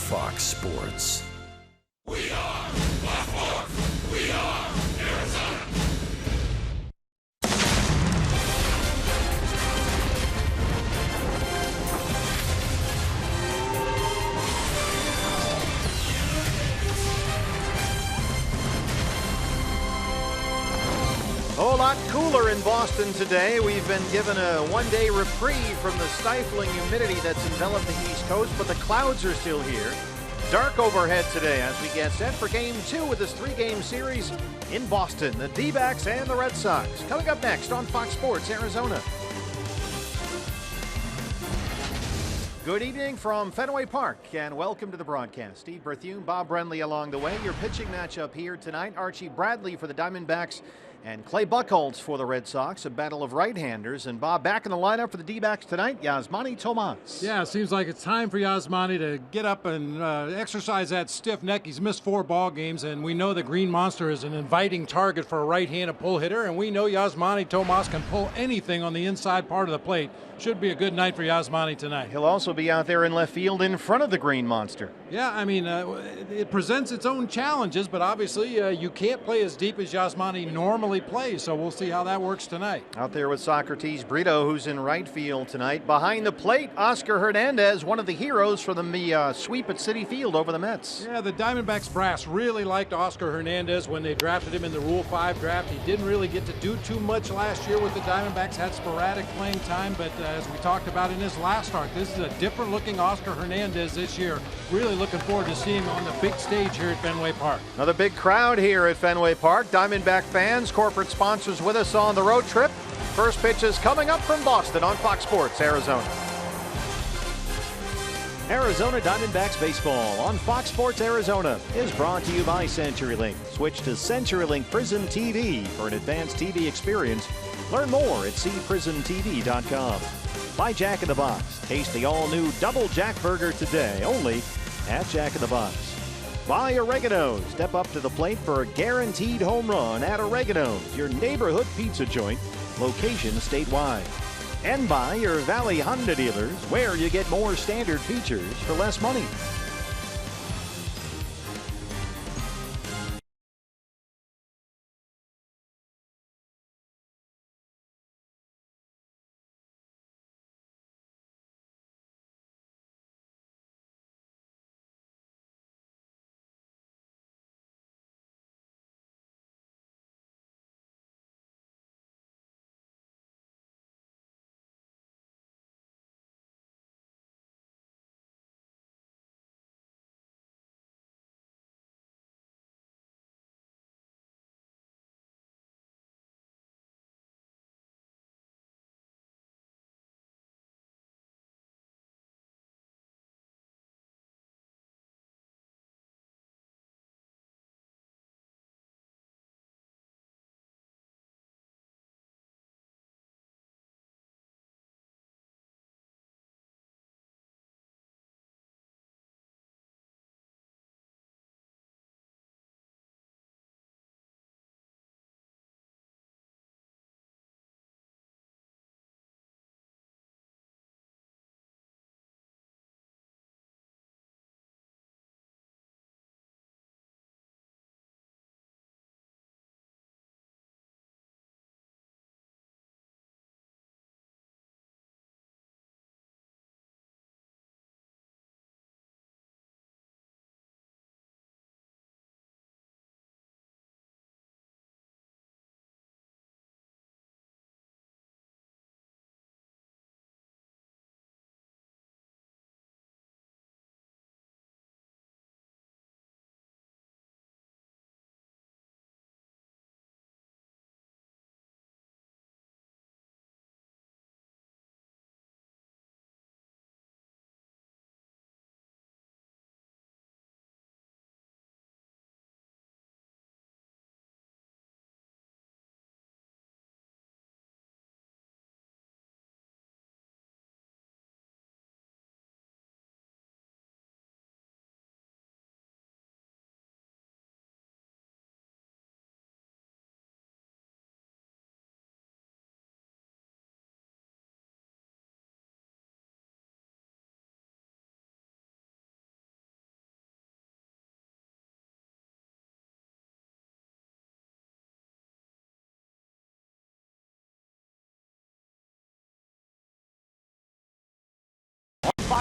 Fox Sports. We are Fox Sports. We are Arizona. A whole lot cooler in Boston today. We've been given a one-day reprieve from the stifling humidity that's enveloped the East Coast, but the clouds are still here. Dark overhead today as we get set for Game 2 of this three-game series in Boston. The D-backs and the Red Sox. Coming up next on Fox Sports Arizona. Good evening from Fenway Park and welcome to the broadcast. Steve Berthune, Bob Brenly along the way. Your pitching matchup here tonight, Archie Bradley for the Diamondbacks and Clay Buchholz for the Red Sox, a battle of right-handers. And Bob, back in the lineup for the D-backs tonight, Yasmani Tomas. Yeah, it seems like it's time for Yasmani to get up and exercise that stiff neck. He's missed 4 ball games, and we know the Green Monster is an inviting target for a right-handed pull hitter, and we know Yasmani Tomas can pull anything on the inside part of the plate. Should be a good night for Yasmani tonight. He'll also be out there in left field in front of the Green Monster. Yeah, I mean, it presents its own challenges, but obviously you can't play as deep as Yasmani normally plays, so we'll see how that works tonight. Out there with Socrates Brito, who's in right field tonight. Behind the plate, Oscar Hernandez, one of the heroes for the sweep at Citi Field over the Mets. Yeah, the Diamondbacks brass really liked Oscar Hernandez when they drafted him in the Rule 5 draft. He didn't really get to do too much last year with the Diamondbacks, had sporadic playing time, but as we talked about in his last start, this is a different looking Oscar Hernandez this year. Really looking forward to seeing him on the big stage here at Fenway Park. Another big crowd here at Fenway Park. Diamondback fans, corporate sponsors with us on the road trip. First pitch is coming up from Boston on Fox Sports Arizona. Arizona Diamondbacks baseball on Fox Sports Arizona is brought to you by CenturyLink. Switch to CenturyLink Prism TV for an advanced TV experience. Learn more at cprismtv.com. By Jack in the Box. Taste the all-new Double Jack Burger today, only at Jack in the Box. By Oregano. Step up to the plate for a guaranteed home run at Oregano's, your neighborhood pizza joint, location statewide. And by your Valley Honda dealers, where you get more standard features for less money.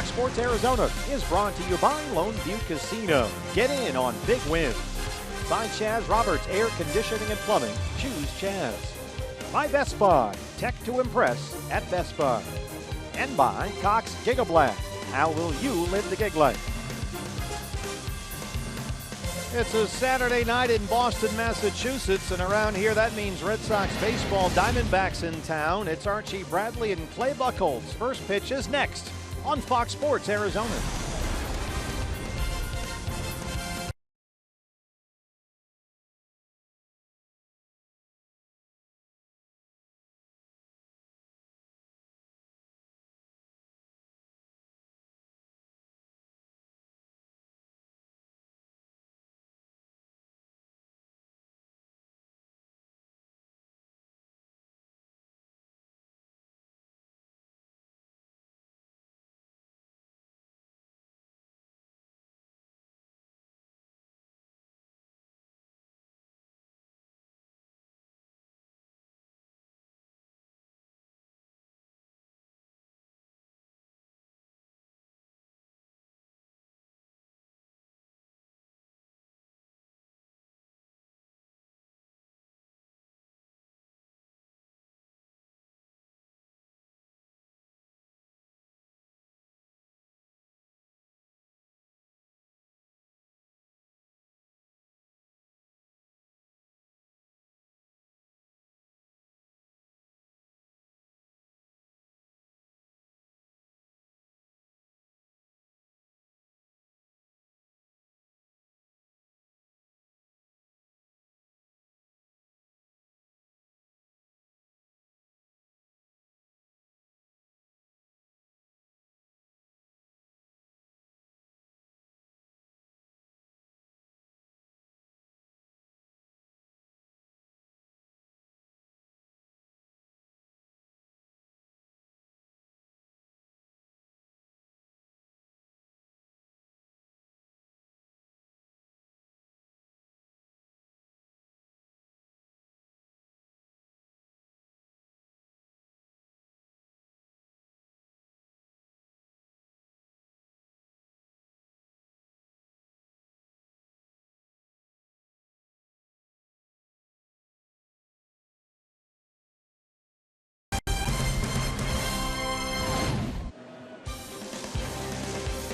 Fox Sports Arizona is brought to you by Lone View Casino. Get in on big wins. By Chaz Roberts Air Conditioning and Plumbing. Choose Chaz. By Best Buy. Tech to impress at Best Buy. And by Cox Gigablast. How will you live the gig life? It's a Saturday night in Boston, Massachusetts, and around here that means Red Sox baseball. Diamondbacks in town. It's Archie Bradley and Clay Buchholz. First pitch is next on Fox Sports Arizona.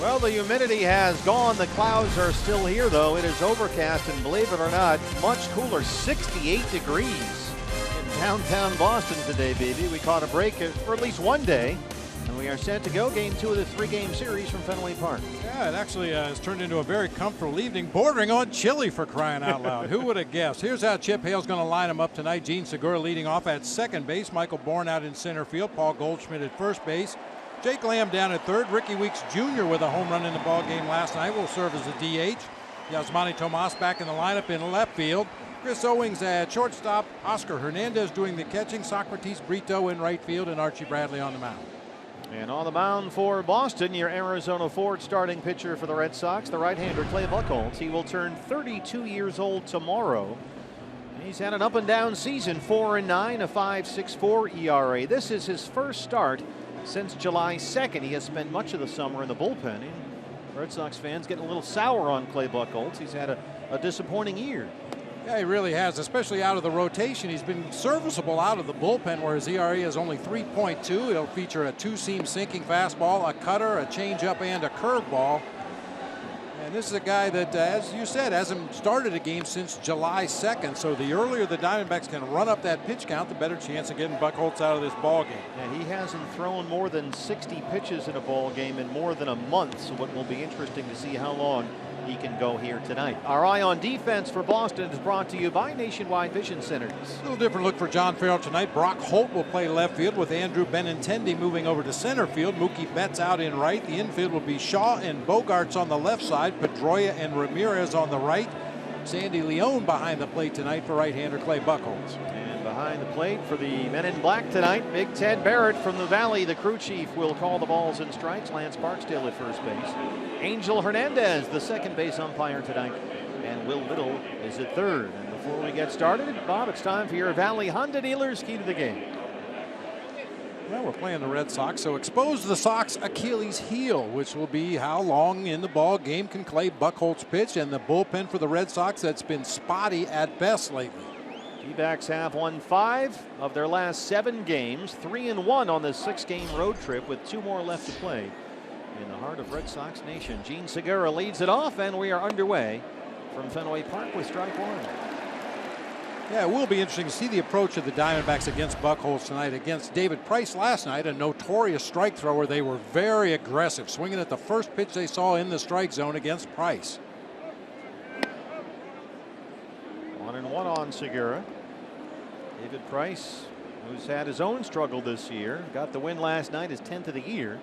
Well, the humidity has gone. The clouds are still here, though. It is overcast, and believe it or not, much cooler, 68 degrees in downtown Boston today, baby. We caught a break for at least one day, and we are set to go game 2 of the 3-game series from Fenway Park. Yeah, it actually has turned into a very comfortable evening, bordering on chilly for crying out loud. Who would have guessed? Here's how Chip Hale's going to line them up tonight. Gene Segura leading off at second base. Michael Bourne out in center field. Paul Goldschmidt at first base. Jake Lamb down at third. Ricky Weeks Jr. with a home run in the ball game last night will serve as a DH. Yasmani Tomas back in the lineup in left field. Chris Owings at shortstop. Oscar Hernandez doing the catching. Socrates Brito in right field, and Archie Bradley on the mound. And on the mound for Boston, your Arizona Ford starting pitcher for the Red Sox, the right-hander Clay Buchholz. He will turn 32 years old tomorrow. He's had an up-and-down season, 4-9, a 5.64 ERA. This is his first start since July 2nd. He has spent much of the summer in the bullpen. And Red Sox fans getting a little sour on Clay Buchholz. He's had a disappointing year. Yeah, he really has, especially out of the rotation. He's been serviceable out of the bullpen, where his ERA is only 3.2. It'll feature a two-seam sinking fastball, a cutter, a changeup, and a curveball. And this is a guy that, as you said, hasn't started a game since July 2nd. So the earlier the Diamondbacks can run up that pitch count, the better chance of getting Buchholz out of this ball game. Yeah, he hasn't thrown more than 60 pitches in a ball game in more than a month. So it will be interesting to see how long he can go here tonight. Our Eye on Defense for Boston is brought to you by Nationwide Vision Centers. A little different look for John Farrell tonight. Brock Holt will play left field with Andrew Benintendi moving over to center field. Mookie Betts out in right. The infield will be Shaw and Bogarts on the left side. Pedroia and Ramirez on the right. Sandy Leone behind the plate tonight for right-hander Clay Buchholz. And behind the plate for the men in black tonight, Big Ted Barrett from the Valley. The crew chief will call the balls and strikes. Lance Barksdale at first base. Angel Hernandez, the second base umpire tonight. And Will Little is at third. And before we get started, Bob, it's time for your Valley Honda dealers key to the game. Well, we're playing the Red Sox, so expose the Sox Achilles heel, which will be how long in the ball game can Clay Buchholz pitch, and the bullpen for the Red Sox that's been spotty at best lately. D-backs have won 5 of their last 7 games, 3-1 on this 6-game road trip with 2 more left to play in the heart of Red Sox Nation. Gene Segura leads it off, and we are underway from Fenway Park with strike 1. Yeah, it will be interesting to see the approach of the Diamondbacks against Buchholz tonight. Against David Price last night, a notorious strike thrower, they were very aggressive, swinging at the first pitch they saw in the strike zone against Price. 1-1 on Segura. David Price, who's had his own struggle this year, got the win last night, his 10th of the year.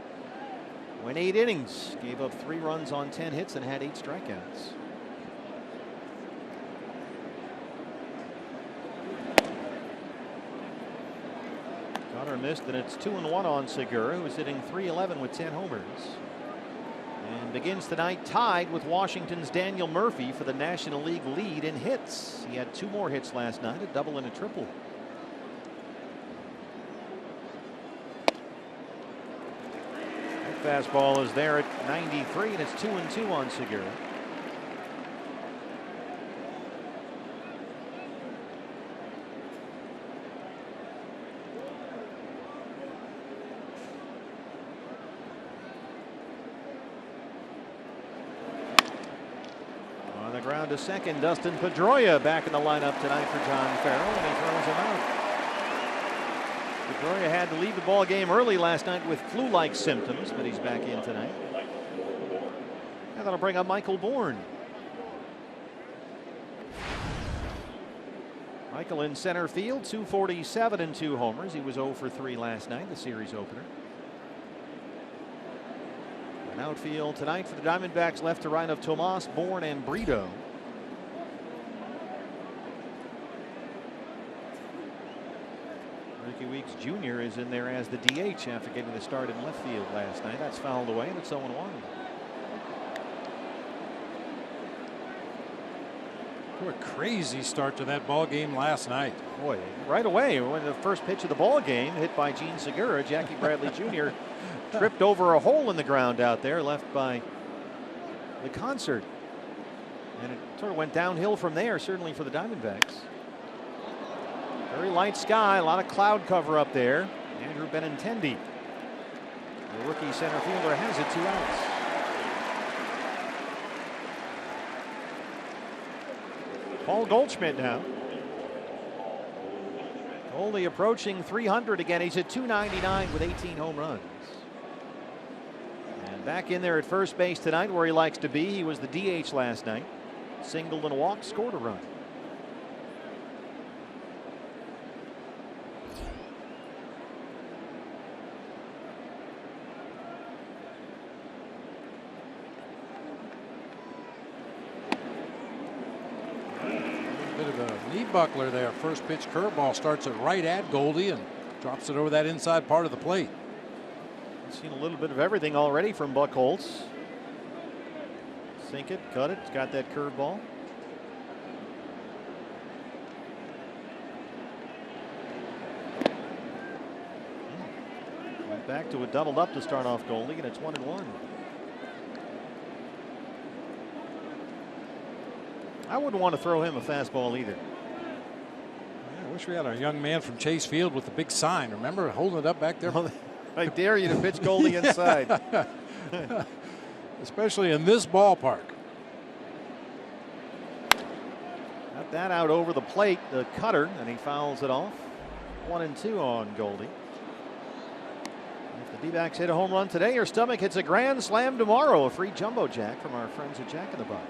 Went 8 innings, gave up 3 runs on 10 hits, and had 8 strikeouts. Connor missed, and it's 2-1 on Segura, who's hitting .311 with 10 homers. And begins tonight tied with Washington's Daniel Murphy for the National League lead in hits. He had 2 more hits last night, a double and a triple. That fastball is there at 93, and it's 2-2 on Segura. Ground to second. Dustin Pedroia back in the lineup tonight for John Farrell, and he throws him out. Pedroia had to leave the ball game early last night with flu-like symptoms, but he's back in tonight. And that'll bring up Michael Bourne. Michael in center field, 247 and 2 homers. He was 0 for 3 last night, the series opener. Outfield tonight for the Diamondbacks, left to right of Tomas, Bourne, and Brito. Ricky Weeks Jr. is in there as the DH after getting the start in left field last night. That's fouled away, and it's 0-1. What a crazy start to that ball game last night. Boy, right away when the first pitch of the ball game hit by Gene Segura, Jackie Bradley Jr. tripped over a hole in the ground out there left by the concert, and it sort of went downhill from there, certainly for the Diamondbacks. Very light sky, a lot of cloud cover up there. Andrew Benintendi, the rookie center fielder, has it, 2 outs. Paul Goldschmidt now. Only approaching 300 again. He's at 299 with 18 home runs. And back in there at first base tonight where he likes to be. He was the DH last night. Singled and walked, scored a run. Bit of a knee buckler there. First pitch curveball starts it right at Goldie and drops it over that inside part of the plate. Seen a little bit of everything already from Buchholz. Sink it, cut it. It's got that curveball. Went back to a doubled up to start off Goldie, and it's 1-1. I wouldn't want to throw him a fastball either. Yeah, I wish we had our young man from Chase Field with the big sign. Remember, holding it up back there? I dare you to pitch Goldie inside. Especially in this ballpark. Got that out over the plate, the cutter, and he fouls it off. 1-2 on Goldie. If the D-backs hit a home run today, your stomach hits a grand slam tomorrow. A free jumbo jack from our friends at Jack in the Box.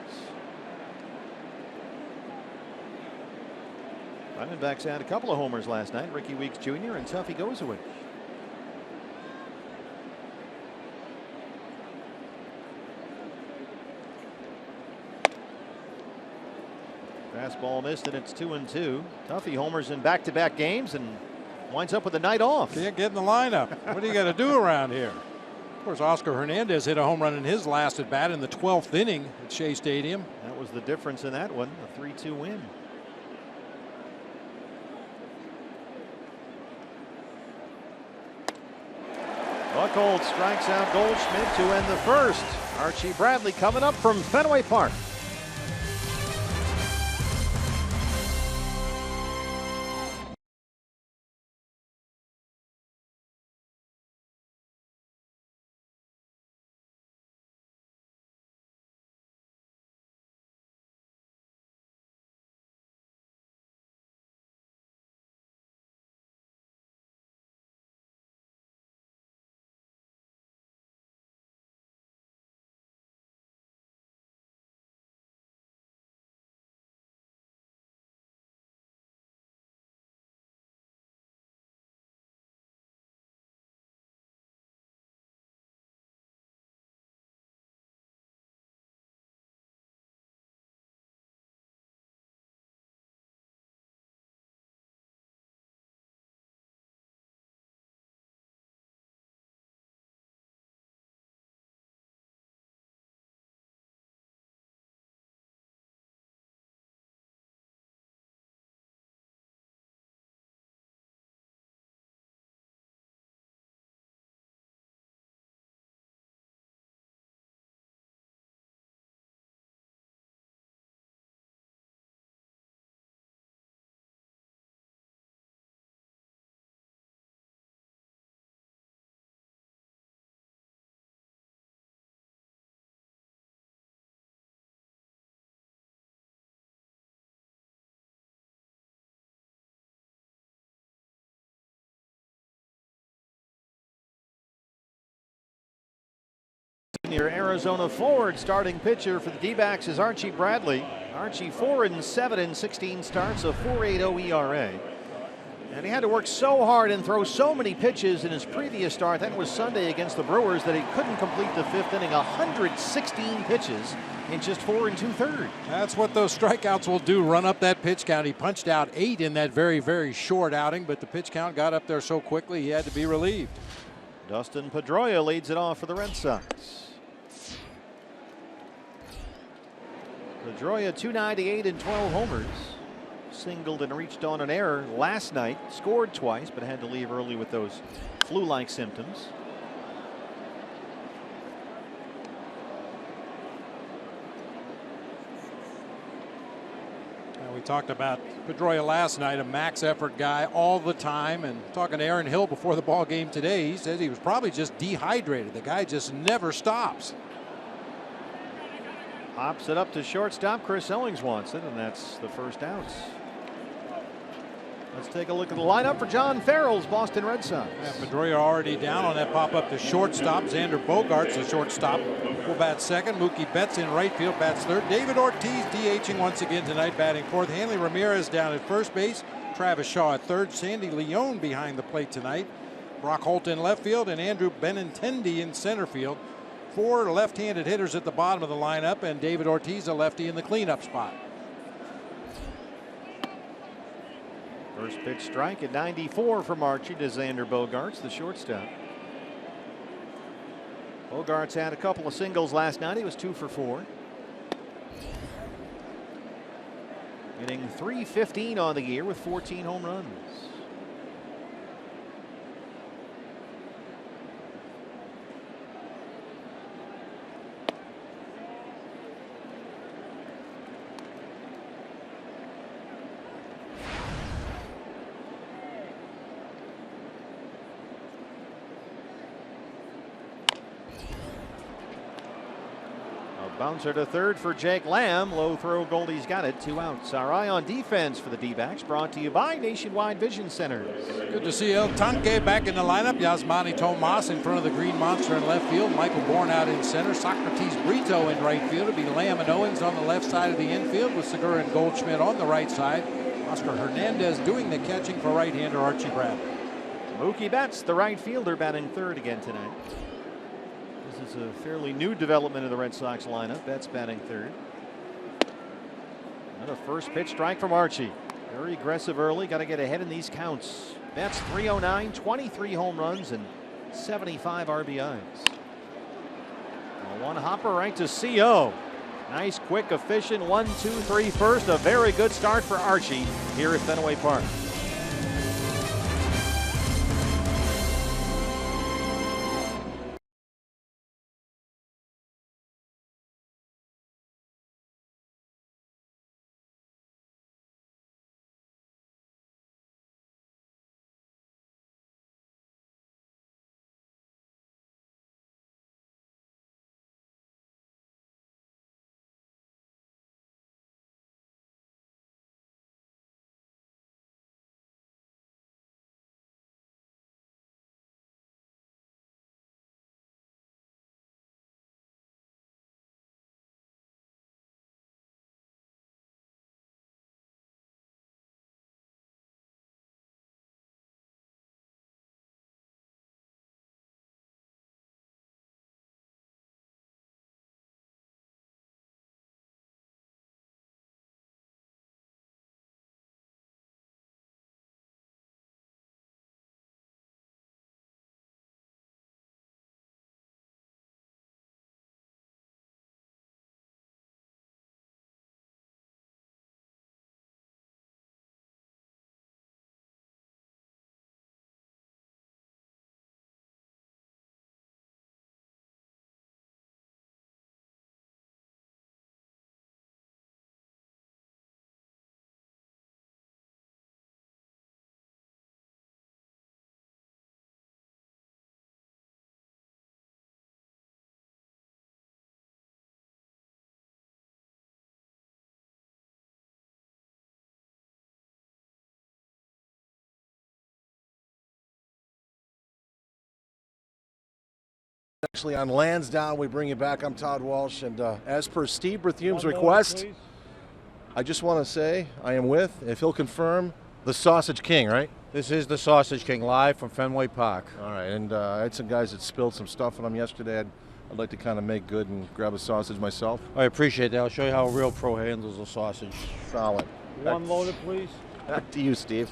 Diamondbacks had a couple of homers last night. Ricky Weeks Jr. and Tuffy Gozowich. Fastball missed, and it's 2-2. Tuffy homers in back-to-back games and winds up with a night off. Can't get in the lineup. What do you got to do around here? Of course, Oscar Hernandez hit a home run in his last at bat in the 12th inning at Shea Stadium. That was the difference in that one, a 3-2 win. Buchholz strikes out Goldschmidt to end the first. Archie Bradley coming up from Fenway Park. Your Arizona forward starting pitcher for the D-backs is Archie Bradley. Archie 4-7 in 16 starts, a 4.80 ERA. And he had to work so hard and throw so many pitches in his previous start, that was Sunday against the Brewers, that he couldn't complete the fifth inning. 116 pitches in just 4 2/3. That's what those strikeouts will do, run up that pitch count. He punched out 8 in that very, very short outing, but the pitch count got up there so quickly he had to be relieved. Dustin Pedroia leads it off for the Red Sox. Pedroia 298 and 12 homers. Singled and reached on an error last night. Scored twice, but had to leave early with those flu-like symptoms. We talked about Pedroia last night, a max effort guy all the time, and talking to Aaron Hill before the ball game today, he said he was probably just dehydrated. The guy just never stops. Pops it up to shortstop. Chris Owings wants it, and that's the first out. Let's take a look at the lineup for John Farrell's Boston Red Sox. Yeah, Pedroia already down on that pop up to shortstop. Xander Bogaerts, the shortstop, will bat second. Mookie Betts in right field, bats third. David Ortiz DHing once again tonight, batting fourth. Hanley Ramirez down at first base. Travis Shaw at third. Sandy Leone behind the plate tonight. Brock Holt in left field, and Andrew Benintendi in center field. 4 left-handed hitters at the bottom of the lineup, and David Ortiz, a lefty, in the cleanup spot. First pitch strike at 94 from Archie to Xander Bogaerts, the shortstop. Bogaerts had a couple of singles last night. He was 2 for 4. Hitting .315 on the year with 14 home runs. Bouncer to third for Jake Lamb. Low throw, Goldie's got it. 2 outs. Our eye on defense for the D-backs, brought to you by Nationwide Vision Centers. Good to see El Tanque back in the lineup. Yasmani Tomas in front of the Green Monster in left field. Michael Bourne out in center. Socrates Brito in right field. It'll be Lamb and Owens on the left side of the infield, with Segura and Goldschmidt on the right side. Oscar Hernandez doing the catching for right-hander Archie Bradley. Mookie Betts, the right fielder, batting third again tonight. This is a fairly new development in the Red Sox lineup. Betts batting third. And a first pitch strike from Archie. Very aggressive early. Got to get ahead in these counts. Betts 309, 23 home runs, and 75 RBIs. One hopper right to CO. Nice, quick, efficient 1-2-3 first. A very good start for Archie here at Fenway Park. Actually, on Lansdowne, we bring you back. I'm Todd Walsh, and as per Steve Berthume's request, I just want to say I am with, if he'll confirm, the Sausage King, right? This is the Sausage King live from Fenway Park. All right, and I had some guys that spilled some stuff on them yesterday. I'd like to kind of make good and grab a sausage myself. I appreciate that. I'll show you how a real pro handles a sausage. Solid. One loaded, please. Back to you, Steve.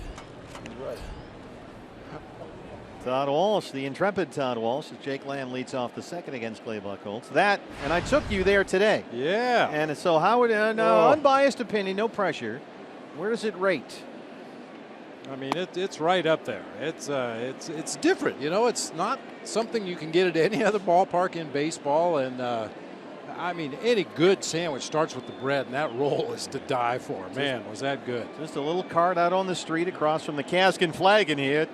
Todd Walsh, the intrepid Todd Walsh, as Jake Lamb leads off the second against Clay Buchholz. That, and I took you there today. Yeah. And so how would, unbiased opinion, no pressure. Where does it rate? I mean, it's right up there. It's different. You know, it's not something you can get at any other ballpark in baseball. And I mean, any good sandwich starts with the bread, and that roll is to die for. Man, was that good. Just a little cart out on the street across from the cask and flagon here at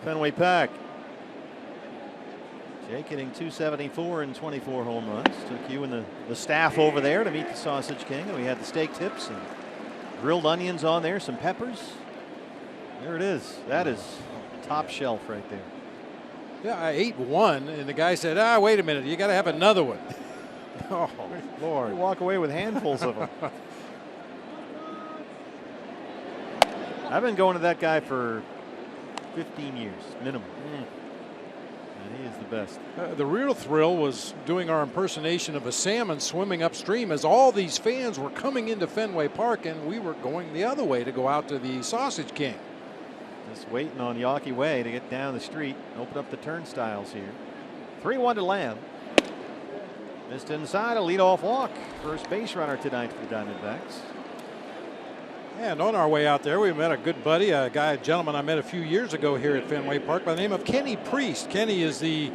Fenway Park. Jake hitting .274 and 24 home runs. Took you and the staff over there to meet the Sausage King. And we had the steak tips and grilled onions on there, some peppers. There it is. That is top shelf right there. Yeah, I ate one, and the guy said, wait a minute, you got to have another one. Oh, Lord. You walk away with handfuls of them. I've been going to that guy for 15 years, minimum. And he is the best. The real thrill was doing our impersonation of a salmon swimming upstream as all these fans were coming into Fenway Park, and we were going the other way to go out to the Sausage King. Just waiting on Yawkey Way to get down the street, open up the turnstiles here. 3-1 to Lamb. Missed inside, a leadoff walk. First base runner tonight for the Diamondbacks. And on our way out there, we met a good buddy, a gentleman I met a few years ago here at Fenway Park by the name of Kenny Priest. Kenny is the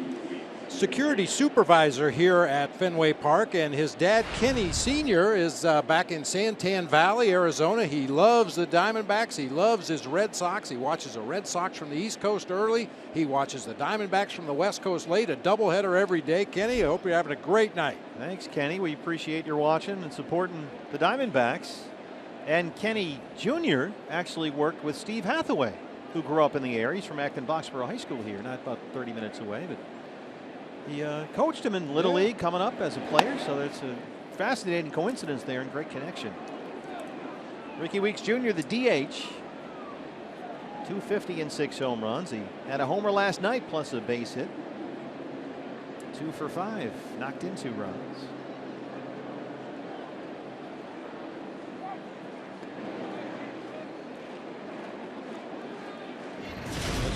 security supervisor here at Fenway Park, and his dad, Kenny Sr., is back in Santan Valley, Arizona. He loves the Diamondbacks. He loves his Red Sox. He watches the Red Sox from the East Coast early. He watches the Diamondbacks from the West Coast late, a doubleheader every day. Kenny, I hope you're having a great night. Thanks, Kenny. We appreciate your watching and supporting the Diamondbacks. And Kenny Jr. actually worked with Steve Hathaway, who grew up in the area. He's from Acton-Boxborough High School here, not about 30 minutes away, but he coached him in Little League coming up as a player, so that's a fascinating coincidence there and great connection. Ricky Weeks Jr., the DH, 250 and 6 home runs. He had a homer last night plus a base hit. 2 for 5, knocked in 2 runs.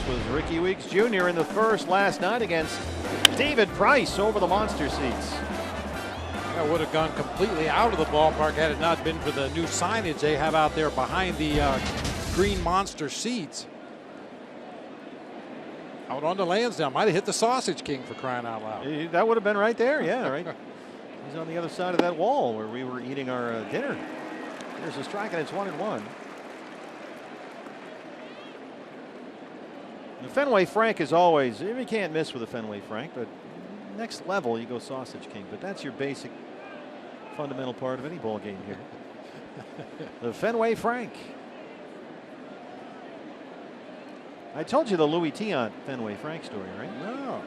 Was Ricky Weeks Jr. in the first last night against David Price over the monster seats. That would have gone completely out of the ballpark had it not been for the new signage they have out there behind the green monster seats. Out on the Lansdowne, might have hit the Sausage King for crying out loud. That would have been right there, yeah, right. He's on the other side of that wall where we were eating our dinner. There's a strike and it's 1-1. The Fenway Frank is always, you can't miss with a Fenway Frank, but next level you go Sausage King. But that's your basic fundamental part of any ball game here. The Fenway Frank. I told you the Louis Tiant Fenway Frank story, right? No.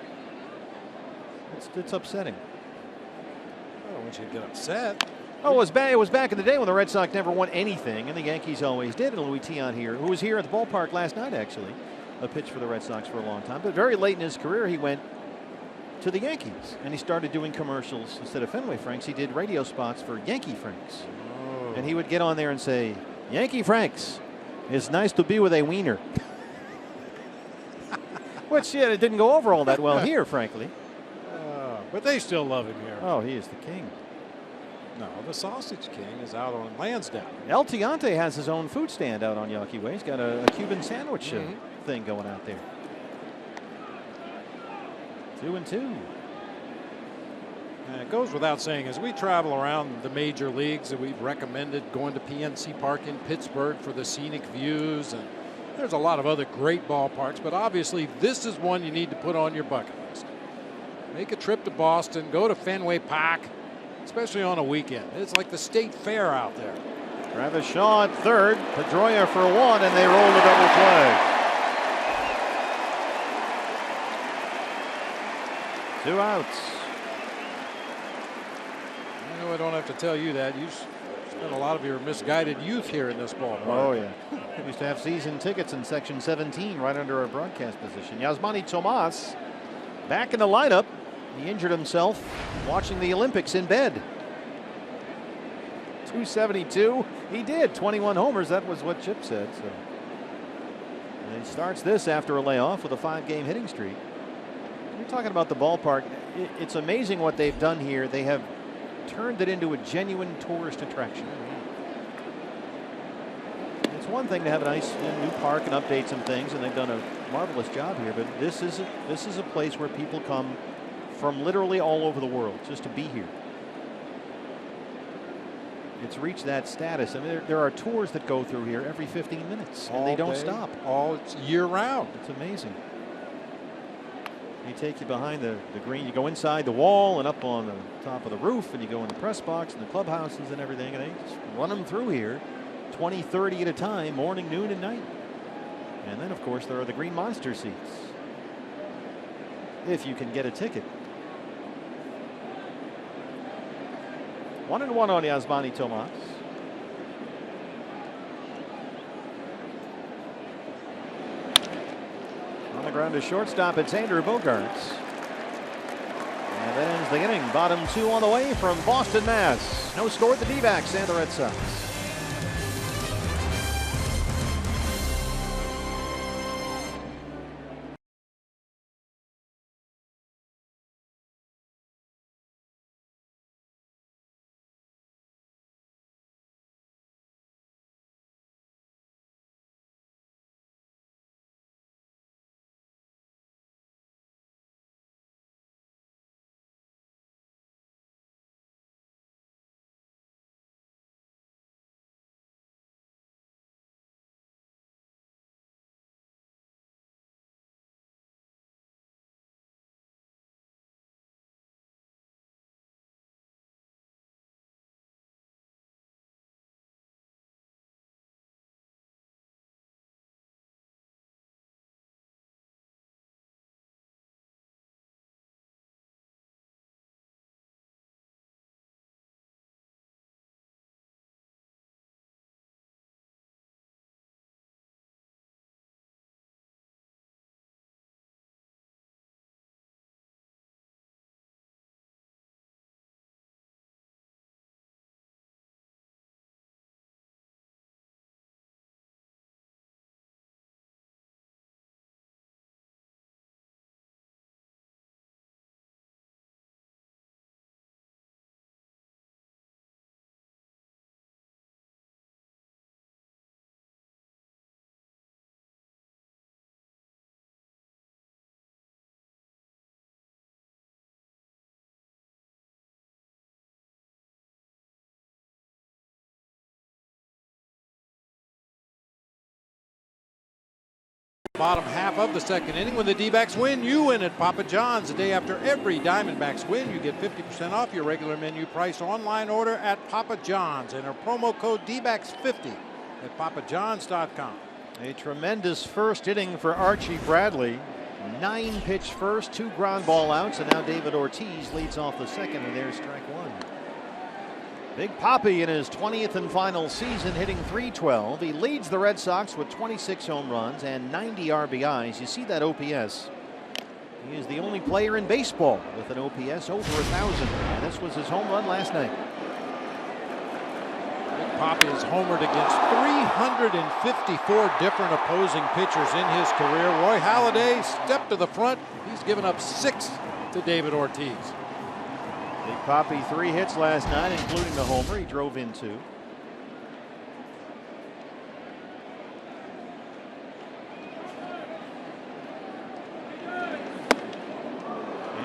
It's upsetting. I don't want you to get upset. Oh, it was back in the day when the Red Sox never won anything, and the Yankees always did. And Louis Tiant here, who was here at the ballpark last night, actually. A pitch for the Red Sox for a long time, but very late in his career he went to the Yankees and he started doing commercials instead of Fenway Franks. He did radio spots for Yankee Franks. And he would get on there and say, "Yankee Franks, it's nice to be with a wiener." Which, yeah, it didn't go over all that well here, frankly. But they still love him here. Oh, he is the king. No, the Sausage King is out on Lansdowne. El Tiante has his own food stand out on Yawkey Way. He's got a Cuban sandwich thing going out there. 2-2. And it goes without saying, as we travel around the major leagues, that we've recommended going to PNC Park in Pittsburgh for the scenic views, and there's a lot of other great ballparks, but obviously this is one you need to put on your bucket list. Make a trip to Boston, go to Fenway Park, especially on a weekend. It's like the state fair out there. Travis Shaw at third, Pedroia for 1, and they roll the double play. 2 outs. I know I don't have to tell you that. You spent a lot of your misguided youth here in this ballpark. Oh, yeah. We used to have season tickets in section 17 right under our broadcast position. Yasmani Tomas back in the lineup. He injured himself watching the Olympics in bed. 272. He did. 21 homers. That was what Chip said. So. And he starts this after a layoff with a 5-game hitting streak. You're talking about the ballpark. It's amazing what they've done here. They have turned it into a genuine tourist attraction. It's one thing to have a nice new park and update some things, and they've done a marvelous job here. But this is a place where people come from literally all over the world just to be here. It's reached that status. I mean, there are tours that go through here every 15 minutes, and they don't stop. It's year round. It's amazing. They take you behind the green. You go inside the wall and up on the top of the roof, and you go in the press box and the clubhouses and everything, and they just run them through here 20, 30 at a time, morning, noon, and night. And then, of course, there are the Green Monster seats, if you can get a ticket. 1-1 on Yasmani Tomas. On the ground to shortstop, it's Andrew Bogaerts. And that ends the inning. Bottom 2 on the way from Boston, Mass. No score at the D-backs and the Red Sox. Bottom half of the second inning. When the D-backs win, you win at Papa John's. The day after every Diamondbacks win, you get 50% off your regular menu price online order at Papa John's. Enter promo code DBACKS50 at papajohns.com. A tremendous first inning for Archie Bradley. 9-pitch first, 2 ground ball outs, and now David Ortiz leads off the second, and there's strike 1. Big Papi in his 20th and final season, hitting .312. He leads the Red Sox with 26 home runs and 90 RBIs. You see that OPS. He is the only player in baseball with an OPS over 1,000. And this was his home run last night. Big Papi has homered against 354 different opposing pitchers in his career. Roy Halladay stepped to the front. He's given up 6 to David Ortiz. Big Papi 3 hits last night, including the homer. He drove in 2.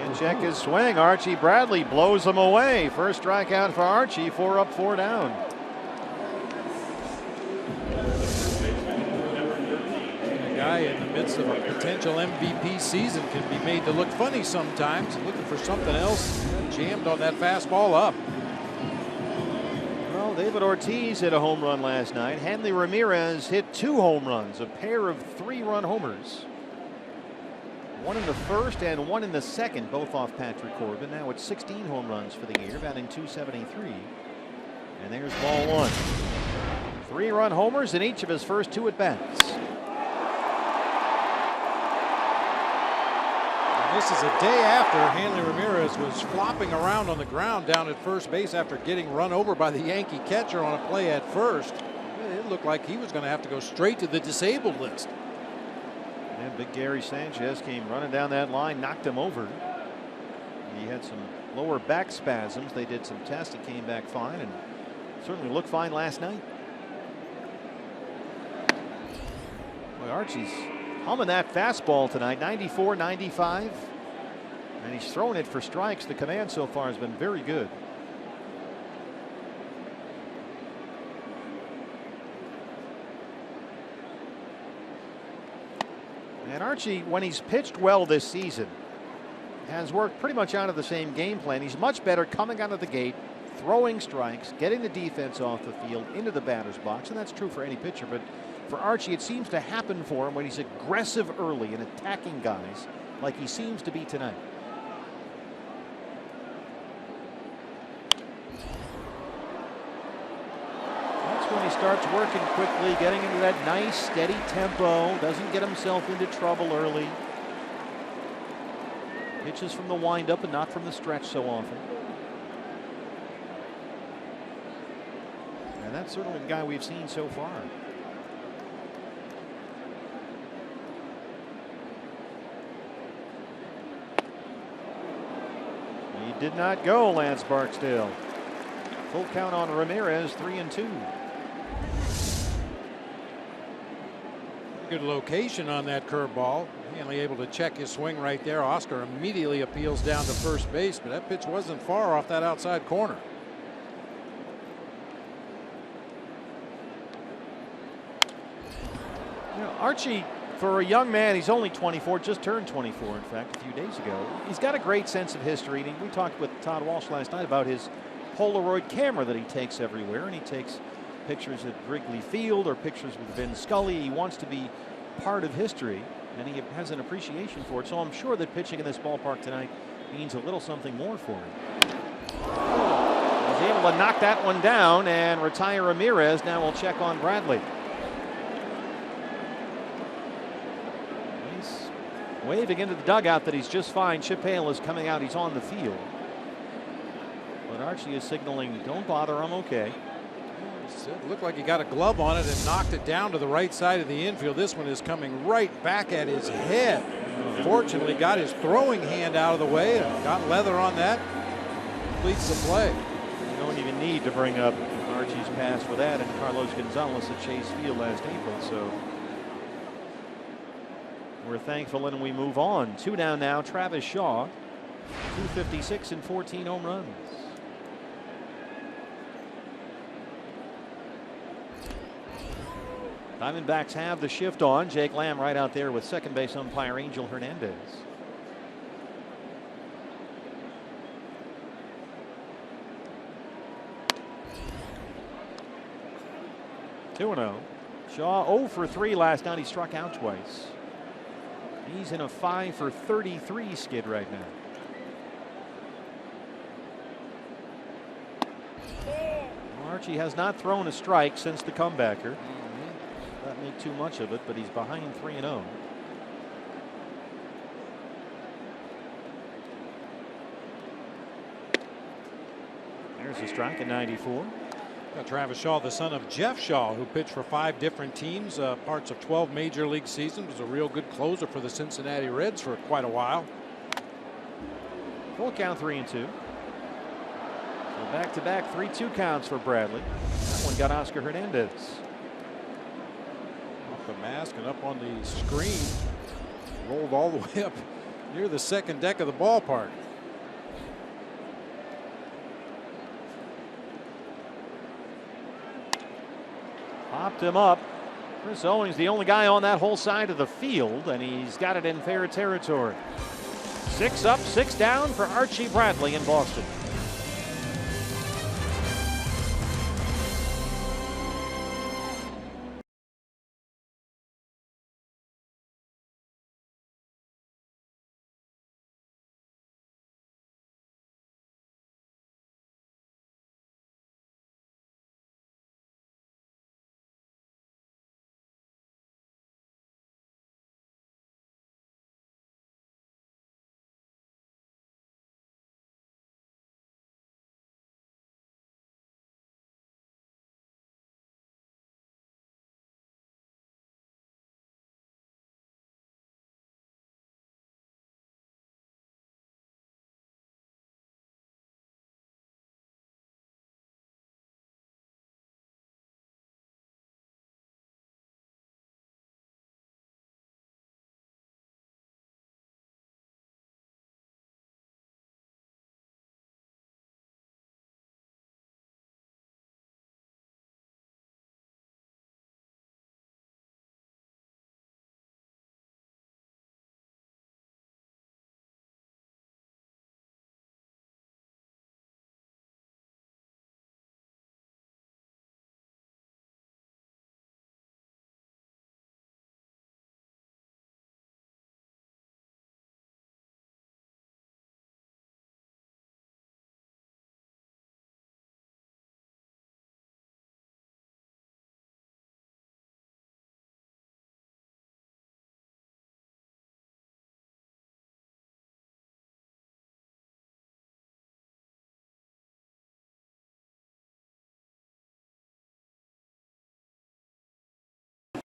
And check his swing. Archie Bradley blows him away. First strikeout for Archie. 4 up, 4 down. A guy in the midst of a potential MVP season can be made to look funny sometimes. Looking for something else. Jammed on that fastball up. Well, David Ortiz hit a home run last night. Hanley Ramirez hit 2 home runs, a pair of 3-run homers. One in the first and one in the second, both off Patrick Corbin. Now it's 16 home runs for the year, batting .273. And there's ball one. 3-run homers in each of his first 2 at-bats. This is a day after Hanley Ramirez was flopping around on the ground down at first base after getting run over by the Yankee catcher on a play at first. It looked like he was going to have to go straight to the disabled list. And big Gary Sanchez came running down that line, knocked him over. He had some lower back spasms. They did some tests. He came back fine and certainly looked fine last night. Boy, Archie's humming that fastball tonight, 94, 95. And he's throwing it for strikes. The command so far has been very good. And Archie, when he's pitched well this season, has worked pretty much out of the same game plan. He's much better coming out of the gate, throwing strikes, getting the defense off the field into the batter's box. And that's true for any pitcher. But for Archie, it seems to happen for him when he's aggressive early and attacking guys like he seems to be tonight. That's when he starts working quickly, getting into that nice, steady tempo, doesn't get himself into trouble early. Pitches from the windup and not from the stretch so often. And that's certainly the guy we've seen so far. He did not go, Lance Barksdale. Full count on Ramirez, 3-2. Good location on that curveball. Hanley able to check his swing right there. Oscar immediately appeals down to first base, but that pitch wasn't far off that outside corner. You know, Archie, for a young man, he's only 24, just turned 24, in fact, a few days ago. He's got a great sense of history. And we talked with Todd Walsh last night about his Polaroid camera that he takes everywhere, and he takes pictures at Wrigley Field or pictures with Vin Scully. He wants to be part of history, and he has an appreciation for it. So I'm sure that pitching in this ballpark tonight means a little something more for him. He's able to knock that one down and retire Ramirez. Now we'll check on Bradley. He's waving into the dugout that he's just fine. Chip Hale is coming out. He's on the field. But Archie is signaling, don't bother, I'm okay. It looked like he got a glove on it and knocked it down to the right side of the infield. This one is coming right back at his head. Fortunately, got his throwing hand out of the way and got leather on that. Completes the play. You don't even need to bring up Archie's pass for that and Carlos Gonzalez at Chase Field last April. So we're thankful and we move on. 2 down now. Travis Shaw, 256 and 14 home runs. Diamondbacks have the shift on. Jake Lamb right out there with second base umpire Angel Hernandez. Two 2-0. Shaw 0 for 3 last night. He struck out twice. He's in a 5 for 33 skid right now. Archie has not thrown a strike since the comebacker. Not make too much of it, but he's behind 3-0. There's a strike at 94. Travis Shaw, the son of Jeff Shaw, who pitched for 5 different teams, parts of 12 major league seasons, was a real good closer for the Cincinnati Reds for quite a while. Full count, 3-2. So back-to-back 3-2 counts for Bradley. That one got Oscar Hernandez. The mask and up on the screen, rolled all the way up near the second deck of the ballpark. Popped him up. Chris Owings, the only guy on that whole side of the field, and he's got it in fair territory. 6 up, 6 down for Archie Bradley in Boston.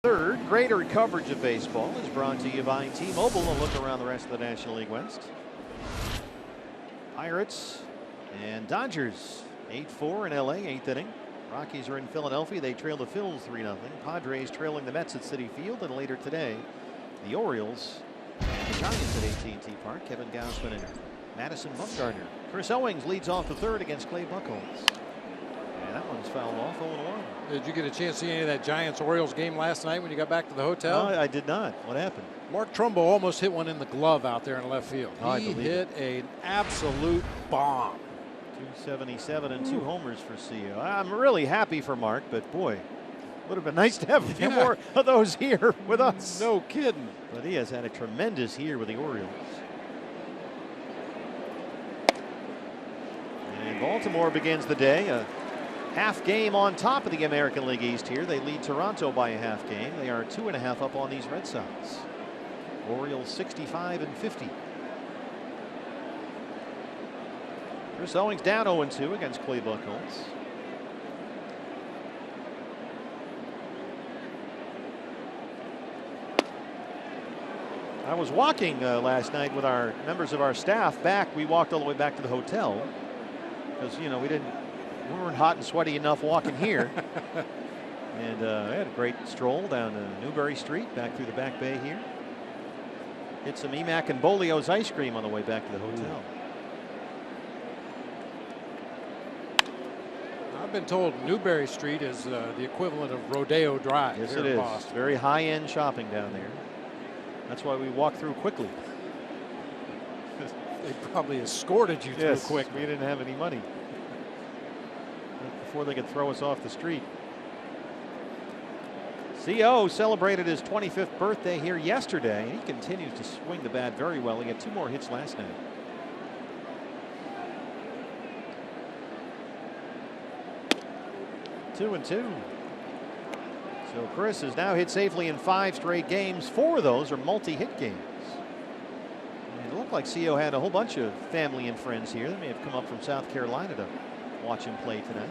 third. Greater coverage of baseball is brought to you by T-Mobile. A look around the rest of the National League West. Pirates and Dodgers 8-4 in LA, 8th inning. Rockies are in Philadelphia. They trail the Phils 3-0. Padres trailing the Mets at Citi Field. And later today, the Orioles and the Giants at AT&T Park. Kevin Gausman and Madison Bumgarner. Chris Owings leads off the third against Clay Buchholz. And that one's fouled off, 0-1. Did you get a chance to see any of that Giants-Orioles game last night when you got back to the hotel? No, I did not. What happened? Mark Trumbo almost hit one in the glove out there in left field. Oh, he hit an absolute bomb. 277 and 2 homers for CO. I'm really happy for Mark, but boy, would have been nice to have a few more of those here with us. No kidding. But he has had a tremendous year with the Orioles. And Baltimore begins the day. A half game on top of the American League East here. They lead Toronto by a half game. They are 2.5 up on these Red Sox. Orioles 65 and 50. Chris Owings down 0-2 against Clay Buchholz. I was walking last night with our members of our staff back. We walked all the way back to the hotel because, you know, we weren't hot and sweaty enough walking here. And I had a great stroll down Newbury Street, back through the back bay here. Hit some Emack and Bolio's ice cream on the way back to the hotel. I've been told Newbury Street is the equivalent of Rodeo Drive. Yes, here it in is. Boston. Very high-end shopping down there. That's why we walked through quickly. They probably escorted you through quick. We didn't have any money before they could throw us off the street. CO celebrated his 25th birthday here yesterday. He continues to swing the bat very well. He had 2 more hits last night. Two and 2. So Chris has now hit safely in 5 straight games. 4 of those are multi-hit games. And it looked like CO had a whole bunch of family and friends here. They may have come up from South Carolina to watch him play tonight.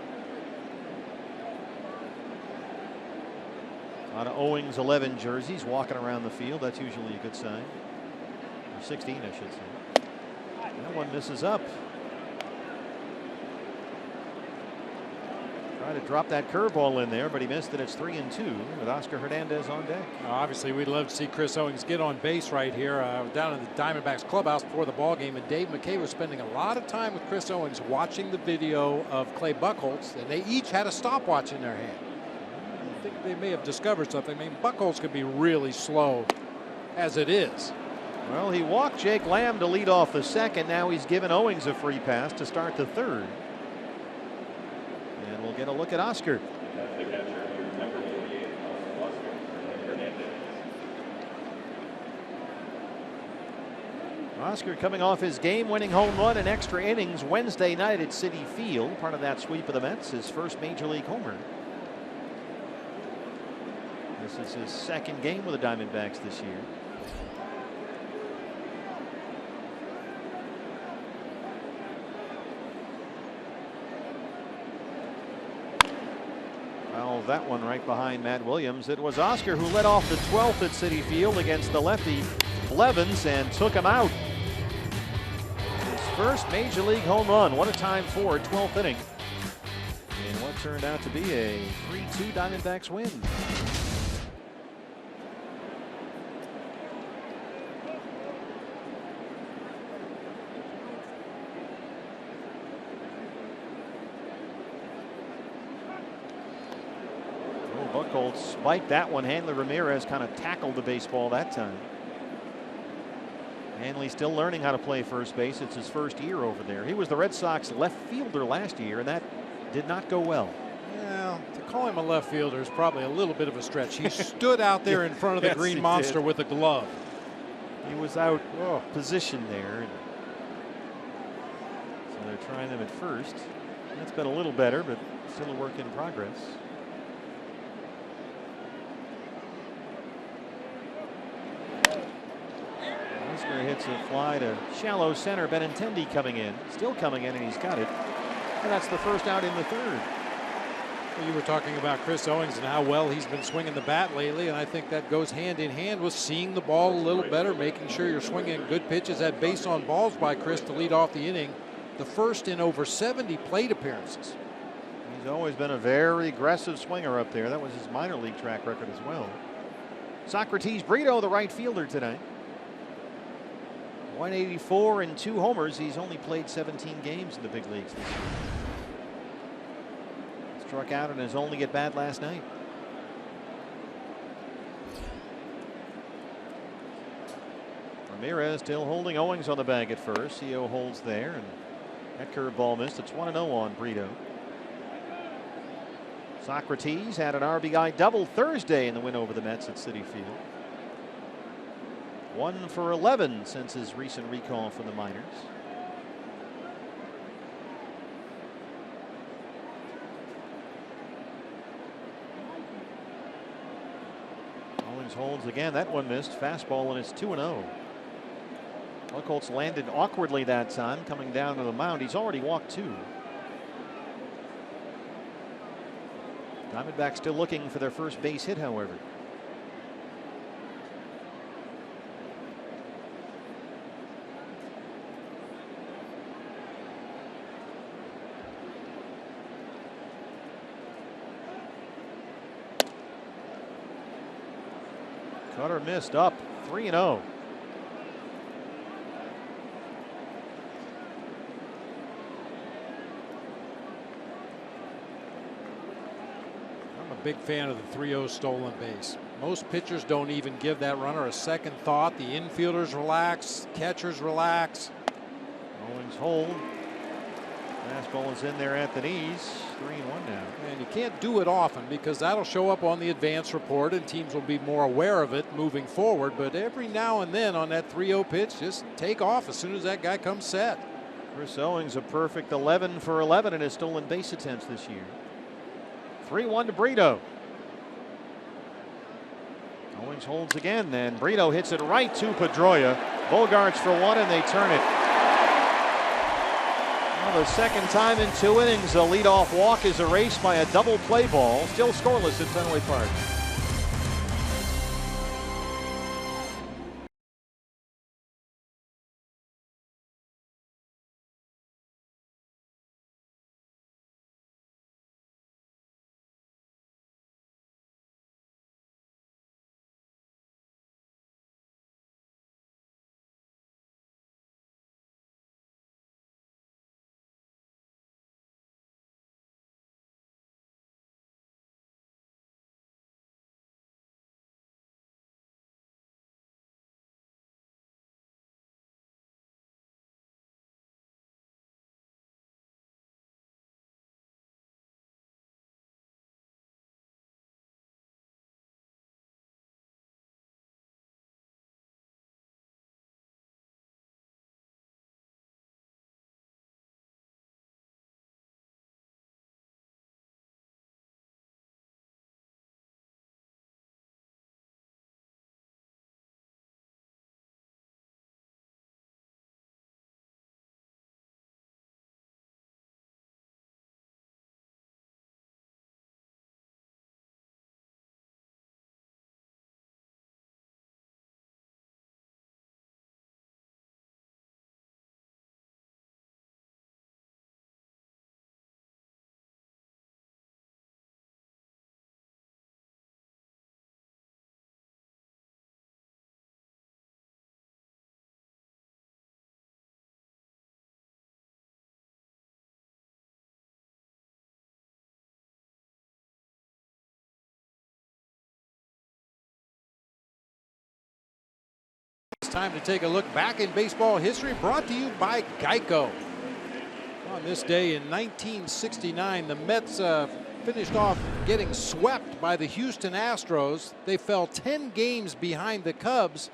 A lot of Owings 11 jerseys walking around the field. That's usually a good sign. Or 16, I should say. That one misses up. Tried to drop that curveball in there, but he missed it. It's 3-2 with Oscar Hernandez on deck. Obviously, we'd love to see Chris Owings get on base right here. Down in the Diamondbacks clubhouse before the ball game, and Dave McKay was spending a lot of time with Chris Owings watching the video of Clay Buchholz, and they each had a stopwatch in their hand. I think they may have discovered something. I mean, Buchholz could be really slow as it is. Well, he walked Jake Lamb to lead off the second. Now he's given Owings a free pass to start the third. And we'll get a look at Oscar. Oscar coming off his game-winning home run in extra innings Wednesday night at Citi Field. Part of that sweep of the Mets, his first major league homer. This is his second game with the Diamondbacks this year. Well, that one right behind Matt Williams. It was Oscar who led off the 12th at Citi Field against the lefty Blevins and took him out. His first major league home run. What a time for 12th inning. And what turned out to be a 3-2 Diamondbacks win. Buchholz spiked that one. Hanley Ramirez kind of tackled the baseball that time. Hanley still learning how to play first base. It's his first year over there. He was the Red Sox left fielder last year, and that did not go well. Yeah, to call him a left fielder is probably a little bit of a stretch. He stood out there in front of the Green Monster with a glove. He was out position there. So they're trying him at first. That's been a little better, but still a work in progress. Oscar hits a fly to shallow center. Benintendi coming in. Still coming in, and he's got it. And that's the first out in the third. You were talking about Chris Owings and how well he's been swinging the bat lately, and I think that goes hand in hand with seeing the ball a little better, making sure you're swinging good pitches at base on balls by Chris to lead off the inning. The first in over 70 plate appearances. He's always been a very aggressive swinger up there. That was his minor league track record as well. Socrates Brito, the right fielder tonight. 184 and 2 homers. He's only played 17 games in the big leagues this year. Struck out in his only at bat last night. Ramirez still holding Owings on the bag at first. CO holds there, and that curveball missed. It's 1-0 on Brito. Socrates had an RBI double Thursday in the win over the Mets at Citi Field. 1 for 11 since his recent recall from the minors. Owings holds again. That one missed. Fastball, and it's 2-0. Buchholz landed awkwardly that time, coming down to the mound. He's already walked 2. Diamondbacks still looking for their first base hit, however. Cutter missed, up 3-0. Big fan of the 3-0 stolen base. Most pitchers don't even give that runner a second thought. The infielders relax, catchers relax. Owings hold. Fastball is in there at the knees. 3-1 now. And you can't do it often because that'll show up on the advance report and teams will be more aware of it moving forward. But every now and then on that 3-0 pitch, just take off as soon as that guy comes set. Chris Owings a perfect 11 for 11 in his stolen base attempts this year. 3-1 to Brito. Owings holds again, and Brito hits it right to Pedroia. Bogarts for 1, and they turn it. Well, the second time in 2 innings, a leadoff walk is erased by a double play ball. Still scoreless at Fenway Park. It's time to take a look back in baseball history, brought to you by Geico. On this day in 1969, the Mets finished off getting swept by the Houston Astros. They fell 10 games behind the Cubs,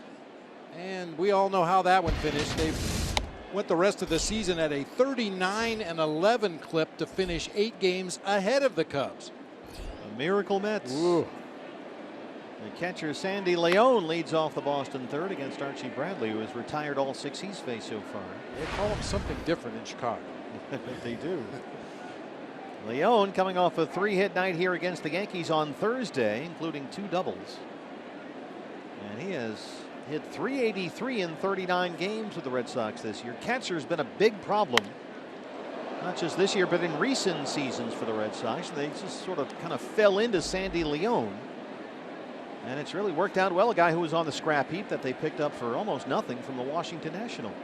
and we all know how that one finished. They went the rest of the season at a 39-11 clip to finish 8 games ahead of the Cubs. A miracle Mets. Ooh. The catcher Sandy Leon leads off the Boston third against Archie Bradley, who has retired all 6 he's faced so far. They call him something different in Chicago. They do. Leone coming off a 3-hit night here against the Yankees on Thursday, including 2 doubles. And he has hit .383 in 39 games with the Red Sox this year. Catcher's been a big problem, not just this year, but in recent seasons for the Red Sox. They just sort of kind of fell into Sandy Leone. And it's really worked out well. A guy who was on the scrap heap that they picked up for almost nothing from the Washington Nationals.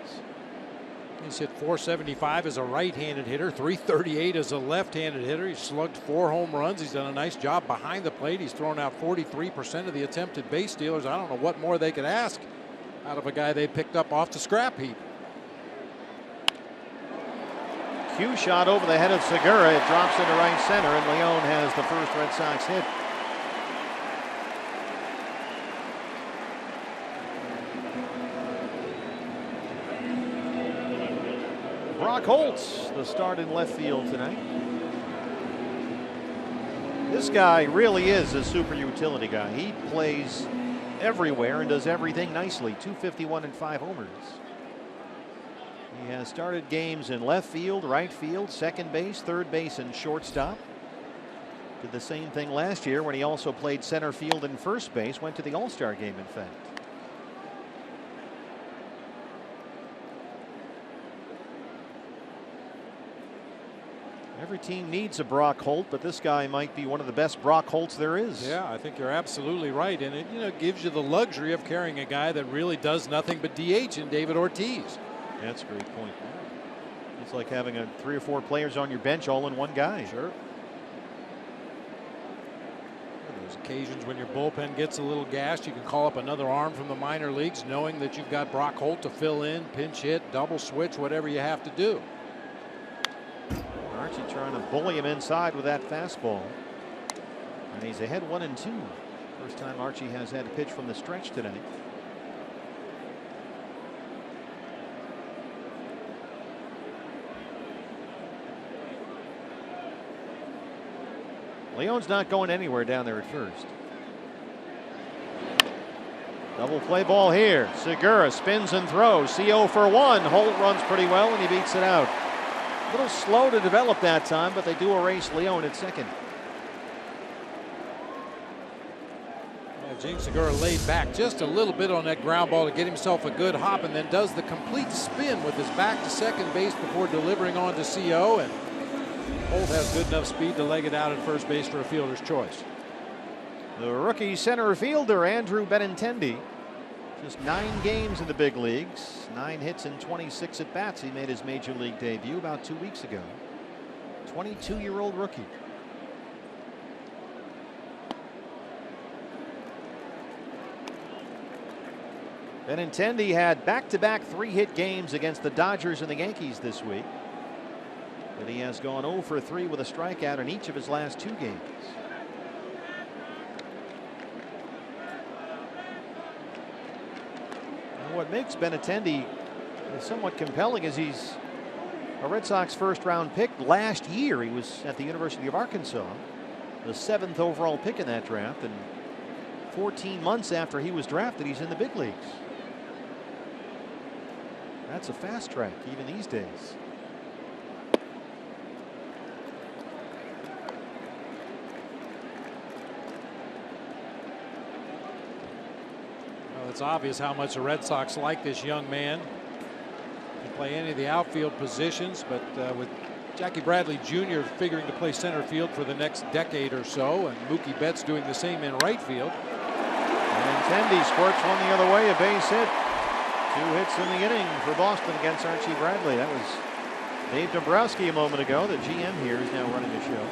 He's hit .475 as a right-handed hitter, .338 as a left-handed hitter. He's slugged 4 home runs. He's done a nice job behind the plate. He's thrown out 43% of the attempted base stealers. I don't know what more they could ask out of a guy they picked up off the scrap heap. Cue shot over the head of Segura. It drops into right center, and Leone has the first Red Sox hit. Brock Holtz, the start in left field tonight. This guy really is a super utility guy. He plays everywhere and does everything nicely. .251 and 5 homers. He has started games in left field, right field, second base, third base, and shortstop. Did the same thing last year when he also played center field and first base. Went to the All-Star game, in fact. Every team needs a Brock Holt, but this guy might be one of the best Brock Holts there is. Yeah, I think you're absolutely right. And it gives you the luxury of carrying a guy that really does nothing but DH in David Ortiz. That's a great point. It's like having 3 or 4 players on your bench all in one guy. Sure. There's occasions when your bullpen gets a little gassed, you can call up another arm from the minor leagues, knowing that you've got Brock Holt to fill in, pinch hit, double switch, whatever you have to do. Archie trying to bully him inside with that fastball. And he's ahead 1-2. First time Archie has had a pitch from the stretch tonight. Leone's not going anywhere down there at first. Double play ball here. Segura spins and throws. CO for 1. Holt runs pretty well and he beats it out. A little slow to develop that time, but they do erase Leone at second. James Segura laid back just a little bit on that ground ball to get himself a good hop, and then does the complete spin with his back to second base before delivering on to CO. And Holt has good enough speed to leg it out at first base for a fielder's choice. The rookie center fielder Andrew Benintendi, just 9 games in the big leagues, 9 hits and 26 at bats. He made his major league debut about 2 weeks ago. 22-year-old rookie. Benintendi had back-to-back 3-hit games against the Dodgers and the Yankees this week. But he has gone 0 for 3 with a strikeout in each of his last 2 games. And what makes Benintendi somewhat compelling is he's a Red Sox first-round pick last year. He was at the University of Arkansas, the 7th overall pick in that draft, and 14 months after he was drafted, he's in the big leagues. That's a fast track even these days. Well, it's obvious how much the Red Sox like this young man. Can play any of the outfield positions, but with Jackie Bradley Jr. figuring to play center field for the next decade or so, and Mookie Betts doing the same in right field. Benintendi squirts one the other way, a base hit. 2 hits in the inning for Boston against Archie Bradley. That was Dave Dombrowski a moment ago. The GM here is now running the show.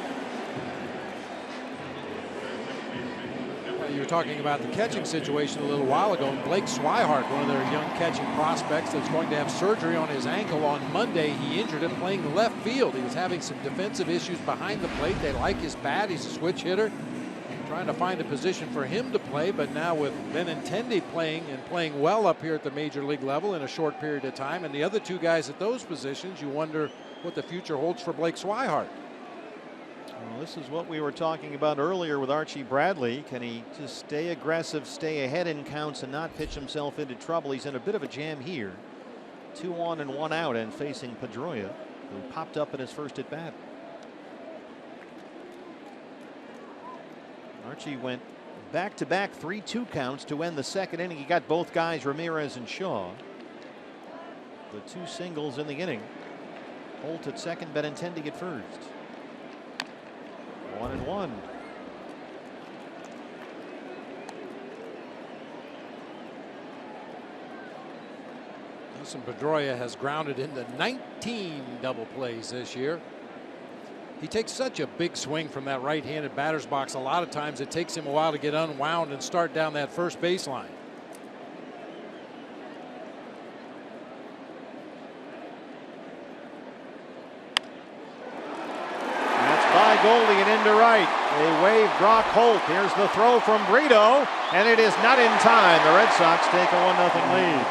You were talking about the catching situation a little while ago. And Blake Swihart, one of their young catching prospects that's going to have surgery on his ankle on Monday. He injured it playing left field. He was having some defensive issues behind the plate. They like his bat. He's a switch hitter. Trying to find a position for him to play, but now with Benintendi playing and playing well up here at the major league level in a short period of time, and the other 2 guys at those positions, you wonder what the future holds for Blake Swihart. Well, this is what we were talking about earlier with Archie Bradley. Can he just stay aggressive, stay ahead in counts, and not pitch himself into trouble? He's in a bit of a jam here. 2 on and 1 out, and facing Pedroia, who popped up in his first at bat. Archie went back-to-back 3-2 counts to end the second inning. He got both guys, Ramirez and Shaw. The two singles in the inning. Holt at second, Benintendi at first. 1-1. Nelson Pedroia has grounded into 19 double plays this year. He takes such a big swing from that right-handed batter's box. A lot of times it takes him a while to get unwound and start down that first baseline. That's by Goldie and into right. They wave Brock Holt. Here's the throw from Brito, and it is not in time. The Red Sox take a 1-0 lead.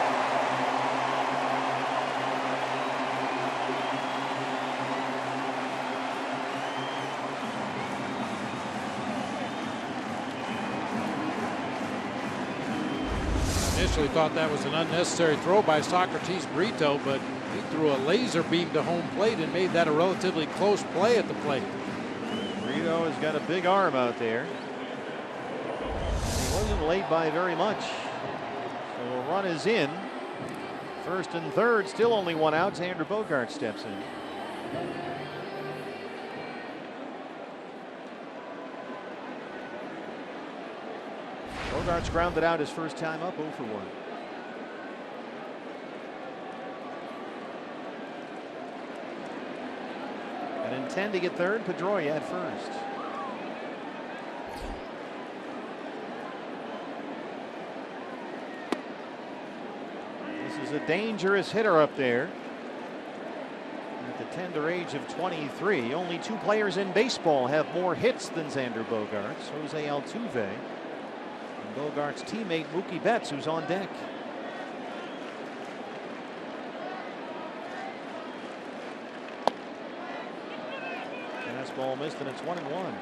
Initially thought that was an unnecessary throw by Socrates Brito, but he threw a laser beam to home plate and made that a relatively close play at the plate. Brito has got a big arm out there. He wasn't late by very much. So a run is in. First and third, still only one out. Xander Bogaerts steps in. Bogaerts grounded out his first time up, 0 for 1. And Benintendi at third, Pedroia at first. This is a dangerous hitter up there. At the tender age of 23, only 2 players in baseball have more hits than Xander Bogaerts. Jose Altuve. Bogaerts' teammate Mookie Betts, who's on deck. Fastball missed, and it's 1-1.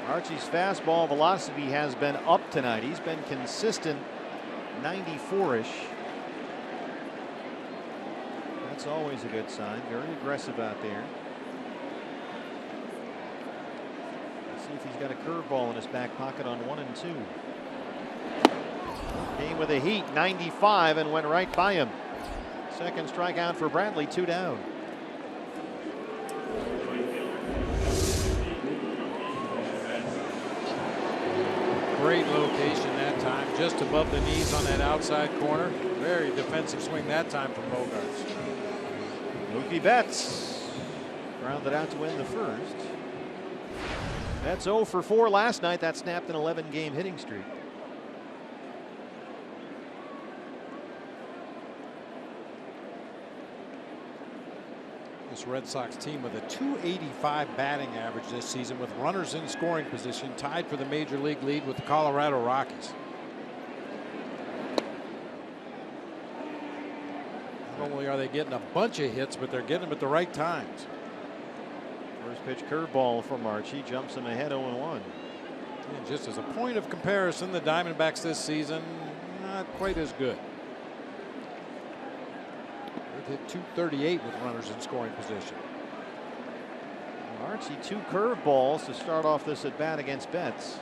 Archie's fastball velocity has been up tonight. He's been consistent 94-ish. That's always a good sign. Very aggressive out there. Let's see if he's got a curveball in his back pocket on 1 and 2. Came with a heat, 95, and went right by him. Second strikeout for Bradley, 2 down. Great location that time, just above the knees on that outside corner. Very defensive swing that time from Bogaerts. Mookie Betts grounded out to win the first. That's 0 for 4 last night. That snapped an 11-game hitting streak. This Red Sox team with a .285 batting average this season, with runners in scoring position, tied for the major league lead with the Colorado Rockies. Not only are they getting a bunch of hits, but they're getting them at the right times. First pitch curveball from Archie, jumps him ahead 0-1. And just as a point of comparison, the Diamondbacks this season, not quite as good. They've hit .238 with runners in scoring position. Archie, 2 curveballs to start off this at bat against Betts.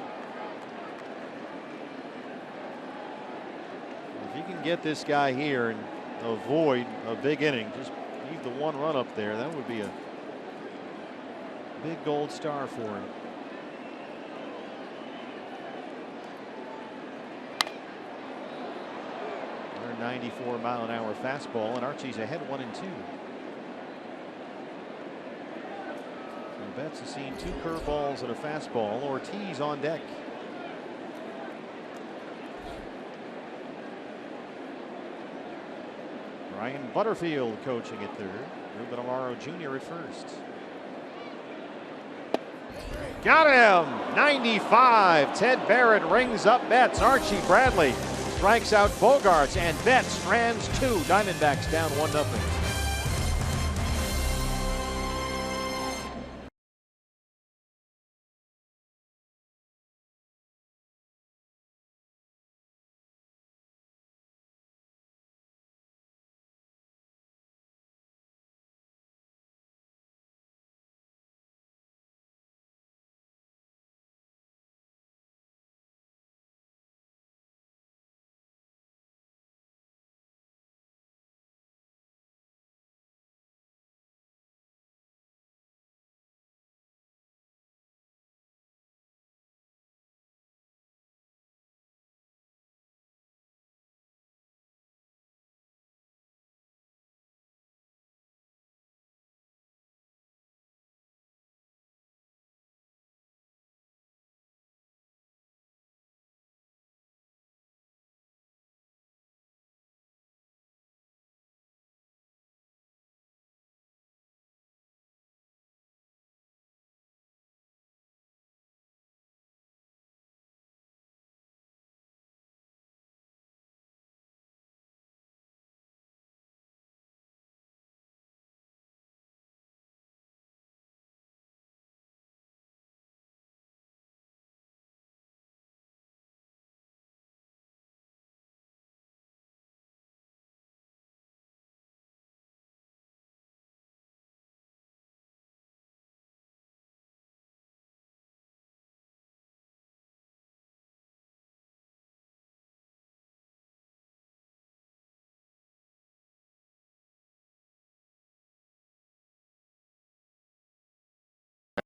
If you can get this guy here and avoid a big inning, just leave the 1 run up there, that would be a big gold star for him. Their 94-mile-an-hour fastball, and Archie's ahead 1 and 2. And Betts has seen 2 curveballs and a fastball. Ortiz on deck. Ryan Butterfield coaching at third. Ruben Amaro Jr. at first. Got him! 95. Ted Barrett rings up Betts. Archie Bradley strikes out Bogarts, and Betts strands 2. Diamondbacks down 1-0.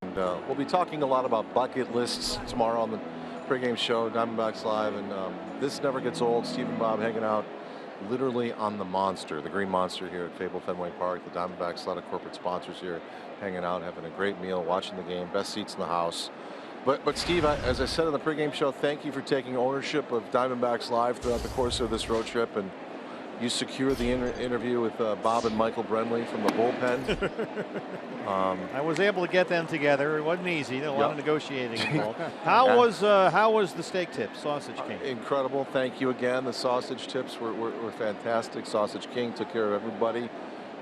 And we'll be talking a lot about bucket lists tomorrow on the pregame show, Diamondbacks Live. And this never gets old. Steve and Bob hanging out literally on the monster, the Green Monster here at Fable Fenway Park. The Diamondbacks, a lot of corporate sponsors here hanging out, having a great meal, watching the game, best seats in the house. But Steve, as I said on the pregame show, thank you for taking ownership of Diamondbacks Live throughout the course of this road trip. And you secured the interview with Bob and Michael Brenly from the bullpen. I was able to get them together. It wasn't easy. There was a lot of negotiating involved. How was the steak tip, Sausage King? Incredible. Thank you again. The sausage tips were fantastic. Sausage King took care of everybody.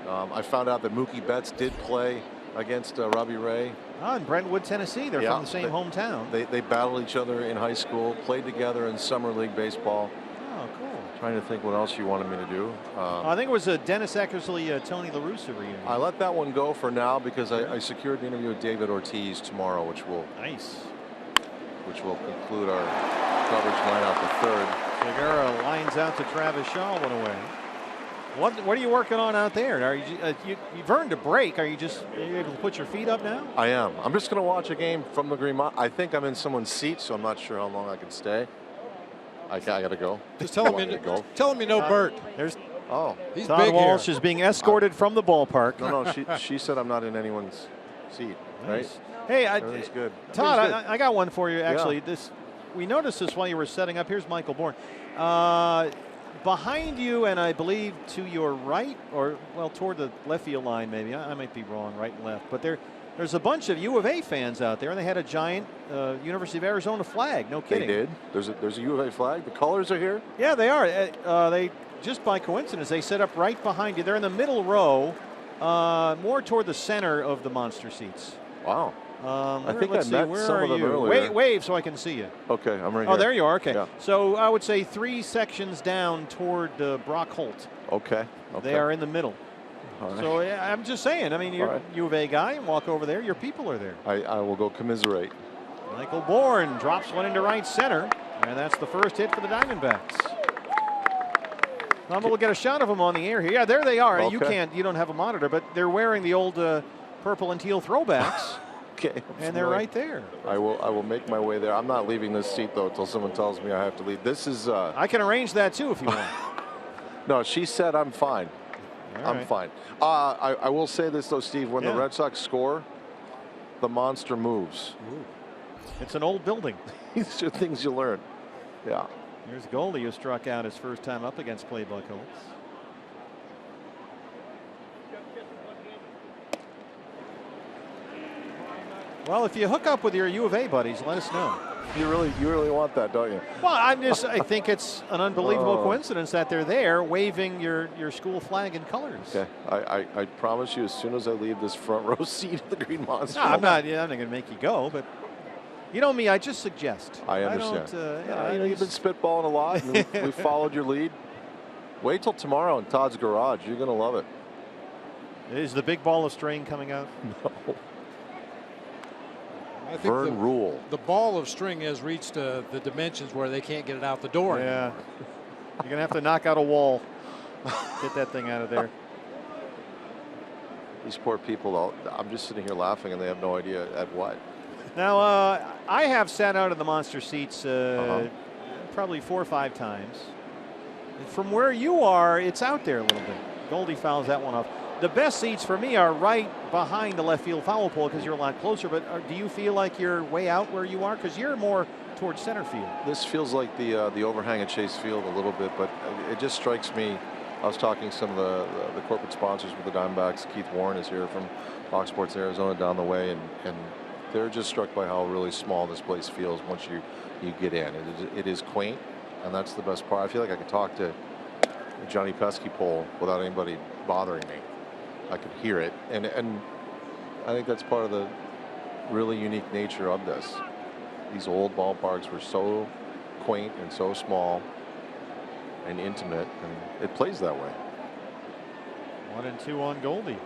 I found out that Mookie Betts did play against Robbie Ray. In Brentwood, Tennessee. They're from the same hometown. They battled each other in high school, played together in summer league baseball. Oh, cool. Trying to think what else you wanted me to do. I think it was a Dennis Eckersley, Tony La Russa reunion. I let that one go for now because I secured the interview with David Ortiz tomorrow, which will conclude our coverage line out the third. Segura lines out to Travis Shaw, one away. What are you working on out there? Are you've earned a break? Are you able to put your feet up now? I am. I'm just going to watch a game from the Green Monster. I think I'm in someone's seat, so I'm not sure how long I can stay. I got to go. Just tell him you know Bert. He's Todd big Walsh here. is being escorted from the ballpark. No, she said I'm not in anyone's seat. Right? Nice. Hey, everything's good. Todd, Everything's good. I got one for you. Actually, we noticed this while you were setting up. Here's Michael Bourne. Behind you, and I believe to your right, or toward the left field line, maybe. I might be wrong, right and left, but there's a bunch of U of A fans out there, and they had a giant University of Arizona flag. No kidding. They did. There's a U of A flag. The colors are here. Yeah, they are. They just by coincidence they set up right behind you. They're in the middle row, more toward the center of the monster seats. Wow. I think I met some of them earlier. Wave so I can see you. Okay, I'm right here. Oh, there you are. Okay. Yeah. So I would say 3 sections down toward Brock Holt. Okay. They are in the middle. Right. So I'm just saying. I mean, you're a U of A guy, and walk over there. Your people are there. I will go commiserate. Michael Bourne drops one into right center, and that's the first hit for the Diamondbacks. We'll get a shot of them on the air here. Yeah, there they are. Okay. You don't have a monitor, but they're wearing the old purple and teal throwbacks. Okay. And they're right there. I will make my way there. I'm not leaving this seat though until someone tells me I have to leave. This is. I can arrange that too if you want. No, she said I'm fine. I'm fine. I will say this though, Steve. When the Red Sox score, the monster moves. Ooh. It's an old building. These are things you learn. Yeah. Here's Goldie, who struck out his first time up against Clay Buchholz. Well, if you hook up with your U of A buddies, let us know. You really want that, don't you? Well, I think it's an unbelievable coincidence that they're there waving your school flag and colors. Okay, I promise you, as soon as I leave this front row seat of the Green Monster. No, I'm not going to make you go, but you know me, I just suggest. I understand. I don't, you've been spitballing a lot, and we followed your lead. Wait till tomorrow in Todd's garage. You're going to love it. Is the big ball of string coming out? No. I think Vern Rule. The ball of string has reached the dimensions where they can't get it out the door. Yeah. You're going to have to knock out a wall. Get that thing out of there. These poor people, I'm just sitting here laughing, and they have no idea at what. Now, I have sat out in the monster seats probably 4 or 5 times. From where you are, it's out there a little bit. Goldie fouls that one off. The best seats for me are right behind the left field foul pole because you're a lot closer. But do you feel like you're way out where you are? Because you're more towards center field. This feels like the overhang at Chase Field a little bit, but it just strikes me. I was talking to some of the corporate sponsors with the Diamondbacks. Keith Warren is here from Fox Sports Arizona down the way, and they're just struck by how really small this place feels once you get in. It is quaint, and that's the best part. I feel like I could talk to Johnny Pesky pole without anybody bothering me. I could hear it, and I think that's part of the really unique nature of this. These old ballparks were so quaint and so small and intimate, and it plays that way. 1-2 on Goldie.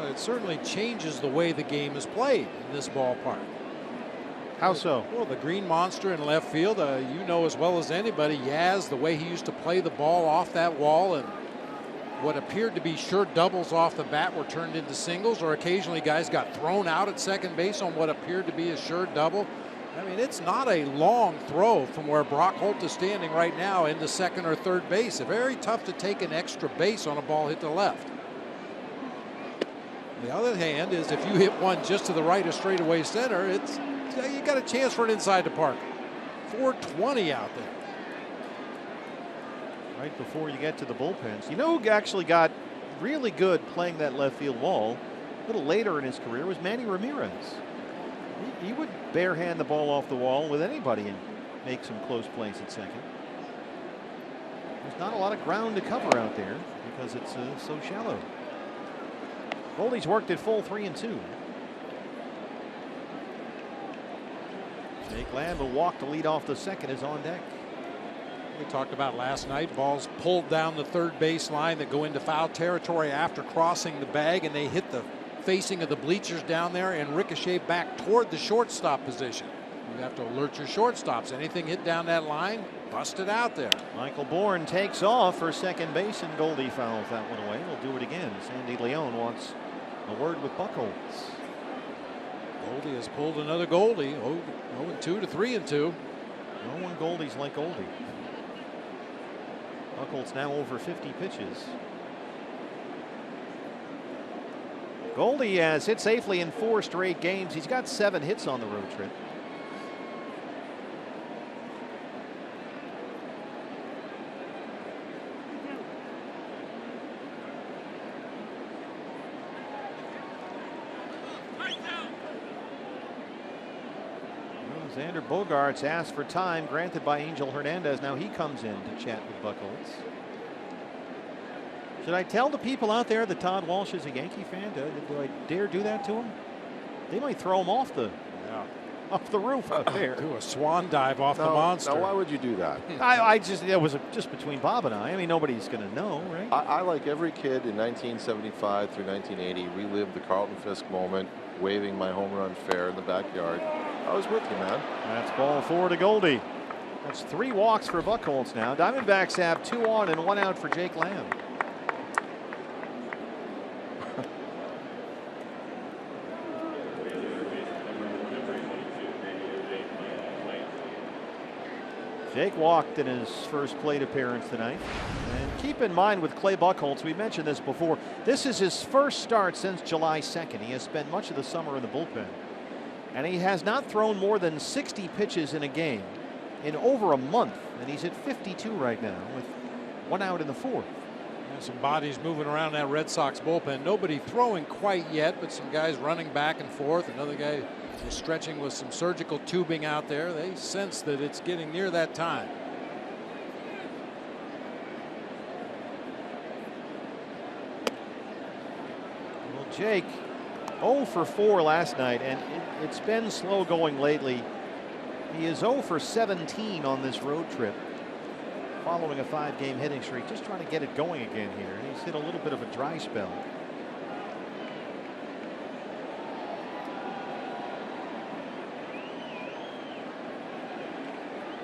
It certainly changes the way the game is played in this ballpark. How so? Well, the Green Monster in left field, you know as well as anybody, Yaz, the way he used to play the ball off that wall, and what appeared to be sure doubles off the bat were turned into singles, or occasionally guys got thrown out at second base on what appeared to be a sure double. I mean, it's not a long throw from where Brock Holt is standing right now into second or third base. It's very tough to take an extra base on a ball hit to left. The other hand is if you hit one just to the right of straightaway center, you got a chance for an inside the park. 420 out there. Right before you get to the bullpens. You know who actually got really good playing that left field wall a little later in his career was Manny Ramirez. He would barehand the ball off the wall with anybody and make some close plays at second. There's not a lot of ground to cover out there because it's so shallow. Goldie's worked at full 3-2. Jake Lamb will walk to lead off the second is on deck. We talked about last night, balls pulled down the third base line that go into foul territory after crossing the bag, and they hit the facing of the bleachers down there and ricochet back toward the shortstop position. You have to alert your shortstops. Anything hit down that line, bust it out there. Michael Bourne takes off for second base, and Goldie fouls that one away. We'll do it again. Sandy Leon wants a word with Buchholz. Goldie has pulled another Goldie. 0-2 to 3-2. No one Goldies like Goldie. Buchholz now over 50 pitches. Goldie has hit safely in 4 straight games. He's got 7 hits on the road trip. Xander Bogaerts asked for time granted by Angel Hernandez. Now he comes in to chat with Buchholz. Should I tell the people out there that Todd Walsh is a Yankee fan? Do I dare do that to him? They might throw him off the roof out there. Do a swan dive off the monster. Now, why would you do that? It was just between Bob and I. I mean, nobody's going to know, right? I, like every kid in 1975 through 1980, relived the Carlton Fisk moment, waving my home run fair in the backyard. I was with you, man. That's ball 4 to Goldie. That's 3 walks for Buchholz now. Diamondbacks have 2 on and 1 out for Jake Lamb. Jake walked in his first plate appearance tonight. And keep in mind with Clay Buchholz, we mentioned this before, this is his first start since July 2nd. He has spent much of the summer in the bullpen. And he has not thrown more than 60 pitches in a game in over a month, and he's at 52 right now with 1 out in the 4th. And some bodies moving around that Red Sox bullpen. Nobody throwing quite yet, but some guys running back and forth. Another guy is stretching with some surgical tubing out there. They sense that it's getting near that time. Well, Jake 0 for 4 last night, and it's been slow going lately. He is 0 for 17 on this road trip following a 5-game hitting streak, just trying to get it going again here. And he's hit a little bit of a dry spell.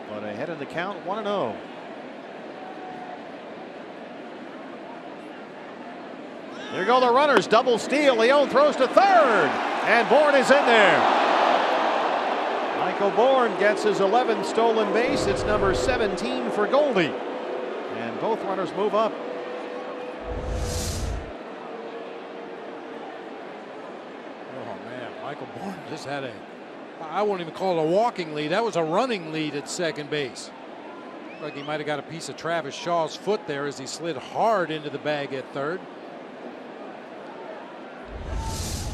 But ahead of the count, 1-0. There go the runners, double steal. Leone throws to third, and Bourne is in there. Michael Bourne gets his 11th stolen base. It's number 17 for Goldie. And both runners move up. Oh, man. Michael Bourne just had I won't even call it a walking lead. That was a running lead at second base. Looked like he might have got a piece of Travis Shaw's foot there as he slid hard into the bag at third.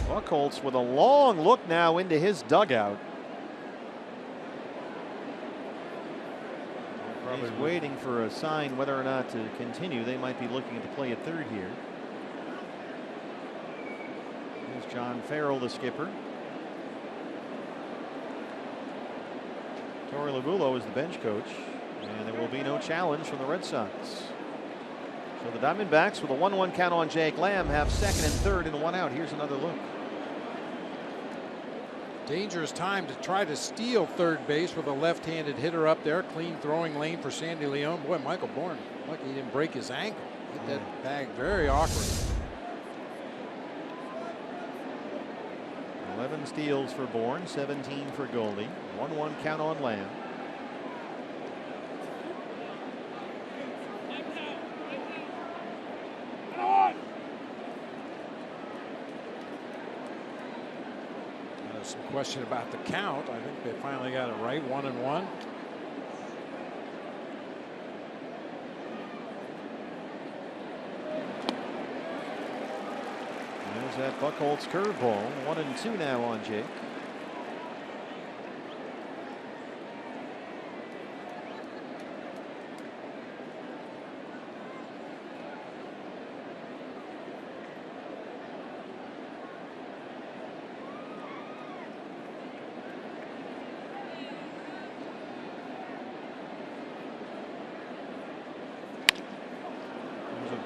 Buchholz with a long look now into his dugout. He's waiting for a sign whether or not to continue. They might be looking to play at third here. Here's John Farrell, the skipper. Torey Lovullo is the bench coach, and there will be no challenge from the Red Sox. So the Diamondbacks, with a 1-1 count on Jake Lamb, have second and third and 1 out. Here's another look. Dangerous time to try to steal third base with a left-handed hitter up there. Clean throwing lane for Sandy Leone. Boy, Michael Bourne, lucky he didn't break his ankle. Hit that bag very awkward. 11 steals for Bourne, 17 for Goldie. 1-1 count on Lamb. Some question about the count. I think they finally got it right. 1-1. There's that Buchholz curveball. 1-2 now on Jake.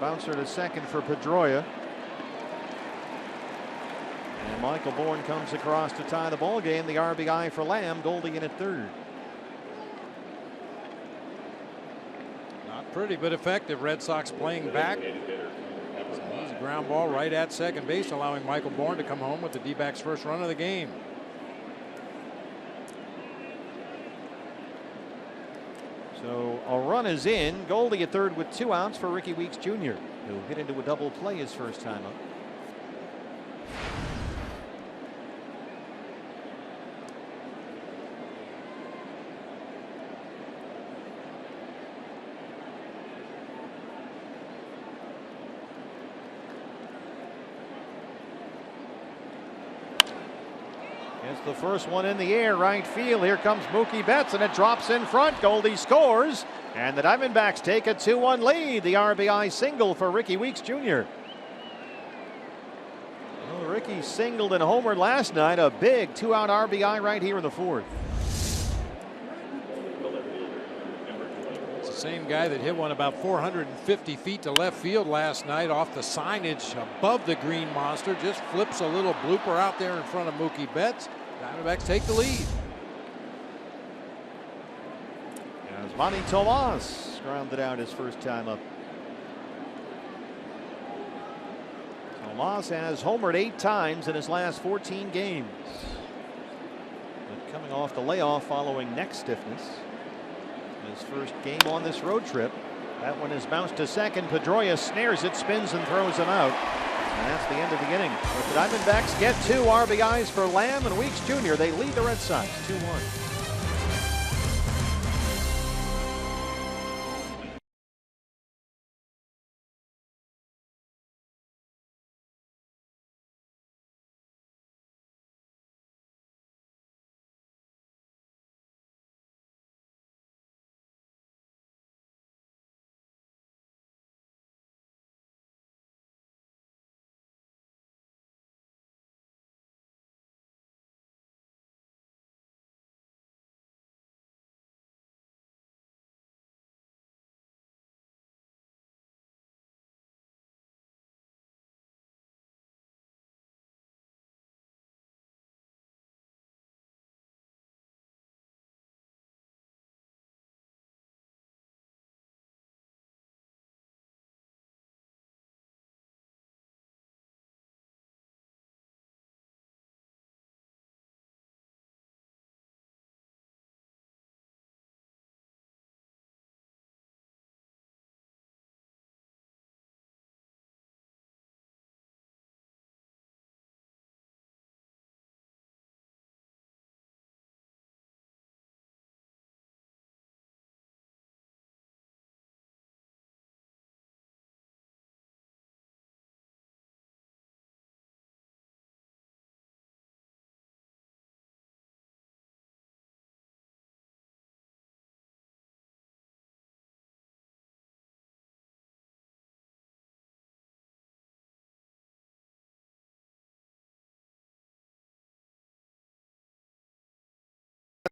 Bouncer to second for Pedroia. And Michael Bourne comes across to tie the ball game. The RBI for Lamb. Goldie in at third. Not pretty, but effective. Red Sox playing back. It's an easy ground ball right at second base, allowing Michael Bourne to come home with the D-backs' first run of the game. So a run is in. Goldie at third with 2 outs for Ricky Weeks Jr., who'll get into a double play his first time up. It's the first one in the air, right field. Here comes Mookie Betts, and it drops in front. Goldie scores, and the Diamondbacks take a 2-1 lead. The RBI single for Ricky Weeks Jr. Well, Ricky singled and homered last night. A big 2-out RBI right here in the 4th. It's the same guy that hit one about 450 feet to left field last night off the signage above the green monster. Just flips a little blooper out there in front of Mookie Betts. Diamondbacks take the lead. As Manny Tomas grounded out his first time up. Tomas has homered 8 times in his last 14 games. But coming off the layoff following neck stiffness. His first game on this road trip. That one is bounced to second. Pedroia snares it, spins, and throws him out. And that's the end of the inning. But the Diamondbacks get 2 RBIs for Lamb and Weeks Jr. They lead the Red Sox 2-1.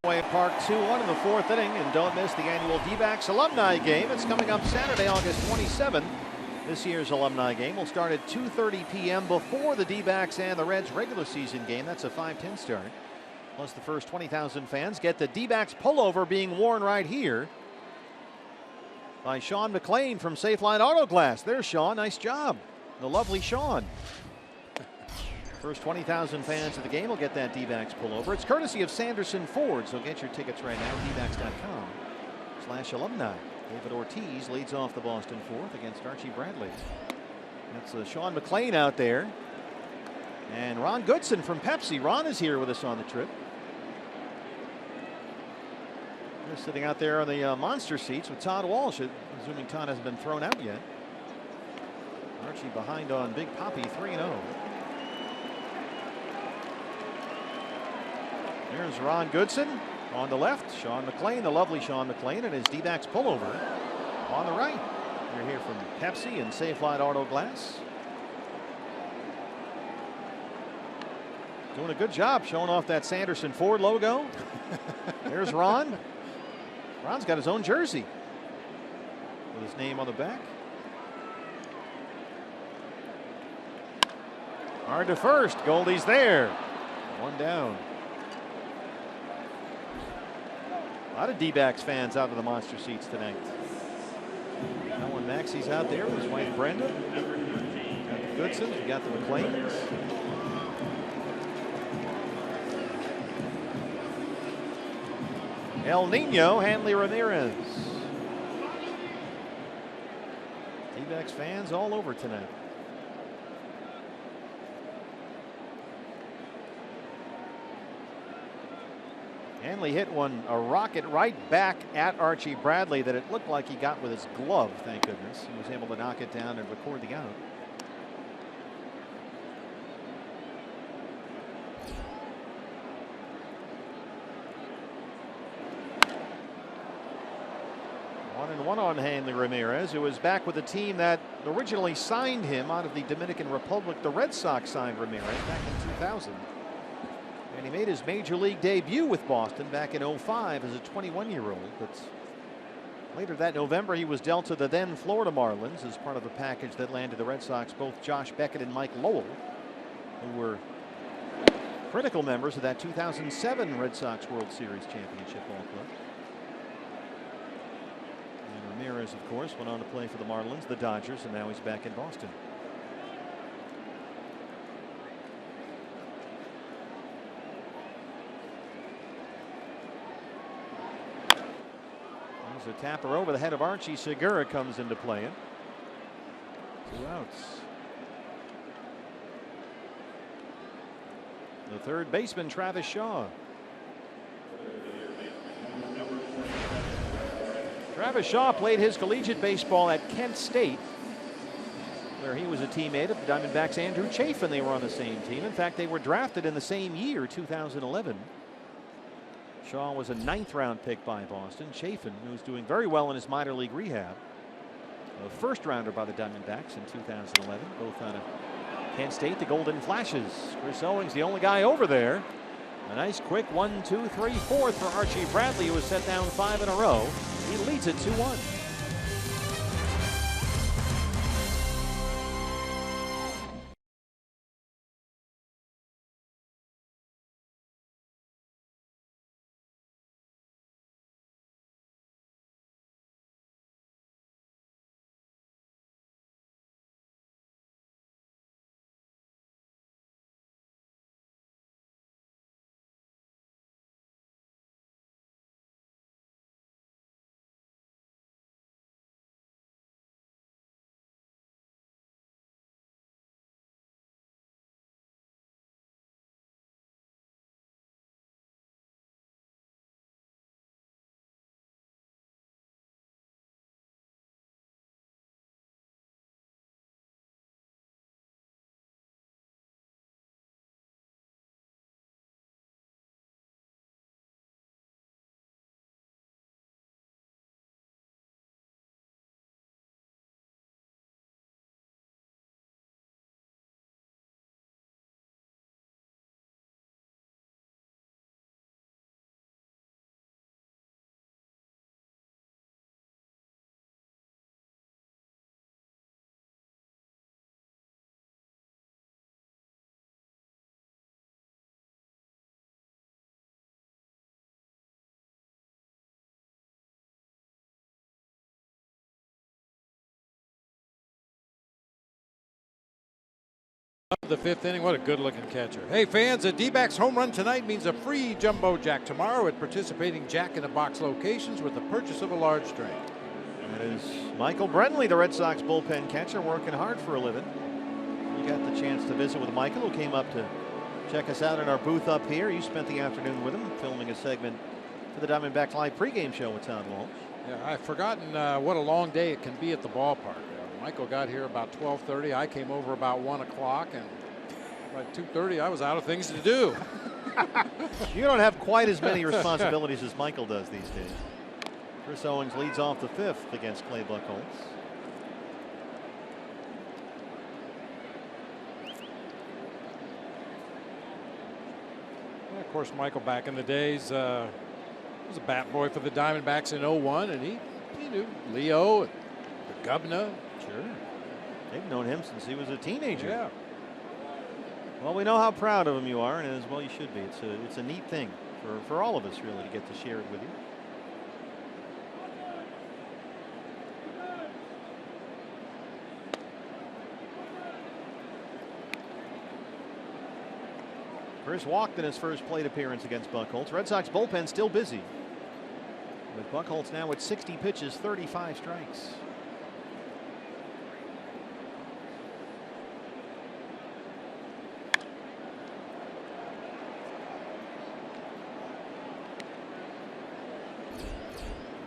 Fenway Park 2-1 in the fourth inning, and don't miss the annual D-backs alumni game. It's coming up Saturday, August 27th. This year's alumni game will start at 2:30 p.m. before the D-backs and the Reds regular season game. That's a 5:10 start. Plus the first 20,000 fans get the D-backs pullover being worn right here by Sean McLean from Safeline Auto Glass. There's Sean. Nice job. The lovely Sean. First 20,000 fans of the game will get that D-backs pullover. It's courtesy of Sanderson Ford, so get your tickets right now at dbacks.com/alumni. David Ortiz leads off the Boston fourth against Archie Bradley. That's Sean McLean out there. And Ron Goodson from Pepsi. Ron is here with us on the trip. They're sitting out there on the monster seats with Todd Walsh, assuming Todd hasn't been thrown out yet. Archie behind on Big Papi, 3-0. There's Ron Goodson on the left. Sean McLean, the lovely Sean McLean, and his D-backs pullover on the right. We're here from Pepsi and Safelite Auto Glass. Doing a good job showing off that Sanderson Ford logo. There's Ron. Ron's got his own jersey with his name on the back. Hard to first. Goldie's there. One down. A lot of D-backs fans out of the monster seats tonight. Alan Maxey's out there with his wife Brenda. Got the Goodsons, we got the McLeans. El Nino, Hanley Ramirez. D-backs fans all over tonight. Hanley hit a rocket right back at Archie Bradley that it looked like he got with his glove, thank goodness. He was able to knock it down and record the out. One on Hanley Ramirez, who was back with a team that originally signed him out of the Dominican Republic. The Red Sox signed Ramirez back in 2000. And he made his major league debut with Boston back in 05 as a 21-year-old. But later that November, he was dealt to the then Florida Marlins as part of a package that landed the Red Sox both Josh Beckett and Mike Lowell, who were critical members of that 2007 Red Sox World Series championship ball club. And Ramirez, of course, went on to play for the Marlins, the Dodgers, and now he's back in Boston. A tapper over the head of Archie. Segura comes into play. 2 outs. The third baseman, Travis Shaw. Travis Shaw played his collegiate baseball at Kent State, where he was a teammate of the Diamondbacks' Andrew Chafin. They were on the same team. In fact, they were drafted in the same year, 2011. Shaw was a 9th round pick by Boston. Chafin, who was doing very well in his minor league rehab, a first rounder by the Diamondbacks in 2011, both out of Kent State, the Golden Flashes. Chris Owings, the only guy over there. A nice quick 1, 2, 3, 4th for Archie Bradley, who has set down 5 in a row. He leads it 2-1. The fifth inning. What a good-looking catcher. Hey, fans, a D-backs home run tonight means a free Jumbo Jack tomorrow at participating Jack-in-a-Box locations with the purchase of a large drink. That is Michael Brenly, the Red Sox bullpen catcher, working hard for a living. You got the chance to visit with Michael, who came up to check us out in our booth up here. You spent the afternoon with him, filming a segment for the Diamondbacks Live pregame show with Todd Walsh. Yeah, I've forgotten what a long day it can be at the ballpark. Michael got here about 12:30. I came over about 1 o'clock, and by 2:30 I was out of things to do. You don't have quite as many responsibilities as Michael does these days. Chris Owings leads off the fifth against Clay Buchholz. And of course, Michael back in the days was a bat boy for the Diamondbacks in '01, and he knew Leo and the Gubna. Sure. They've known him since he was a teenager. Yeah. Well, we know how proud of him you are, and as well you should be. It's a neat thing for all of us, really, to get to share it with you. Chris walked in his first plate appearance against Buchholz. Red Sox bullpen still busy, with Buchholz now at 60 pitches, 35 strikes.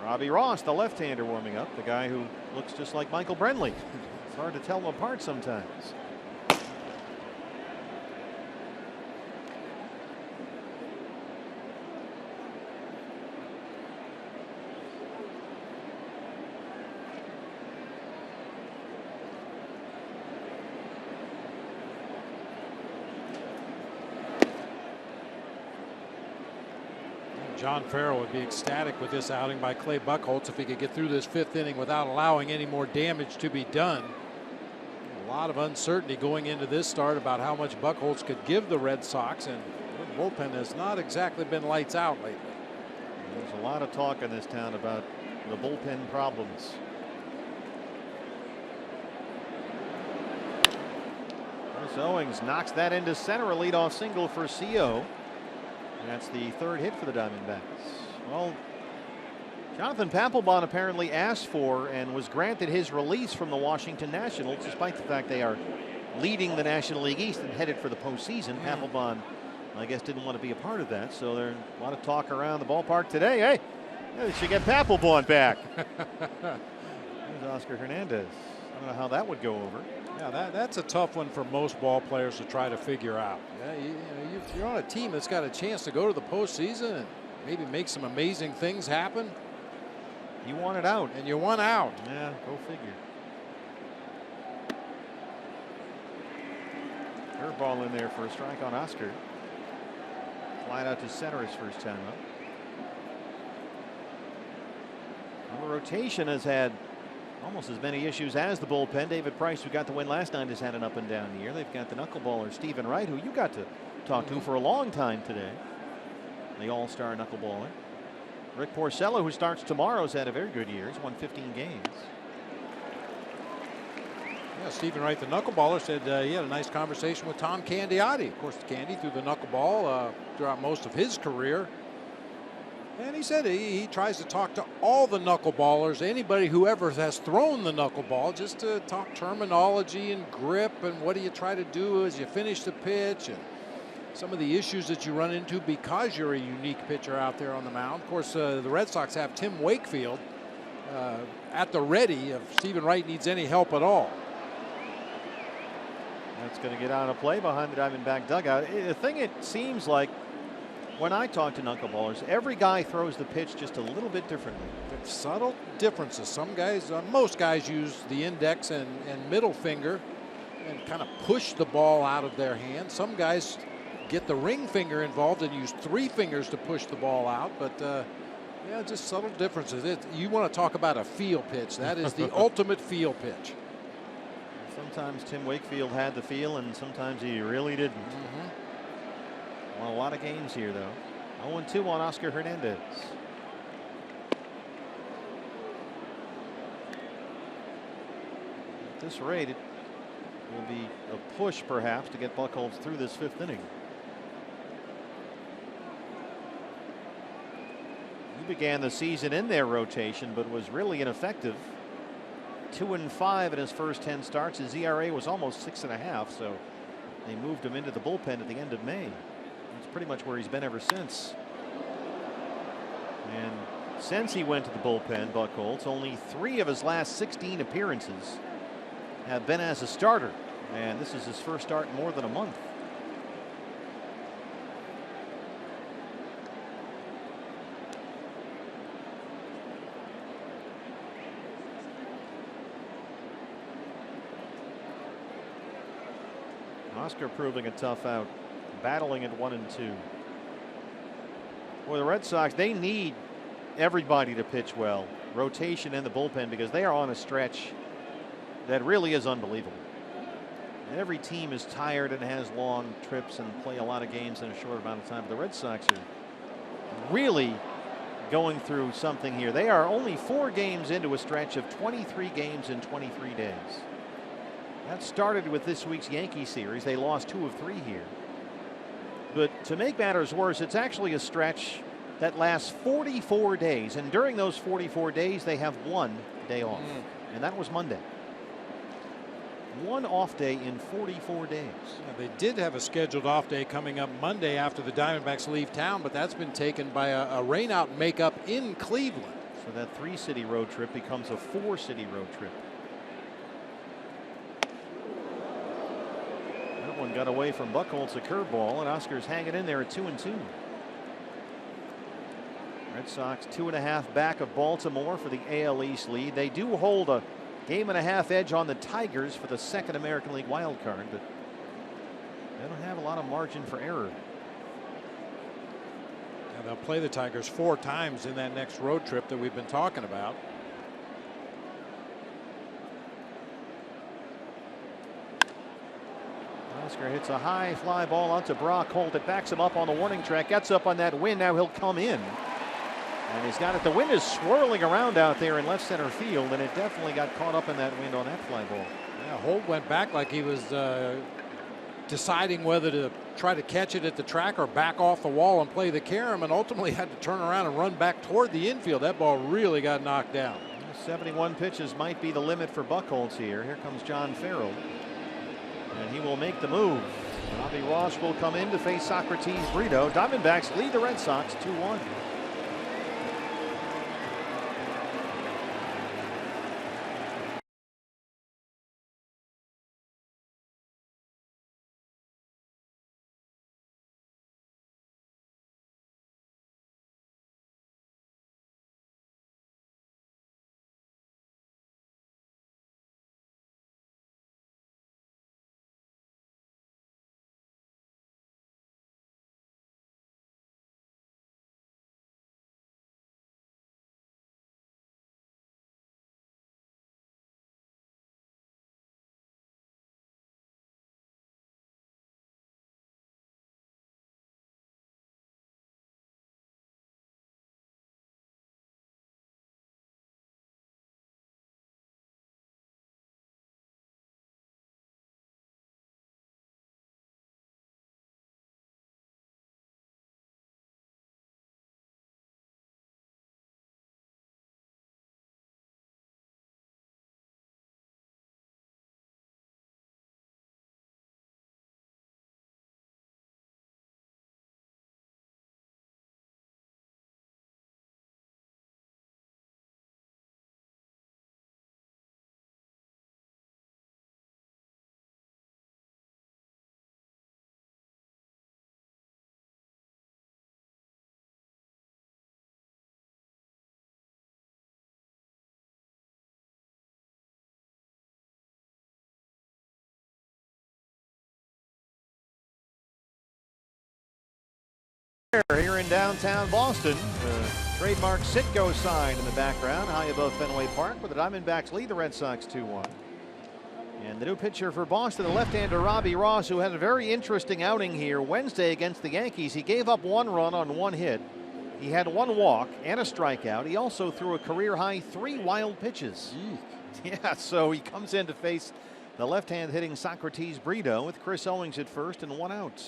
Robbie Ross, the left-hander, warming up, the guy who looks just like Michael Brenly. It's hard to tell them apart sometimes. John Farrell would be ecstatic with this outing by Clay Buchholz if he could get through this fifth inning without allowing any more damage to be done. A lot of uncertainty going into this start about how much Buchholz could give the Red Sox, and the bullpen has not exactly been lights out lately. There's a lot of talk in this town about the bullpen problems. Chris Owings knocks that into center, a leadoff single for CO. That's the third hit for the Diamondbacks. Well, Jonathan Papelbon apparently asked for and was granted his release from the Washington Nationals, despite the fact they are leading the National League East and headed for the postseason. Papelbon, I guess, didn't want to be a part of that, so there's a lot of talk around the ballpark today. Hey, they should get Papelbon back. There's Oscar Hernandez. I don't know how that would go over. Yeah, that's a tough one for most ball players to try to figure out. Yeah, you're on a team that's got a chance to go to the postseason and maybe make some amazing things happen. You want it out. And you want out. Yeah, go figure. Curveball in there for a strike on Oscar. Flying out to center his first time up. Well, the rotation has had almost as many issues as the bullpen. David Price, who got the win last night, has had an up and down year. They've got the knuckleballer Stephen Wright, who you got to talk to for a long time today. The all-star knuckleballer. Rick Porcello, who starts tomorrow, has had a very good year. He's won 15 games. Yeah, Stephen Wright, the knuckleballer, said he had a nice conversation with Tom Candiotti. Of course, Candy threw the knuckleball throughout most of his career. And he said he tries to talk to all the knuckleballers, anybody who ever has thrown the knuckleball, just to talk terminology and grip and what do you try to do as you finish the pitch and some of the issues that you run into because you're a unique pitcher out there on the mound. Of course, the Red Sox have Tim Wakefield at the ready if Stephen Wright needs any help at all. That's going to get out of play behind the Diamondback dugout. The thing, it seems like, when I talk to knuckleballers, every guy throws the pitch just a little bit differently. Subtle differences. Some guys, most guys use the index and middle finger and kind of push the ball out of their hand. Some guys get the ring finger involved and use 3 fingers to push the ball out. But yeah, just subtle differences. You want to talk about a feel pitch. That is the ultimate feel pitch. Sometimes Tim Wakefield had the feel and sometimes he really didn't. Won a lot of games here, though. 0-2 on Oscar Hernandez. At this rate, it will be a push perhaps to get Buchholz through this 5th inning. He began the season in their rotation, but was really ineffective. 2-5 in his first 10 starts. His ERA was almost 6.5, so they moved him into the bullpen at the end of May. That's pretty much where he's been ever since. And since he went to the bullpen, Buchholz, only 3 of his last 16 appearances have been as a starter. And this is his first start in more than a month. Oscar proving a tough out, battling at 1-2. Well, the Red Sox, they need everybody to pitch well, rotation in the bullpen, because they are on a stretch that really is unbelievable. Every team is tired and has long trips and play a lot of games in a short amount of time. But the Red Sox are really going through something here. They are only 4 games into a stretch of 23 games in 23 days. That started with this week's Yankee series. They lost 2 of 3 here. But to make matters worse, it's actually a stretch that lasts 44 days. And during those 44 days, they have 1 day off. And that was Monday. 1 off day in 44 days. Yeah, they did have a scheduled off day coming up Monday after the Diamondbacks leave town, but that's been taken by a rainout makeup in Cleveland. So that 3-city road trip becomes a 4-city road trip. That one got away from Buchholz, a curveball, and Oscar's hanging in there at 2-2. Red Sox 2.5 back of Baltimore for the AL East lead. They do hold a 1.5 edge on the Tigers for the 2nd American League wild card, but they don't have a lot of margin for error. Yeah, they'll play the Tigers 4 times in that next road trip that we've been talking about. Oscar hits a high fly ball out to Brock Holt. It backs him up on the warning track, gets up on that wind. Now he'll come in. And he's got it. The wind is swirling around out there in left center field, and it definitely got caught up in that wind on that fly ball. Yeah, Holt went back like he was deciding whether to try to catch it at the track or back off the wall and play the carom, and ultimately had to turn around and run back toward the infield. That ball really got knocked down. 71 pitches might be the limit for Buchholz here. Here comes John Farrell, and he will make the move. Robbie Ross will come in to face Socrates Brito. Diamondbacks lead the Red Sox 2-1. Here in downtown Boston, the trademark Citgo sign in the background, high above Fenway Park, where the Diamondbacks lead the Red Sox 2-1. And the new pitcher for Boston, the left-hander Robbie Ross, who had a very interesting outing here Wednesday against the Yankees. He gave up 1 run on 1 hit. He had 1 walk and a strikeout. He also threw a career-high 3 wild pitches. Yeah, so he comes in to face The left-hand hitting Socrates Brito with Chris Owings at first and 1 out.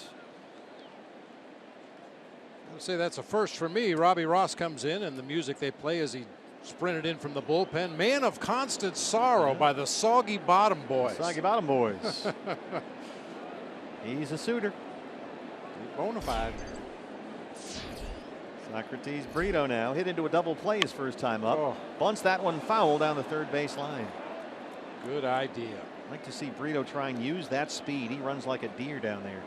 I would say that's a first for me. Robbie Ross comes in, and the music they play as he sprinted in from the bullpen. Man of Constant Sorrow by the Soggy Bottom Boys. Soggy Bottom Boys. He's a suitor. Bonafide. Socrates Brito now hit into a double play his first time up. Oh. Bunts that one foul down the third base line. Good idea. I'd like to see Brito try and use that speed. He runs like a deer down there.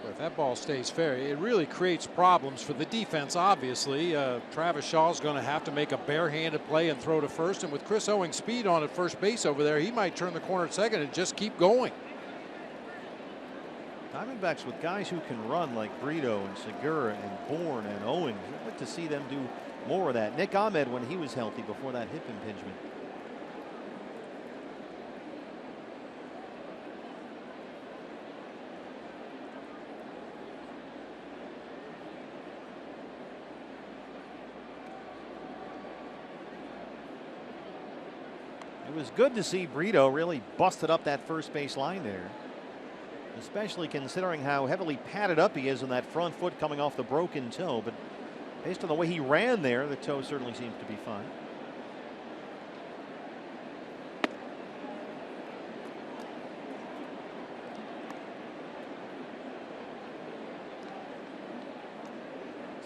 If that ball stays fair, it really creates problems for the defense, obviously. Travis Shaw's going to have to make a barehanded play and throw to first. And with Chris Owings' speed on at first base over there, he might turn the corner at second and just keep going. Diamondbacks with guys who can run like Brito and Segura and Bourne and Owings. I'd like to see them do more of that. Nick Ahmed when he was healthy before that hip impingement. It was good to see Brito really busted up that first base line there, especially considering how heavily padded up he is on that front foot coming off the broken toe. But based on the way he ran there, the toe certainly seems to be fine.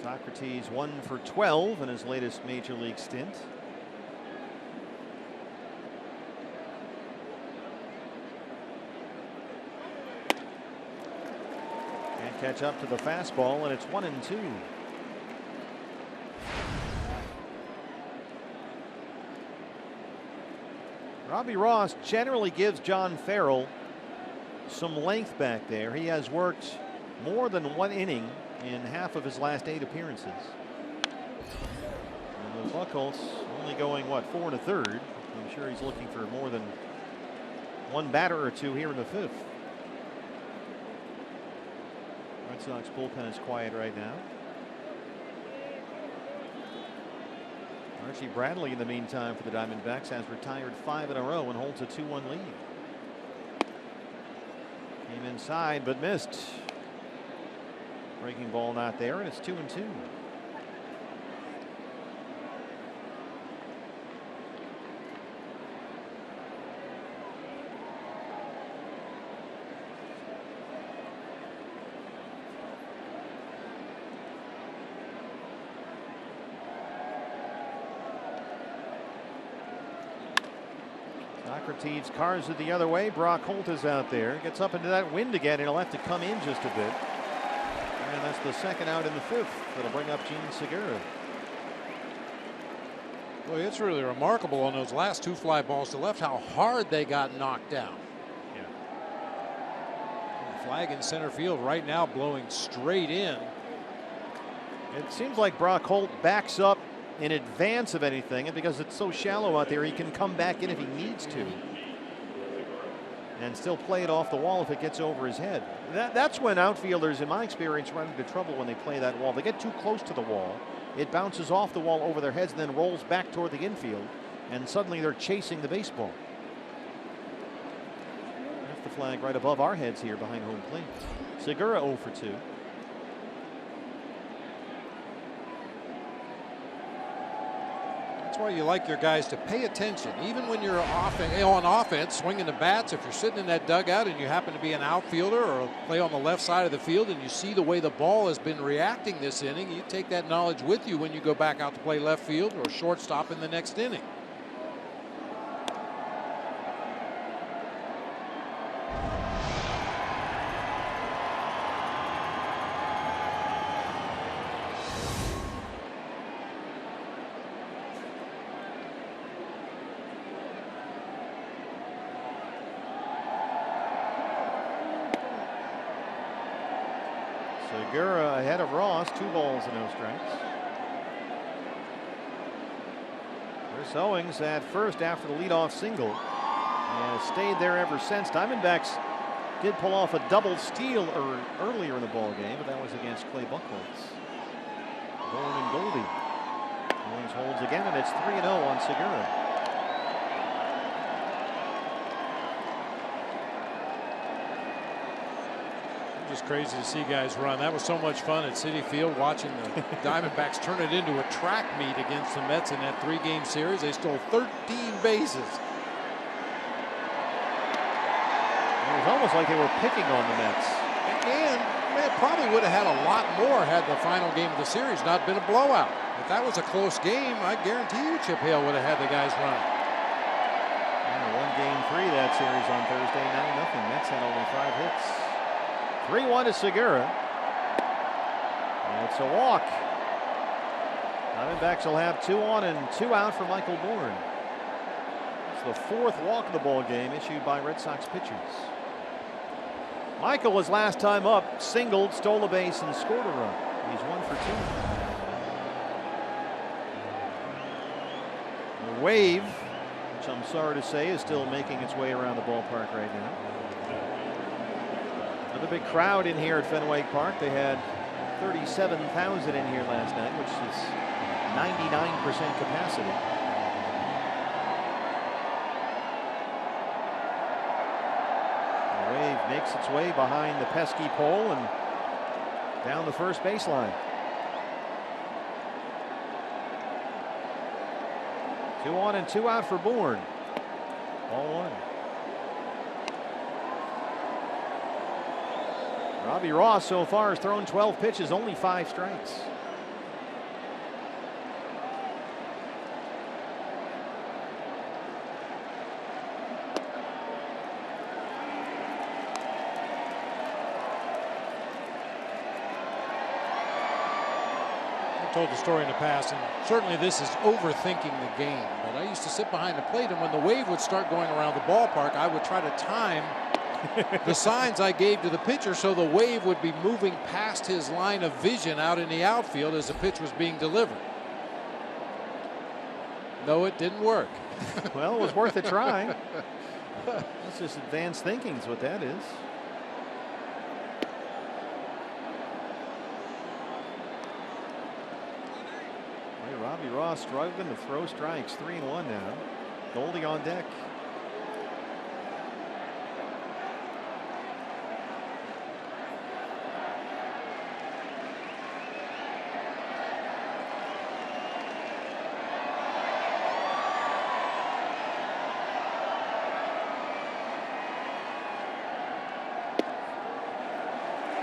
Socrates 1 for 12 in his latest major league stint. Catch up to the fastball, and it's 1-2. Robbie Ross generally gives John Farrell some length back there. He has worked more than 1 inning in half of his last 8 appearances. And the Buckholz only going, what, 4 1/3. I'm sure he's looking for more than 1 batter or 2 here in the 5th. Red Sox bullpen is quiet right now. Archie Bradley, in the meantime, for the Diamondbacks, has retired 5 in a row and holds a 2-1 lead. Came inside but missed. Breaking ball not there, and it's 2-2. Socrates cars it the other way. Brock Holt is out there. Gets up into that wind again, and he'll have to come in just a bit. And that's the second out in the 5th. That'll bring up Gene Segura. Boy, it's really remarkable on those last 2 fly balls to left how hard they got knocked down. Yeah. The flag in center field right now blowing straight in. It seems like Brock Holt backs up in advance of anything, and because it's so shallow out there, he can come back in if he needs to and still play it off the wall if it gets over his head. That's when outfielders, in my experience, run into trouble when they play that wall. They get too close to the wall, it bounces off the wall over their heads and then rolls back toward the infield, and suddenly they're chasing the baseball. That's the flag right above our heads here behind home plate. Segura 0 for 2. That's why you like your guys to pay attention, even when you're on offense, swinging the bats. If you're sitting in that dugout and you happen to be an outfielder or play on the left side of the field and you see the way the ball has been reacting this inning, you take that knowledge with you when you go back out to play left field or shortstop in the next inning. Segura ahead of Ross, 2 balls and no strikes. Chris Owings at first after the leadoff single. And has stayed there ever since. Diamondbacks did pull off a double steal earlier in the ball game, but that was against Clay Buchholz. Bourne and Goldie. Owings holds again, and it's 3-0 on Segura. Just crazy to see guys run. That was so much fun at Citi Field watching the Diamondbacks turn it into a track meet against the Mets in that 3-game series. They stole 13 bases. It was almost like they were picking on the Mets. And it probably would have had a lot more had the final game of the series not been a blowout. If that was a close game, I guarantee you Chip Hale would have had the guys running. Won game 3 that series on Thursday, 9-0. Mets had only 5 hits. 3-1 to Segura. And it's a walk. Diamondbacks will have 2 on and 2 out for Michael Bourn. It's the 4th walk of the ball game issued by Red Sox pitchers. Michael was last time up, singled, stole a base, and scored a run. He's 1 for 2. The wave, which I'm sorry to say is still making its way around the ballpark right now. Another big crowd in here at Fenway Park. They had 37,000 in here last night, which is 99% capacity. The wave makes its way behind the pesky pole and down the first baseline. 2 on and 2 out for Bourn. Ball 1. Robbie Ross so far has thrown 12 pitches, only 5 strikes. Told the story in the past, and certainly this is overthinking the game, but I used to sit behind the plate, and when the wave would start going around the ballpark, I would try to time the signs I gave to the pitcher so the wave would be moving past his line of vision out in the outfield as the pitch was being delivered. No, it didn't work. Well, it was worth a try. That's just advanced thinking is what that is. Robbie Ross struggling to throw strikes. 3-1 now. Goldie on deck.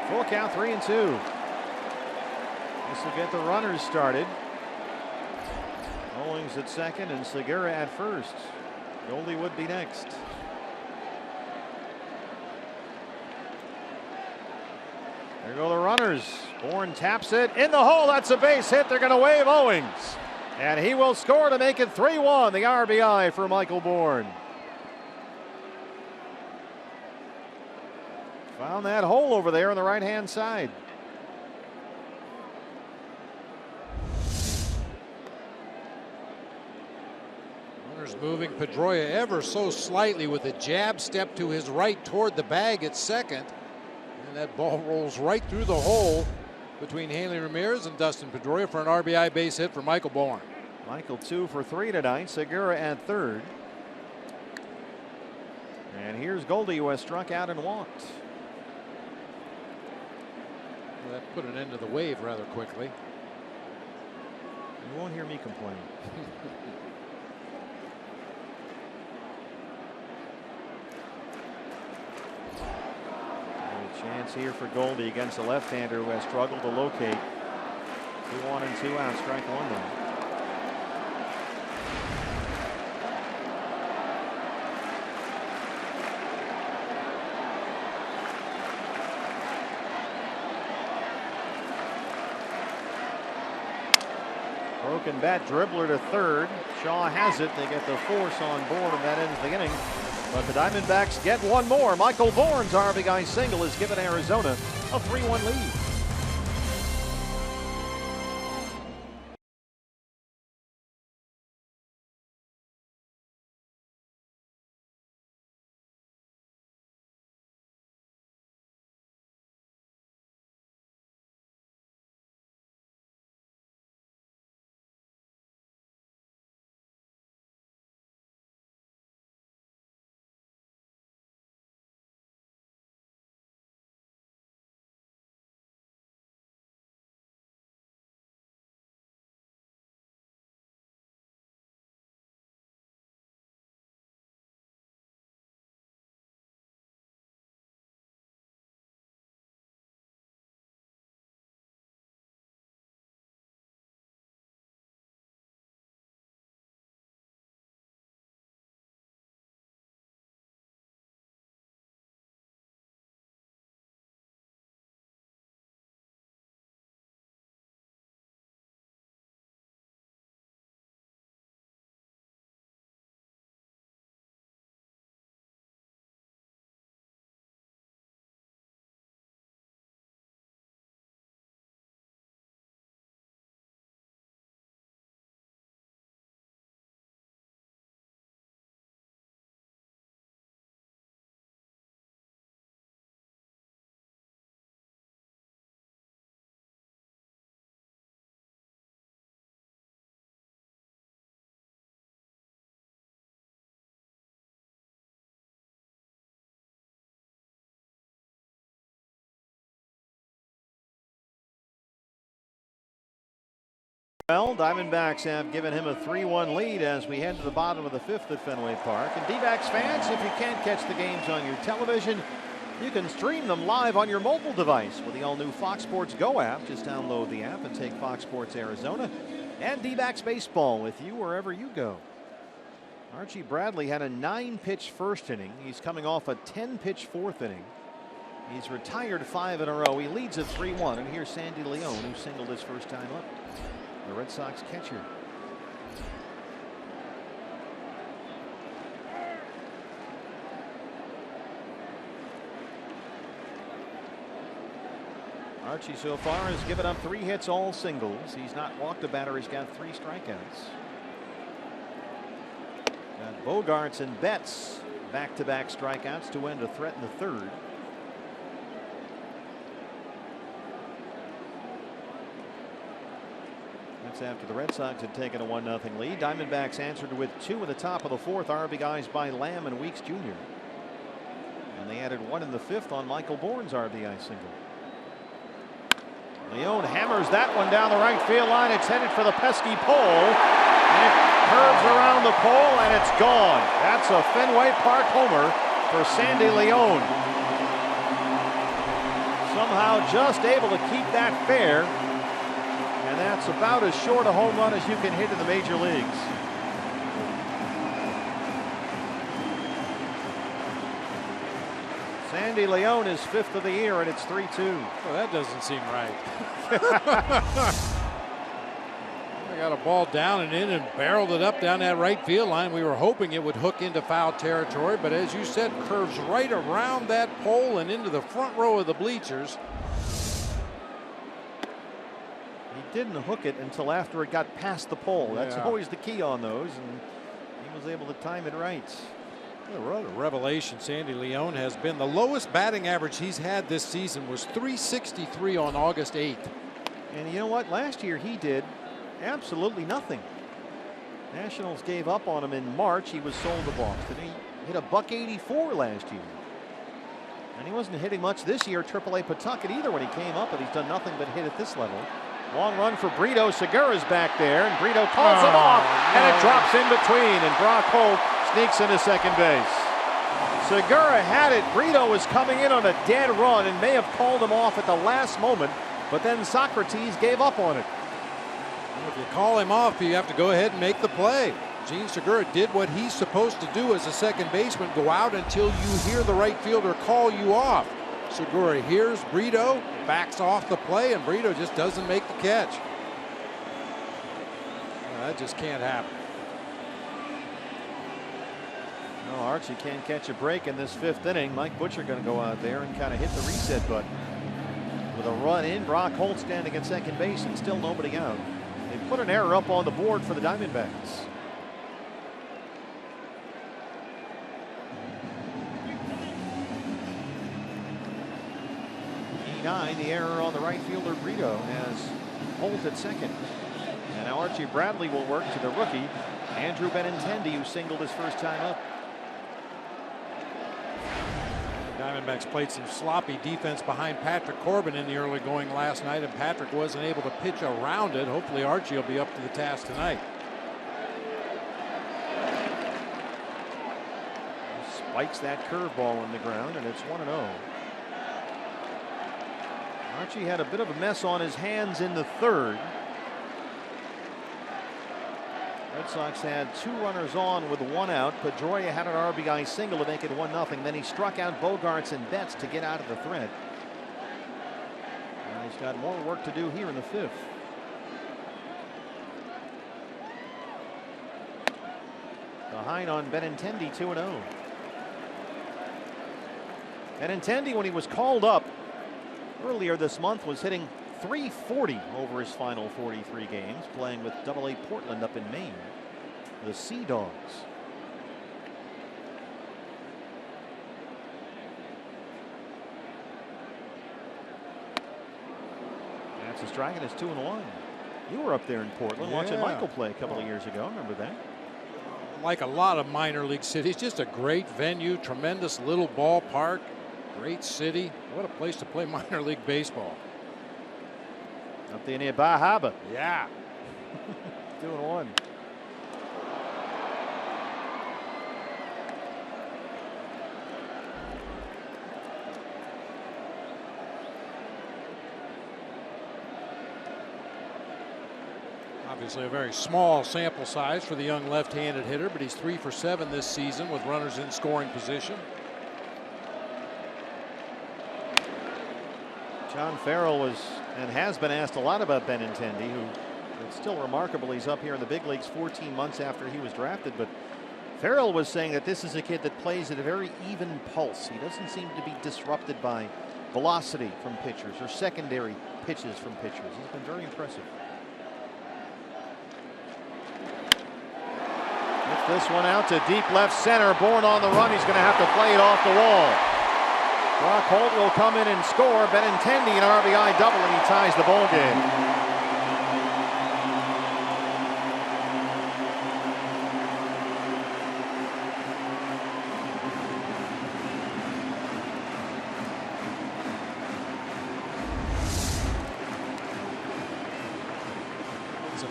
Full count, 3-2. This will get the runners started. Owings at second and Segura at first. Goldie would be next. There go the runners. Bourn taps it in the hole. That's a base hit. They're going to wave Owings. And he will score to make it 3-1. The RBI for Michael Bourn. Found that hole over there on the right-hand side. Moving Pedroia ever so slightly with a jab step to his right toward the bag at second. And that ball rolls right through the hole between Hanley Ramirez and Dustin Pedroia for an RBI base hit for Michael Bourn. Michael 2 for 3 tonight. Segura at third. And here's Goldie, who has struck out and walked. Well, that put an end to the wave rather quickly. You won't hear me complain. Chance here for Goldie against a left-hander who has struggled to locate. 2 on and 2 out, strike 1 now. Broken bat dribbler to third. Shaw has it. They get the force on board, and that ends the inning. But the Diamondbacks get one more. Michael Bourne's RBI single has given Arizona a 3-1 lead. Well, Diamondbacks have given him a 3-1 lead as we head to the bottom of the fifth at Fenway Park. And D-backs fans, if you can't catch the games on your television, you can stream them live on your mobile device with the all-new Fox Sports Go app. Just download the app and take Fox Sports Arizona and D-backs baseball with you wherever you go. Archie Bradley had a 9-pitch first inning. He's coming off a 10-pitch fourth inning. He's retired 5 in a row. He leads at 3-1. And here's Sandy Leon, who singled his first time up. The Red Sox catcher. Archie so far has given up 3 hits, all singles. He's not walked a batter. He's got 3 strikeouts. Got Bogaerts and Betts back-to-back strikeouts to end a threat in the third. That's after the Red Sox had taken a 1-0 lead. Diamondbacks answered with 2 in the top of the fourth, RBIs by Lamb and Weeks Jr. And they added 1 in the fifth on Michael Bourne's RBI single. Leon hammers that one down the right field line. It's headed for the pesky pole. And it curves around the pole and it's gone. That's a Fenway Park homer for Sandy Leon. Somehow just able to keep that fair. And that's about as short a home run as you can hit in the major leagues. Sandy Leon is 5th of the year, and it's 3-2. Well, that doesn't seem right. I got a ball down and in and barreled it up down that right field line. We were hoping it would hook into foul territory, but as you said, curves right around that pole and into the front row of the bleachers. He didn't hook it until after it got past the pole. That's always the key on those, and he was able to time it right. What a revelation Sandy Leon has been. The lowest batting average he's had this season was .363 on August 8th. And you know what? Last year he did absolutely nothing. Nationals gave up on him in March. He was sold to Boston. He hit a .184 last year. And he wasn't hitting much this year, AAA Pawtucket either when he came up, but he's done nothing but hit at this level. Long run for Brito. Segura's back there, and Brito calls him off, and it drops in between, and Brock Holt sneaks into second base. Segura had it. Brito was coming in on a dead run and may have called him off at the last moment, but then Socrates gave up on it. If you call him off, you have to go ahead and make the play. Gene Segura did what he's supposed to do as a second baseman, go out until you hear the right fielder call you off. Segura hears Brito, backs off the play, and Brito just doesn't make the catch. Well, that just can't happen. No, Archie can't catch a break in this 5th inning. Mike Butcher going to go out there and kind of hit the reset button. With a run in, Brock Holt standing at second base and still nobody out. They put an error up on the board for the Diamondbacks. E9, the error on the right fielder Brito has Holt at second. And now Archie Bradley will work to the rookie, Andrew Benintendi, who singled his first time up. Diamondbacks played some sloppy defense behind Patrick Corbin in the early going last night, and Patrick wasn't able to pitch around it. Hopefully Archie will be up to the task tonight. Spikes that curveball in the ground, and it's 1-0. Archie had a bit of a mess on his hands in the third. Red Sox had 2 runners on with 1 out. Pedroia had an RBI single to make it 1-0. Then he struck out Bogaerts and Betts to get out of the threat. And he's got more work to do here in the 5th. Behind on Benintendi, 2-0. Benintendi, when he was called up earlier this month, was hitting .340 over his final 43 games, playing with AA Portland up in Maine, the Sea Dogs. That's a strike, and it's 2-1. You were up there in Portland watching Michael play a couple of years ago. Remember that? Like a lot of minor league cities, just a great venue, tremendous little ballpark, great city. What a place to play minor league baseball. Up there near Bar Harbor. Yeah. 2-1. Obviously a very small sample size for the young left-handed hitter, but he's 3 for 7 this season with runners in scoring position. John Farrell was and has been asked a lot about Benintendi, who it's still remarkable he's up here in the big leagues 14 months after he was drafted. But Farrell was saying that this is a kid that plays at a very even pulse. He doesn't seem to be disrupted by velocity from pitchers or secondary pitches from pitchers. He's been very impressive. Gets this one out to deep left center. Bourne on the run. He's going to have to play it off the wall. Brock Holt will come in and score. Benintendi an RBI double, and he ties the ball game.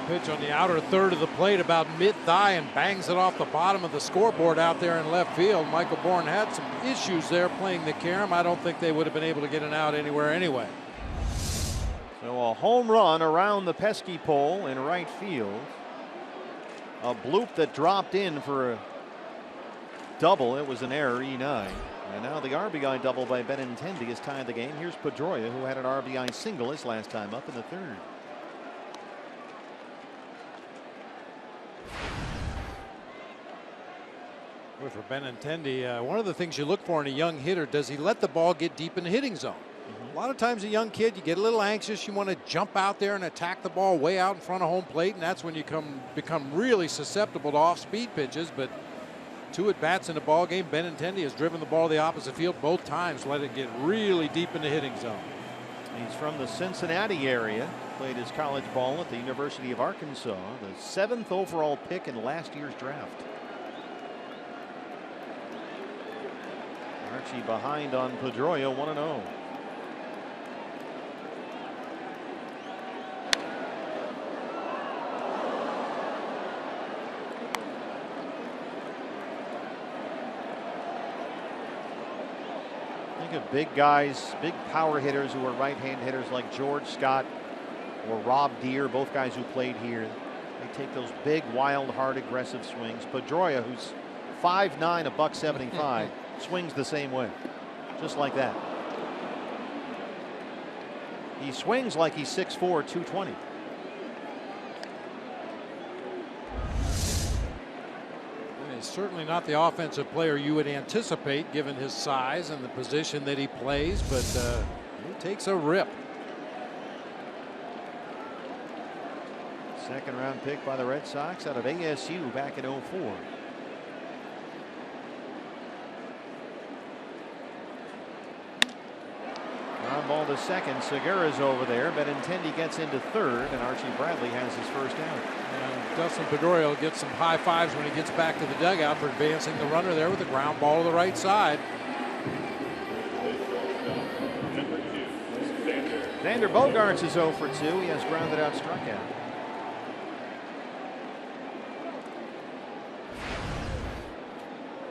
Pitch on the outer third of the plate about mid-thigh and bangs it off the bottom of the scoreboard out there in left field. Michael Bourne had some issues there playing the carom. I don't think they would have been able to get an out anywhere anyway. So a home run around the pesky pole in right field. A bloop that dropped in for a double. It was an error, E9. And now the RBI double by Benintendi has tied the game. Here's Pedroia, who had an RBI single his last time up in the third. For Benintendi, one of the things you look for in a young hitter, does he let the ball get deep in the hitting zone? A lot of times a young kid, you get a little anxious, you want to jump out there and attack the ball way out in front of home plate, and that's when you become really susceptible to off-speed pitches. But 2 at-bats in the ball game, Benintendi has driven the ball to the opposite field both times, let it get really deep in the hitting zone. He's from the Cincinnati area, played his college ball at the University of Arkansas, the 7th overall pick in last year's draft. Archie behind on Pedroia, 1-0. Think of big guys, big power hitters who are right-hand hitters like George Scott or Rob Deere, both guys who played here. They take those big, wild, hard, aggressive swings. Pedroia, who's 5'9", $175, swings the same way, just like that. He swings like he's 6'4", 220. He's certainly not the offensive player you would anticipate given his size and the position that he plays, but he takes a rip. Second round pick by the Red Sox out of ASU back in 04. Ground ball to second. Segura's over there. Benintendi gets into third, and Archie Bradley has his first out. And Dustin Pedroia will get some high fives when he gets back to the dugout for advancing the runner there with a ground ball to the right side. Xander Bogaerts is 0 for 2. He has grounded out, struck out.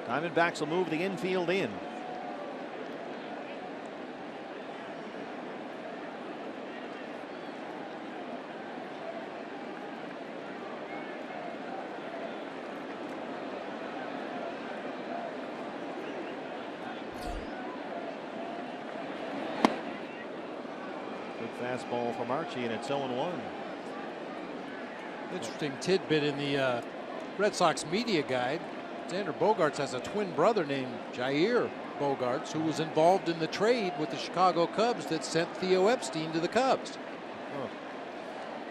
Diamondbacks will move the infield in. Good fastball from Archie, and it's 0-1. Interesting tidbit in the Red Sox media guide. Xander Bogaerts has a twin brother named Jair Bogaerts, who was involved in the trade with the Chicago Cubs that sent Theo Epstein to the Cubs. Oh.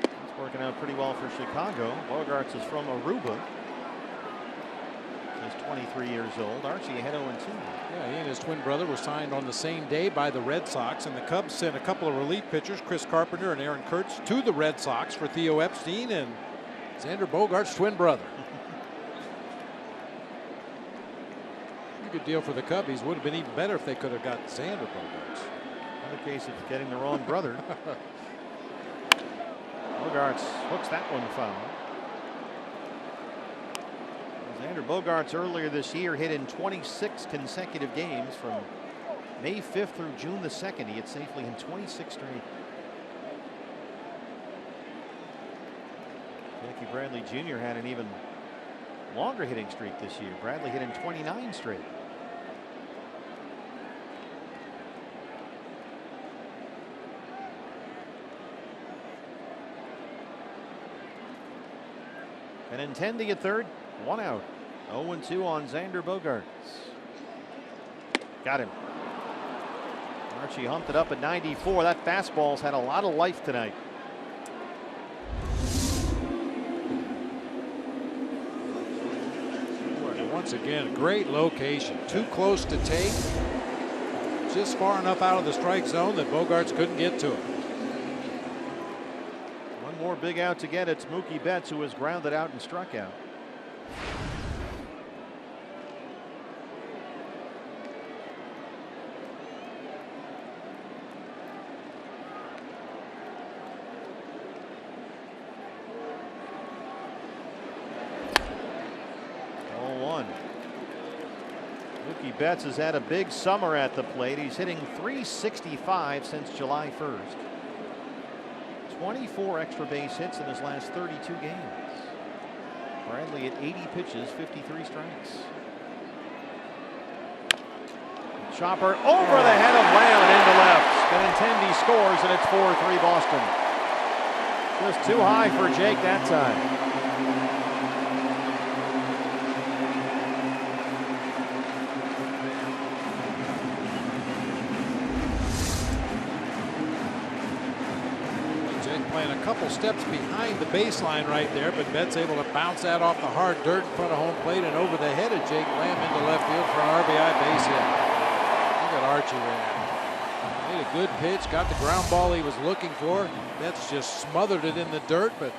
It's working out pretty well for Chicago. Bogaerts is from Aruba. He's 23 years old. Archie ahead 0-2. Yeah, he and his twin brother were signed on the same day by the Red Sox, and the Cubs sent a couple of relief pitchers, Chris Carpenter and Aaron Kurtz, to the Red Sox for Theo Epstein and Xander Bogaerts' twin brother. Good deal for the Cubbies. Would have been even better if they could have got Xander Bogaerts. Another case of getting the wrong brother. Bogaerts hooks that one foul. Xander Bogaerts earlier this year hit in 26 consecutive games from May 5th through June the 2nd. He hit safely in 26 straight. Jackie Bradley Jr. had an even longer hitting streak this year. Bradley hit in 29 straight. And in 10 to get third, 1 out. 0-2 on Xander Bogaerts. Got him. Archie humped it up at 94. That fastball's had a lot of life tonight. Once again, great location. Too close to take. Just far enough out of the strike zone that Bogaerts couldn't get to it. One more big out to get. It's Mookie Betts, who was grounded out and struck out. Mookie Betts has had a big summer at the plate. He's hitting .365 since July 1st. 24 extra base hits in his last 32 games. Bradley at 80 pitches, 53 strikes. Chopper over the head of Lamb and into left. Benintendi scores, and it's 4-3 Boston. Just too high for Jake that time. Playing a couple steps behind the baseline right there, but Betts able to bounce that off the hard dirt in front of home plate and over the head of Jake Lamb into left field for an RBI base hit. Look at Archie there. Made a good pitch, got the ground ball he was looking for. Betts just smothered it in the dirt, but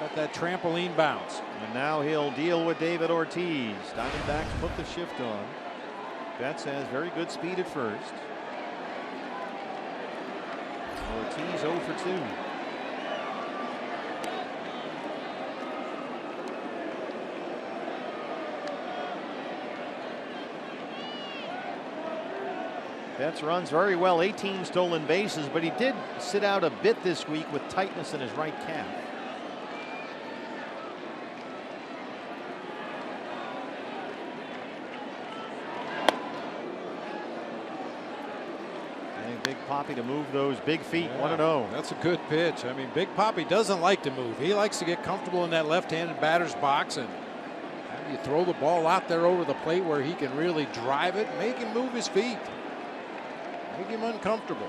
got that trampoline bounce. And now he'll deal with David Ortiz. Diamondbacks put the shift on. Betts has very good speed at first. Ortiz 0 for 2. Betts runs very well, 18 stolen bases, but he did sit out a bit this week with tightness in his right calf. And Big Papi to move those big feet, 1-0. That's a good pitch. I mean, Big Papi doesn't like to move. He likes to get comfortable in that left-handed batter's box, and have you throw the ball out there over the plate where he can really drive it, make him move his feet. Make him uncomfortable.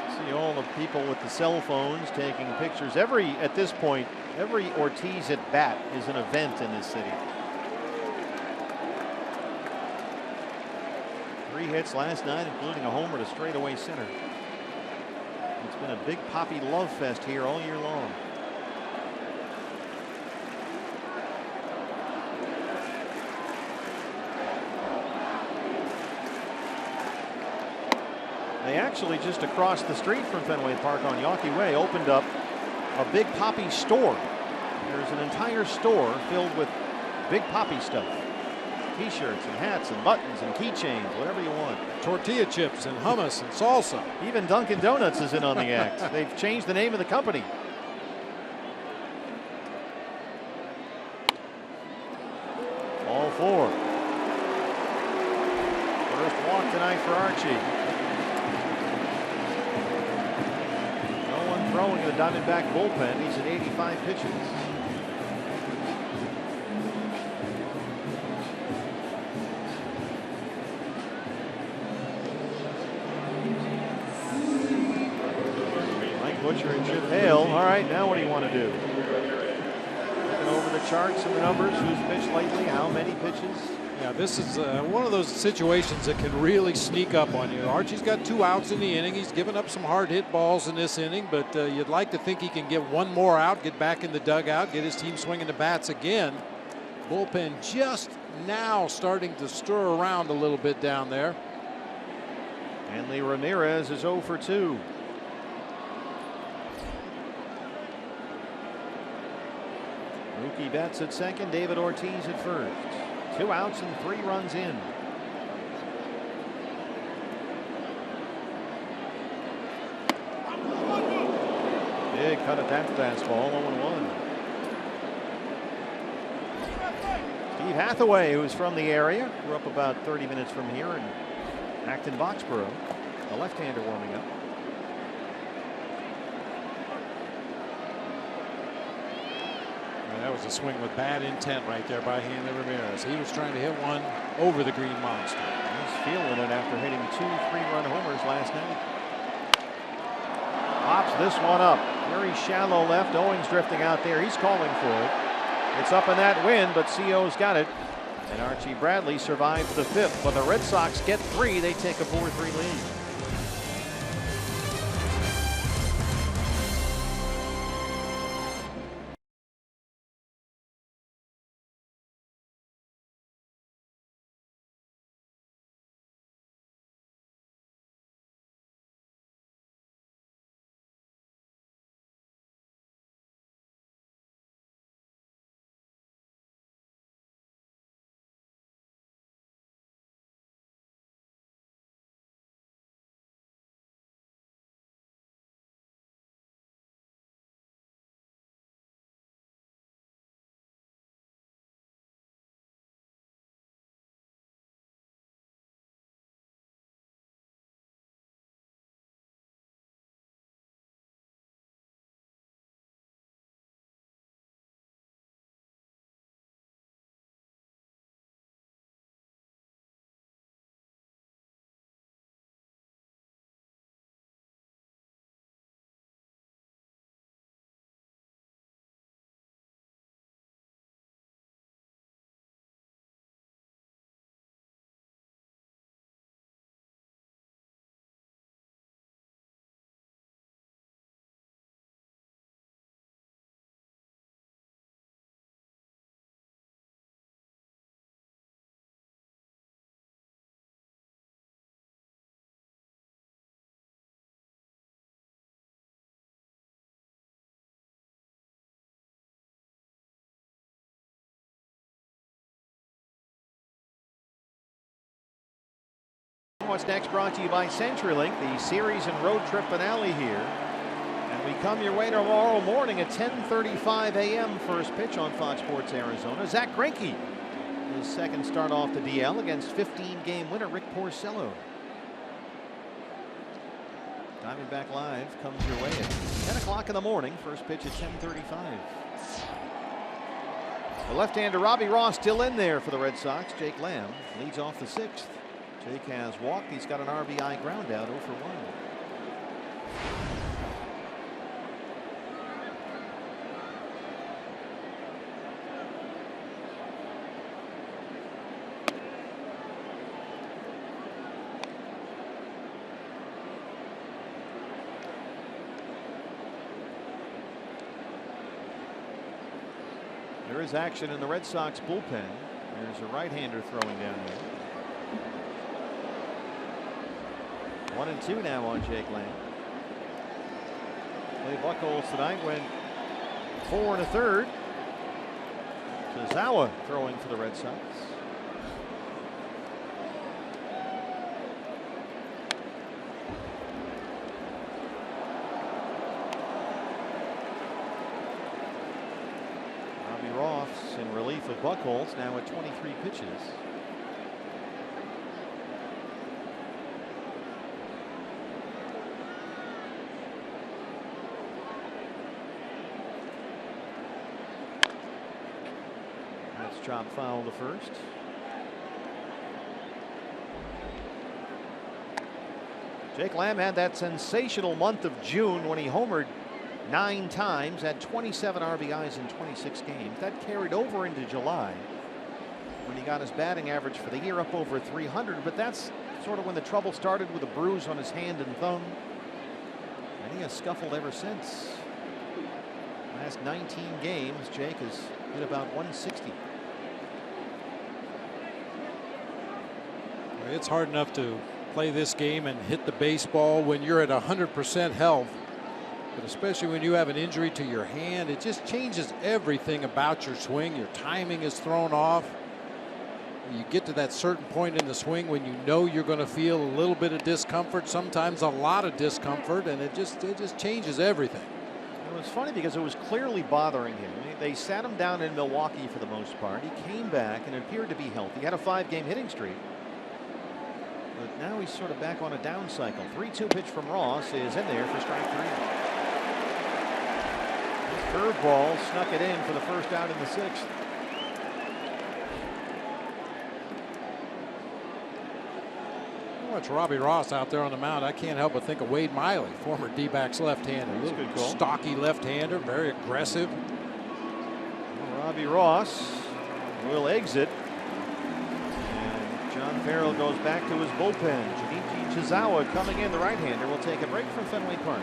See all the people with the cell phones taking pictures. At this point, every Ortiz at bat is an event in this city. 3 hits last night, including a homer to straightaway center. It's been a Big Papi love fest here all year long. They actually just across the street from Fenway Park on Yawkey Way opened up a Big Papi store. There's an entire store filled with Big Papi stuff. T-shirts and hats and buttons and keychains, whatever you want. Tortilla chips and hummus and salsa. Even Dunkin' Donuts is in on the act. They've changed the name of the company. All 4. First walk tonight for Archie. Throwing in the Diamondback bullpen. He's at 85 pitches. Mike Butcher and Chip Hale. All right, now what do you want to do? Looking over the charts and the numbers. Who's pitched lately? How many pitches? Yeah, this is one of those situations that can really sneak up on you. Archie's got 2 outs in the inning. He's given up some hard hit balls in this inning, but you'd like to think he can get 1 more out, get back in the dugout, get his team swinging the bats again. Bullpen just now starting to stir around a little bit down there. Hanley Ramirez is 0 for 2. Mookie Betts at second, David Ortiz at first. 2 outs and 3 runs in. Big cut at that fastball, 0-1. Steve Hathaway, who's from the area, grew up about 30 minutes from here in Acton, Boxborough. The left-hander warming up. That was a swing with bad intent right there by Hanley Ramirez. He was trying to hit one over the green monster. He's feeling it after hitting 2 3-run homers last night. Pops this one up. Very shallow left. Owings drifting out there. He's calling for it. It's up in that wind, but CO's got it. And Archie Bradley survives the 5th. When the Red Sox get 3, they take a 4-3 lead. What's next brought to you by CenturyLink, the series and road trip finale here. And we come your way tomorrow morning at 10:35 a.m. First pitch on Fox Sports Arizona. Zach Greinke, his second start off the DL against 15-game winner Rick Porcello. Diamondback Live comes your way at 10 o'clock in the morning. First pitch at 10:35. The left-hander Robbie Ross still in there for the Red Sox. Jake Lamb leads off the 6th. Jake has walked. He's got an RBI ground out, 0 for 1. There is action in the Red Sox bullpen. There's a right-hander throwing down there. 1-2 now on Jake Lamb. Clay Buchholz tonight went 4 1/3. Tazawa throwing for the Red Sox. Robbie Ross in relief of Buchholz now at 23 pitches. Chop foul to first. Jake Lamb had that sensational month of June when he homered 9 times, had 27 RBIs in 26 games. That carried over into July when he got his batting average for the year up over 300. But that's sort of when the trouble started with a bruise on his hand and thumb. And he has scuffled ever since. Last 19 games, Jake has hit about 160. It's hard enough to play this game and hit the baseball when you're at 100% health. But especially when you have an injury to your hand, it just changes everything about your swing. Your timing is thrown off. You get to that certain point in the swing when you know you're going to feel a little bit of discomfort, sometimes a lot of discomfort, and it just changes everything. It was funny because it was clearly bothering him. They sat him down in Milwaukee for the most part. He came back and appeared to be healthy. He had a 5-game hitting streak. But now he's sort of back on a down cycle. 3-2 pitch from Ross is in there for strike 3. His curveball snuck it in for the first out in the 6th. Watch Robbie Ross out there on the mound. I can't help but think of Wade Miley, former D-backs left-hander. That's a good call. Stocky left-hander, very aggressive. Well, Robbie Ross will exit. And John Farrell goes back to his bullpen. Junichi Chizawa coming in, the right-hander, will take a break from Fenway Park.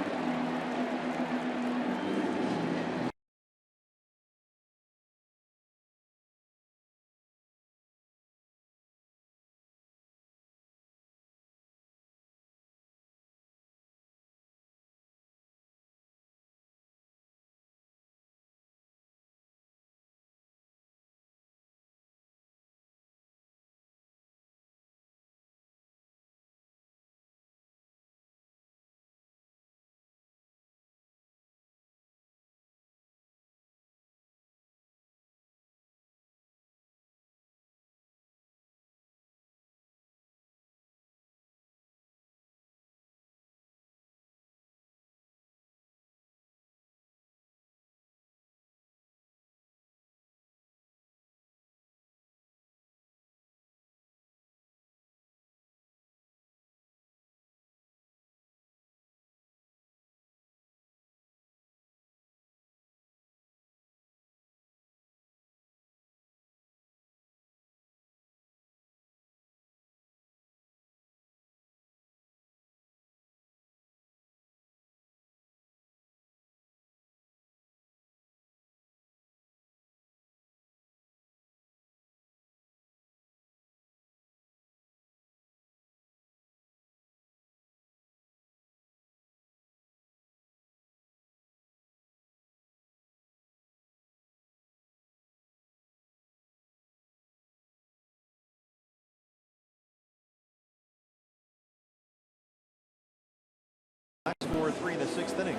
Score 3 in the 6th inning.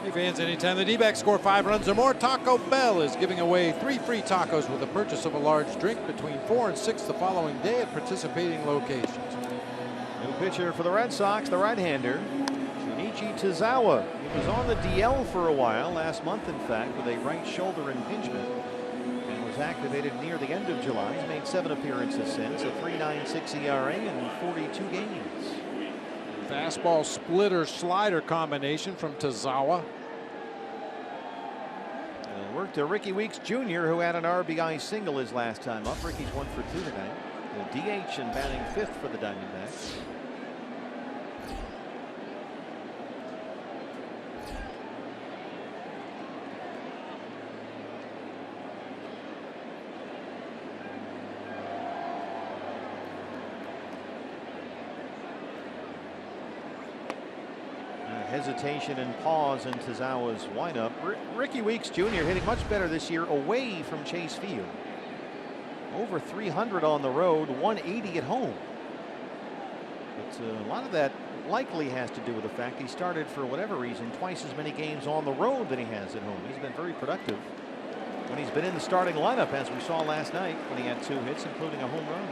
Hey fans, anytime the D-backs score 5 runs or more, Taco Bell is giving away 3 free tacos with the purchase of a large drink between 4 and 6 the following day at participating locations. New pitcher for the Red Sox, the right-hander, Junichi Chizawa. He was on the DL for a while, last month in fact, with a right shoulder impingement, and was activated near the end of July. He's made 7 appearances since, a 3.96 ERA in 42 games. Fastball splitter slider combination from Chizawa. Work to Ricky Weeks Jr., who had an RBI single his last time up. Ricky's 1 for 2 tonight. The DH and batting 5th for the Diamondbacks. Hesitation and pause in Chizawa's windup. Ricky Weeks Jr. hitting much better this year away from Chase Field. Over 300 on the road, 180 at home. But a lot of that likely has to do with the fact he started, for whatever reason, twice as many games on the road than he has at home. He's been very productive when he's been in the starting lineup, as we saw last night when he had 2 hits, including a home run.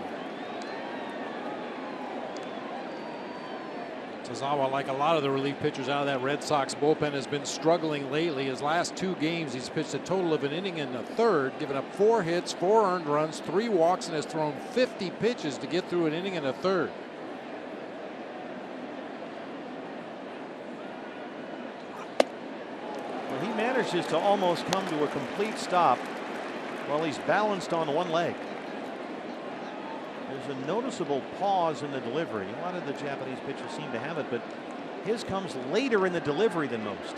Chizawa, like a lot of the relief pitchers out of that Red Sox bullpen, has been struggling lately. His last 2 games, he's pitched a total of an inning and a third, given up 4 hits, 4 earned runs, 3 walks, and has thrown 50 pitches to get through an inning and a third. Well, he manages to almost come to a complete stop while he's balanced on one leg. There's a noticeable pause in the delivery. A lot of the Japanese pitchers seem to have it, but his comes later in the delivery than most.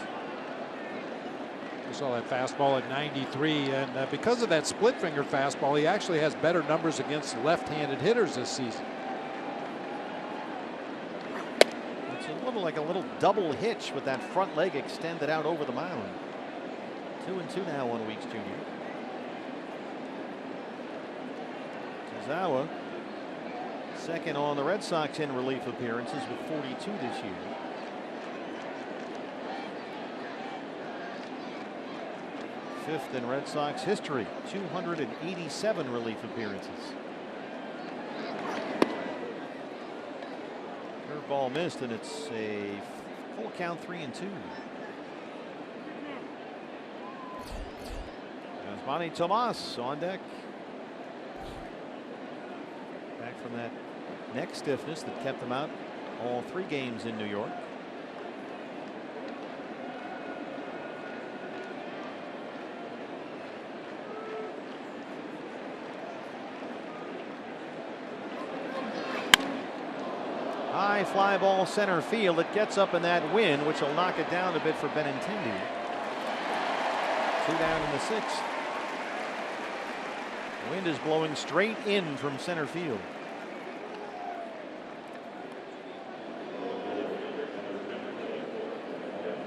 saw that fastball at 93, and because of that split finger fastball, he actually has better numbers against left-handed hitters this season. It's a little double hitch with that front leg extended out over the mound. 2-2 now on Weeks Jr. Tazawa, second on the Red Sox in relief appearances with 42 this year. Fifth in Red Sox history, 287 relief appearances. Curveball missed, and it's a full count, 3-2. Yasmani Tomas on deck. Back from that neck stiffness that kept him out all 3 games in New York. High fly ball center field. It gets up in that wind, which will knock it down a bit for Benintendi. 2 down in the 6th. Wind is blowing straight in from center field.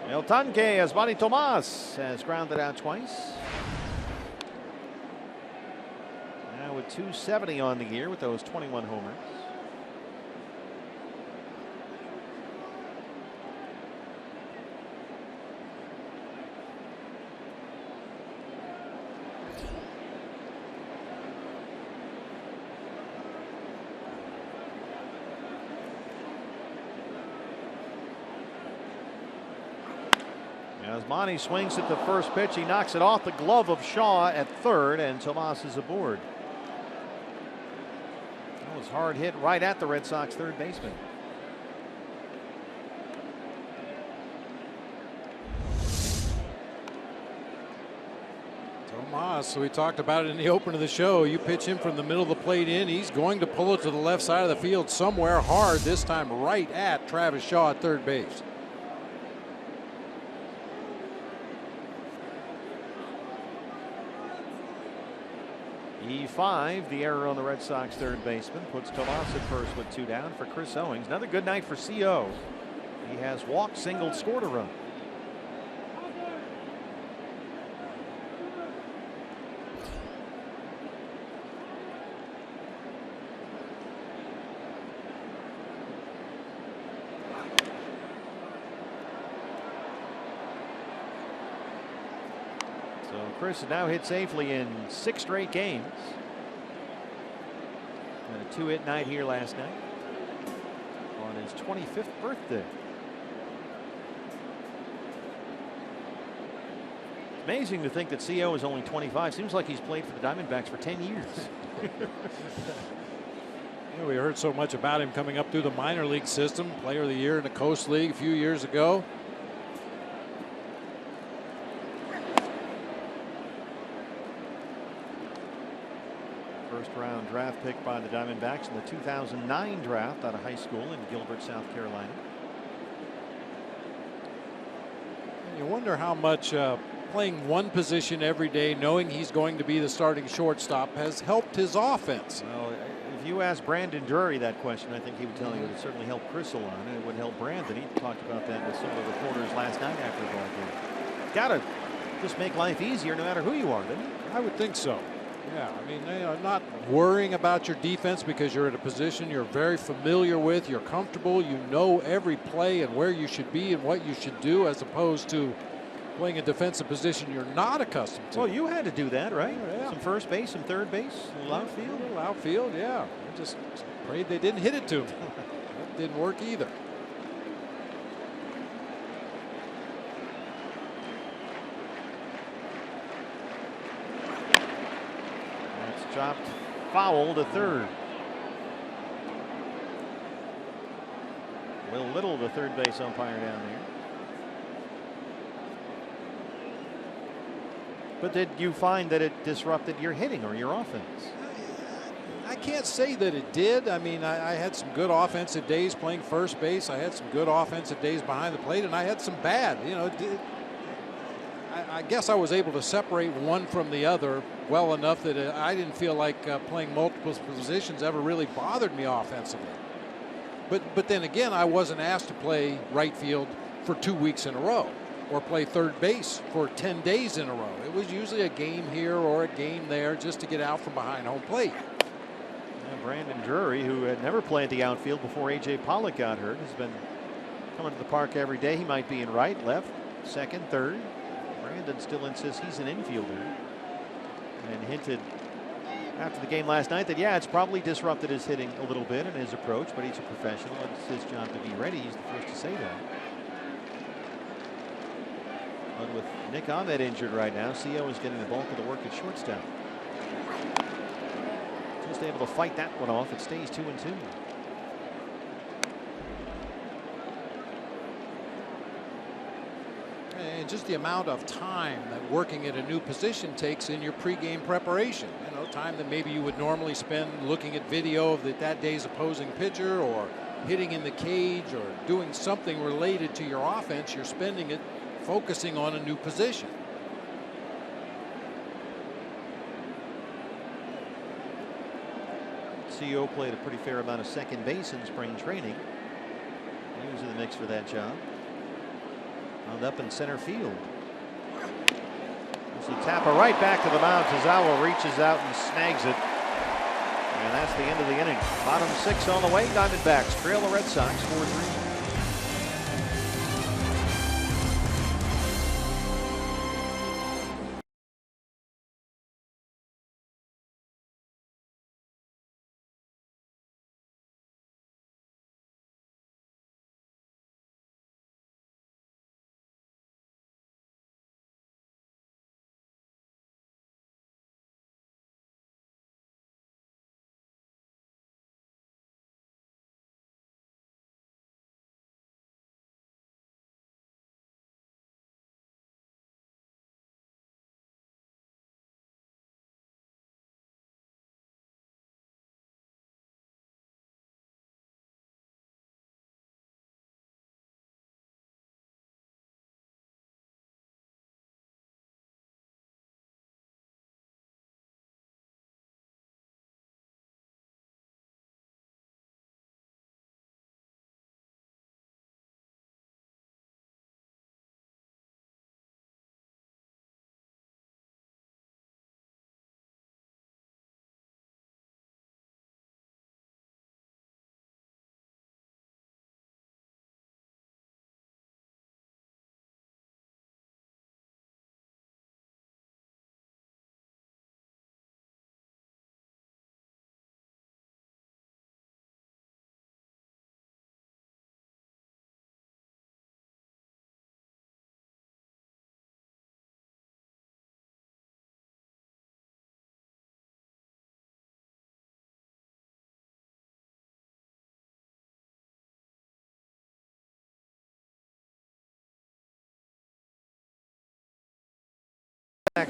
El Tanque, Yasmani Tomas, has grounded out twice. Now with 270 on the year with those 21 homers. Yasmani swings at the first pitch. He knocks it off the glove of Shaw at third, and Tomas is aboard. That was hard hit right at the Red Sox third baseman. Tomas, we talked about it in the open of the show. You pitch him from the middle of the plate in, he's going to pull it to the left side of the field somewhere hard, this time right at Travis Shaw at third base. E5, the error on the Red Sox third baseman, puts Tomas at first with 2 down for Chris Owings. Another good night for CO. He has walked, singled, scored a run. Chris has now hit safely in 6 straight games. And a 2-hit night here last night on his 25th birthday. Amazing to think that CO is only 25. Seems like he's played for the Diamondbacks for 10 years. Yeah, we heard so much about him coming up through the minor league system. Player of the year in the Coast League a few years ago. First round draft pick by the Diamondbacks in the 2009 draft out of high school in Gilbert, South Carolina. You wonder how much playing one position every day, knowing he's going to be the starting shortstop, has helped his offense. Well, if you ask Brandon Drury that question, I think he would tell you it would certainly help Chris a lot, and it would help Brandon. He talked about that with some of the reporters last night after the ball game. Got to just make life easier no matter who you are, doesn't it? I would think so. Yeah, I mean, they are not worrying about your defense because you're at a position you're very familiar with, you're comfortable, you know every play and where you should be and what you should do, as opposed to playing a defensive position you're not accustomed to. Well, you had to do that, right? Yeah. Some first base, some third base, a little outfield. A little outfield, yeah. I just prayed they didn't hit it to him. That didn't work either. Chopped foul to third. Will Little, the third base umpire down there. But did you find that it disrupted your hitting or your offense? I can't say that it did. I mean, I had some good offensive days playing first base. I had some good offensive days behind the plate, and I had some bad. You know, I guess I was able to separate one from the other well enough that I didn't feel like playing multiple positions ever really bothered me offensively. But then again, I wasn't asked to play right field for 2 weeks in a row or play third base for 10 days in a row. It was usually a game here or a game there just to get out from behind home plate. Brandon Drury, who had never played the outfield before A.J. Pollock got hurt, has been coming to the park every day. He might be in right, left, second, third. Brandon still insists he's an infielder and hinted after the game last night that, yeah, it's probably disrupted his hitting a little bit and his approach, but he's a professional. It's his job to be ready. He's the first to say that. But with Nick Ahmed injured right now, CO is getting the bulk of the work at shortstop. Just able to fight that one off. It stays 2-2. And just the amount of time that working at a new position takes in your pregame preparation. You know, time that maybe you would normally spend looking at video of that day's opposing pitcher or hitting in the cage or doing something related to your offense. You're spending it focusing on a new position. CO played a pretty fair amount of second base in spring training. He was in the mix for that job. Wound up in center field. There's a tapper right back to the mound. Tazawa reaches out and snags it. And that's the end of the inning. Bottom 6 on the way. Diamondbacks trail the Red Sox 4-3.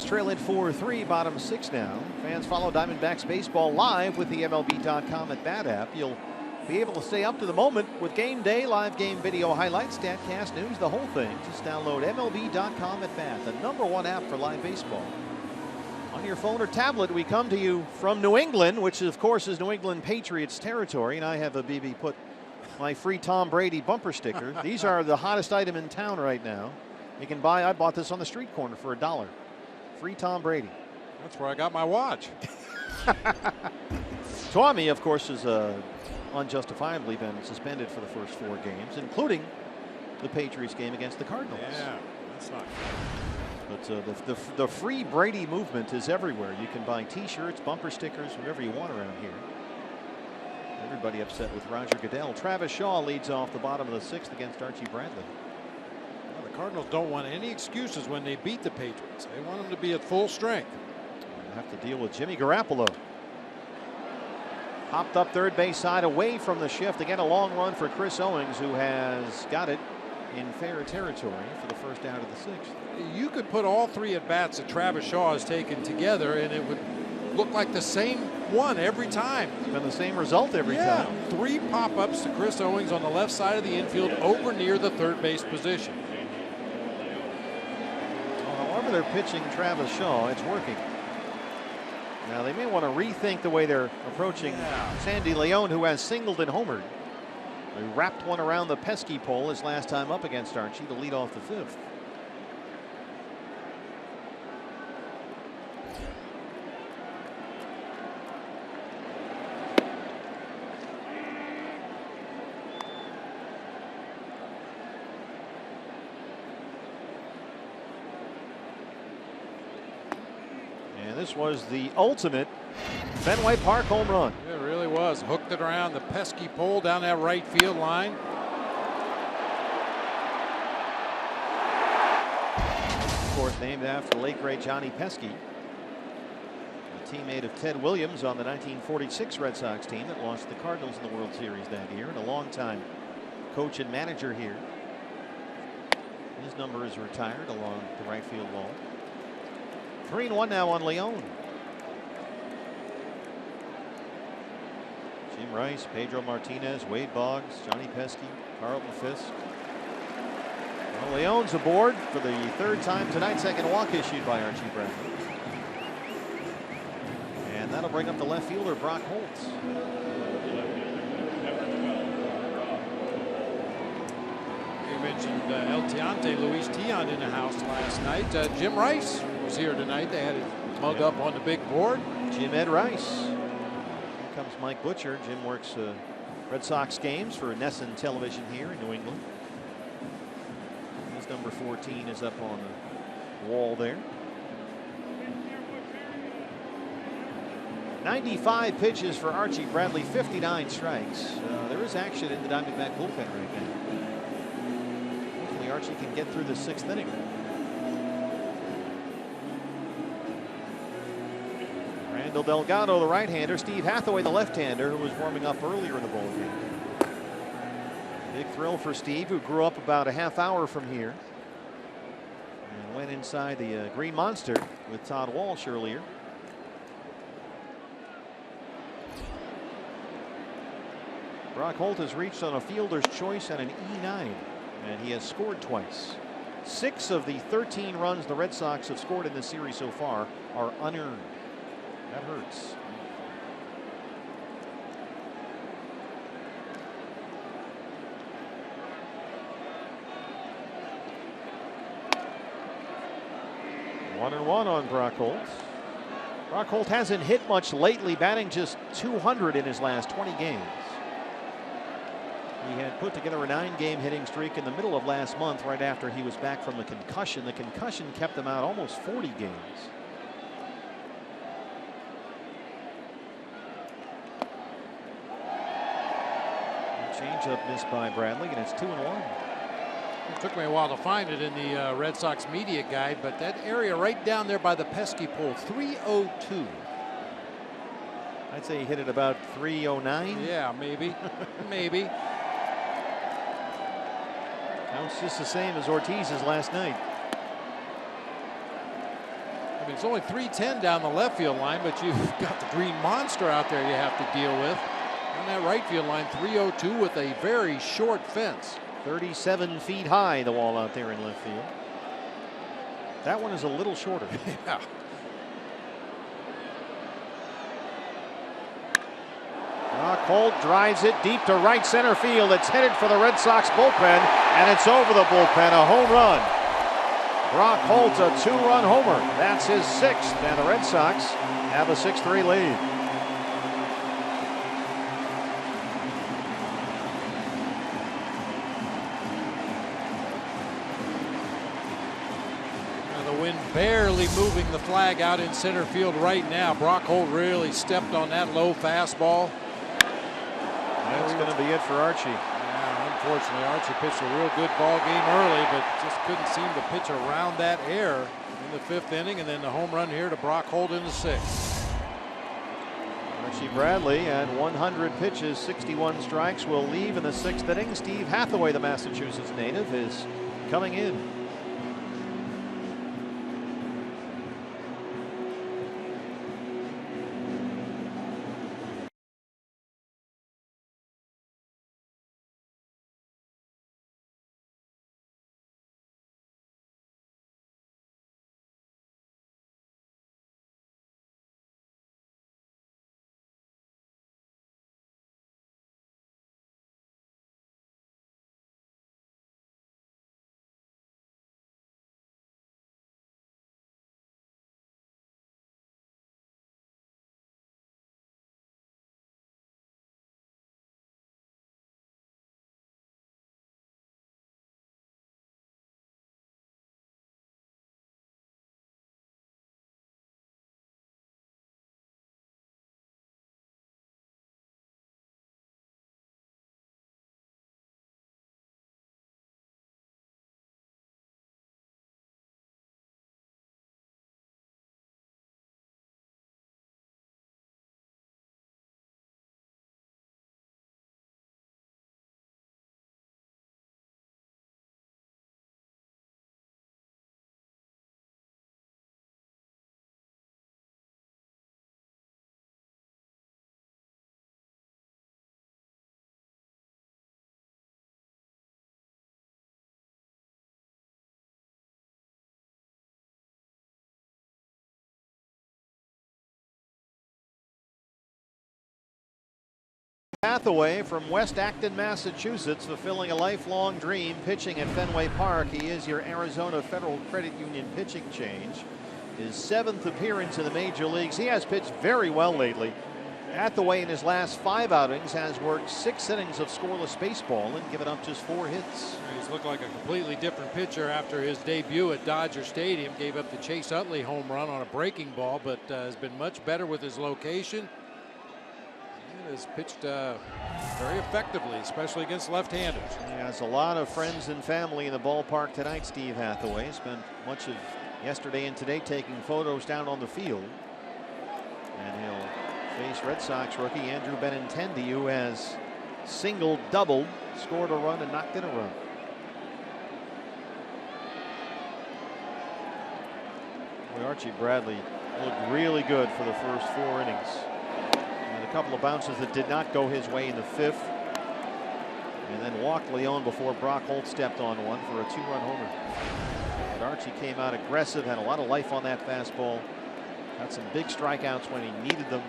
Trail at 4-3, bottom 6 now. Fans follow Diamondbacks baseball live with the MLB.com at Bat app. You'll be able to stay up to the moment with game day, live game video highlights, StatCast news, the whole thing. Just download MLB.com at Bat, the #1 app for live baseball. On your phone or tablet, we come to you from New England, which of course is New England Patriots territory, and I have a BB put my free Tom Brady bumper sticker. These are the hottest item in town right now. You can buy, I bought this on the street corner for $1. Free Tom Brady. That's where I got my watch. Tommy, of course, has unjustifiably been suspended for the first 4 games, including the Patriots game against the Cardinals. Yeah, that's not good. But the free Brady movement is everywhere. You can buy T-shirts, bumper stickers, whatever you want around here. Everybody upset with Roger Goodell. Travis Shaw leads off the bottom of the 6th against Archie Bradley. The Cardinals don't want any excuses when they beat the Patriots. They want them to be at full strength. They'll have to deal with Jimmy Garoppolo. Hopped up third base side away from the shift. Again, a long run for Chris Owings, who has got it in fair territory for the first out of the 6th. You could put all 3 at bats that Travis Shaw has taken together, and it would look like the same one every time. It's been the same result every time. 3 pop-ups to Chris Owings on the left side of the infield over near the third base position. whenever they're pitching Travis Shaw, it's working. Now they may want to rethink the way they're approaching Sandy Leon, who has singled and homered. He wrapped one around the pesky pole his last time up against Archie to lead off the 5th. This was the ultimate Fenway Park home run. It really was. Hooked it around the pesky pole down that right field line. Of course, named after the late great Johnny Pesky, a teammate of Ted Williams on the 1946 Red Sox team that lost the Cardinals in the World Series that year, and a longtime coach and manager here. His number is retired along the right field wall. 3-1 now on Leon. Jim Rice, Pedro Martinez, Wade Boggs, Johnny Pesky, Carlton Fisk. Well, Leon's aboard for the 3rd time tonight. 2nd walk issued by Archie Bradley. And that'll bring up the left fielder, Brock Holtz. You mentioned El Tiante, Luis Tiant in the house last night. Jim Rice was here tonight. They had his mug up on the big board. Jim Ed Rice. Here comes Mike Butcher. Jim works Red Sox games for NESN Television here in New England. His number 14 is up on the wall there. 95 pitches for Archie Bradley, 59 strikes. There is action in the Diamondback bullpen right now. Hopefully Archie can get through the 6th inning. Randall Delgado, the right-hander. Steve Hathaway, the left-hander, who was warming up earlier in the ball game. Big thrill for Steve, who grew up about a half hour from here and went inside the Green Monster with Todd Walsh earlier. Brock Holt has reached on a fielder's choice and an E9, and he has scored twice. 6 of the 13 runs the Red Sox have scored in this series so far are unearned. That hurts. One and one on Brock Holt. Brock Holt hasn't hit much lately, batting just .200 in his last 20 games. He had put together a 9-game hitting streak in the middle of last month, right after he was back from a concussion. The concussion kept him out almost 40 games. Changeup missed by Bradley, and it's 2-1. It took me a while to find it in the Red Sox media guide, but that area right down there by the pesky pole, 302. I'd say he hit it about 309. Yeah, maybe. Maybe. Counts just the same as Ortiz's last night. I mean, it's only 310 down the left field line, but you've got the Green Monster out there you have to deal with. On that right field line, 302 with a very short fence. 37 feet high, the wall out there in left field. That one is a little shorter. Yeah. Brock Holt drives it deep to right center field. It's headed for the Red Sox bullpen, and it's over the bullpen. A home run. Brock Holt, a 2-run homer. That's his 6th, and the Red Sox have a 6-3 lead. Barely moving the flag out in center field right now. Brock Holt really stepped on that low fastball. That's going to be it for Archie. Yeah, unfortunately, Archie pitched a real good ball game early, but just couldn't seem to pitch around that air in the 5th inning, and then the home run here to Brock Holt in the 6th. Archie Bradley at 100 pitches, 61 strikes, will leave in the 6th inning. Steve Hathaway, the Massachusetts native, is coming in. Hathaway from West Acton, Massachusetts, fulfilling a lifelong dream, pitching at Fenway Park. He is your Arizona Federal Credit Union pitching change. His 7th appearance in the major leagues. He has pitched very well lately. Hathaway in his last 5 outings has worked 6 innings of scoreless baseball and given up just 4 hits. He's looked like a completely different pitcher after his debut at Dodger Stadium. Gave up the Chase Utley home run on a breaking ball, but has been much better with his location. And has pitched very effectively, especially against left-handers. He has a lot of friends and family in the ballpark tonight, Steve Hathaway. Spent much of yesterday and today taking photos down on the field. And he'll face Red Sox rookie Andrew Benintendi, who has singled, doubled, scored a run, and knocked in a run. Boy, Archie Bradley looked really good for the first 4 innings. And a couple of bounces that did not go his way in the 5th. And then walked Leon before Brock Holt stepped on one for a 2-run homer. But Archie came out aggressive, had a lot of life on that fastball. Had some big strikeouts when he needed them.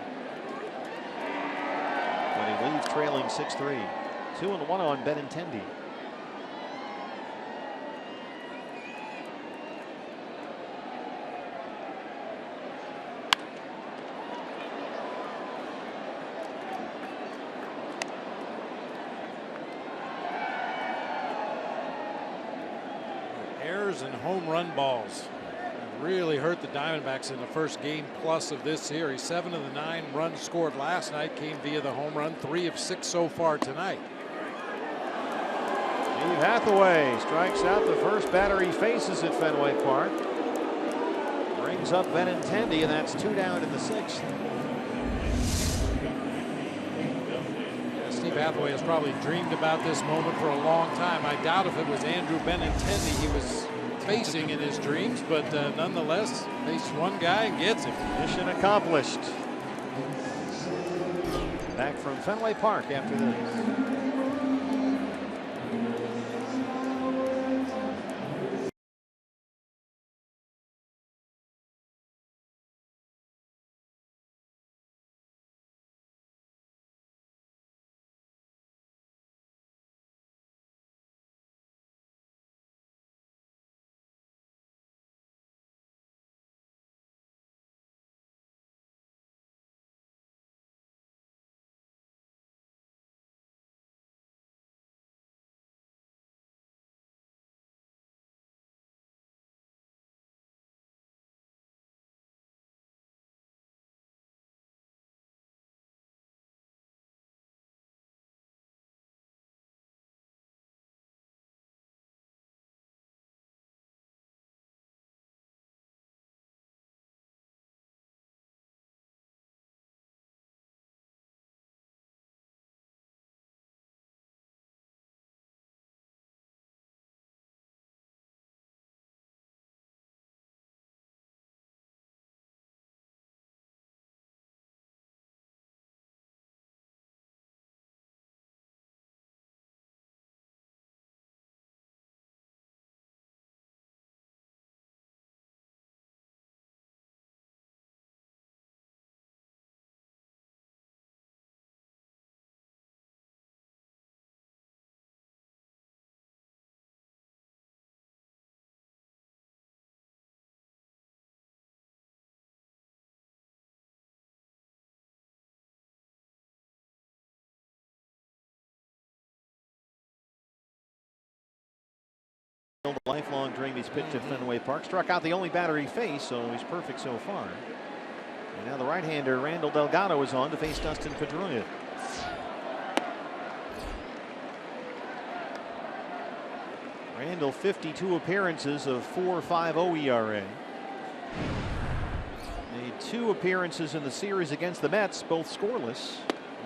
When he leaves trailing 6-3. 2-1 on Benintendi. Errors and home run balls really hurt the Diamondbacks in the first game plus of this series. 7 of the 9 runs scored last night came via the home run. 3 of 6 so far tonight. Steve Hathaway strikes out the first batter he faces at Fenway Park. Brings up Benintendi, and that's 2 down in the 6th. Steve Hathaway has probably dreamed about this moment for a long time. I doubt if it was Andrew Benintendi he was facing in his dreams, but nonetheless, faces one guy and gets him. Mission accomplished. Back from Fenway Park after this. The lifelong dream he's pitched at Fenway Park. Struck out the only batter he faced, so he's perfect so far. And now the right-hander Randall Delgado is on to face Dustin Pedroia. Randall 52 appearances of 4.50 ERA. Made 2 appearances in the series against the Mets, both scoreless.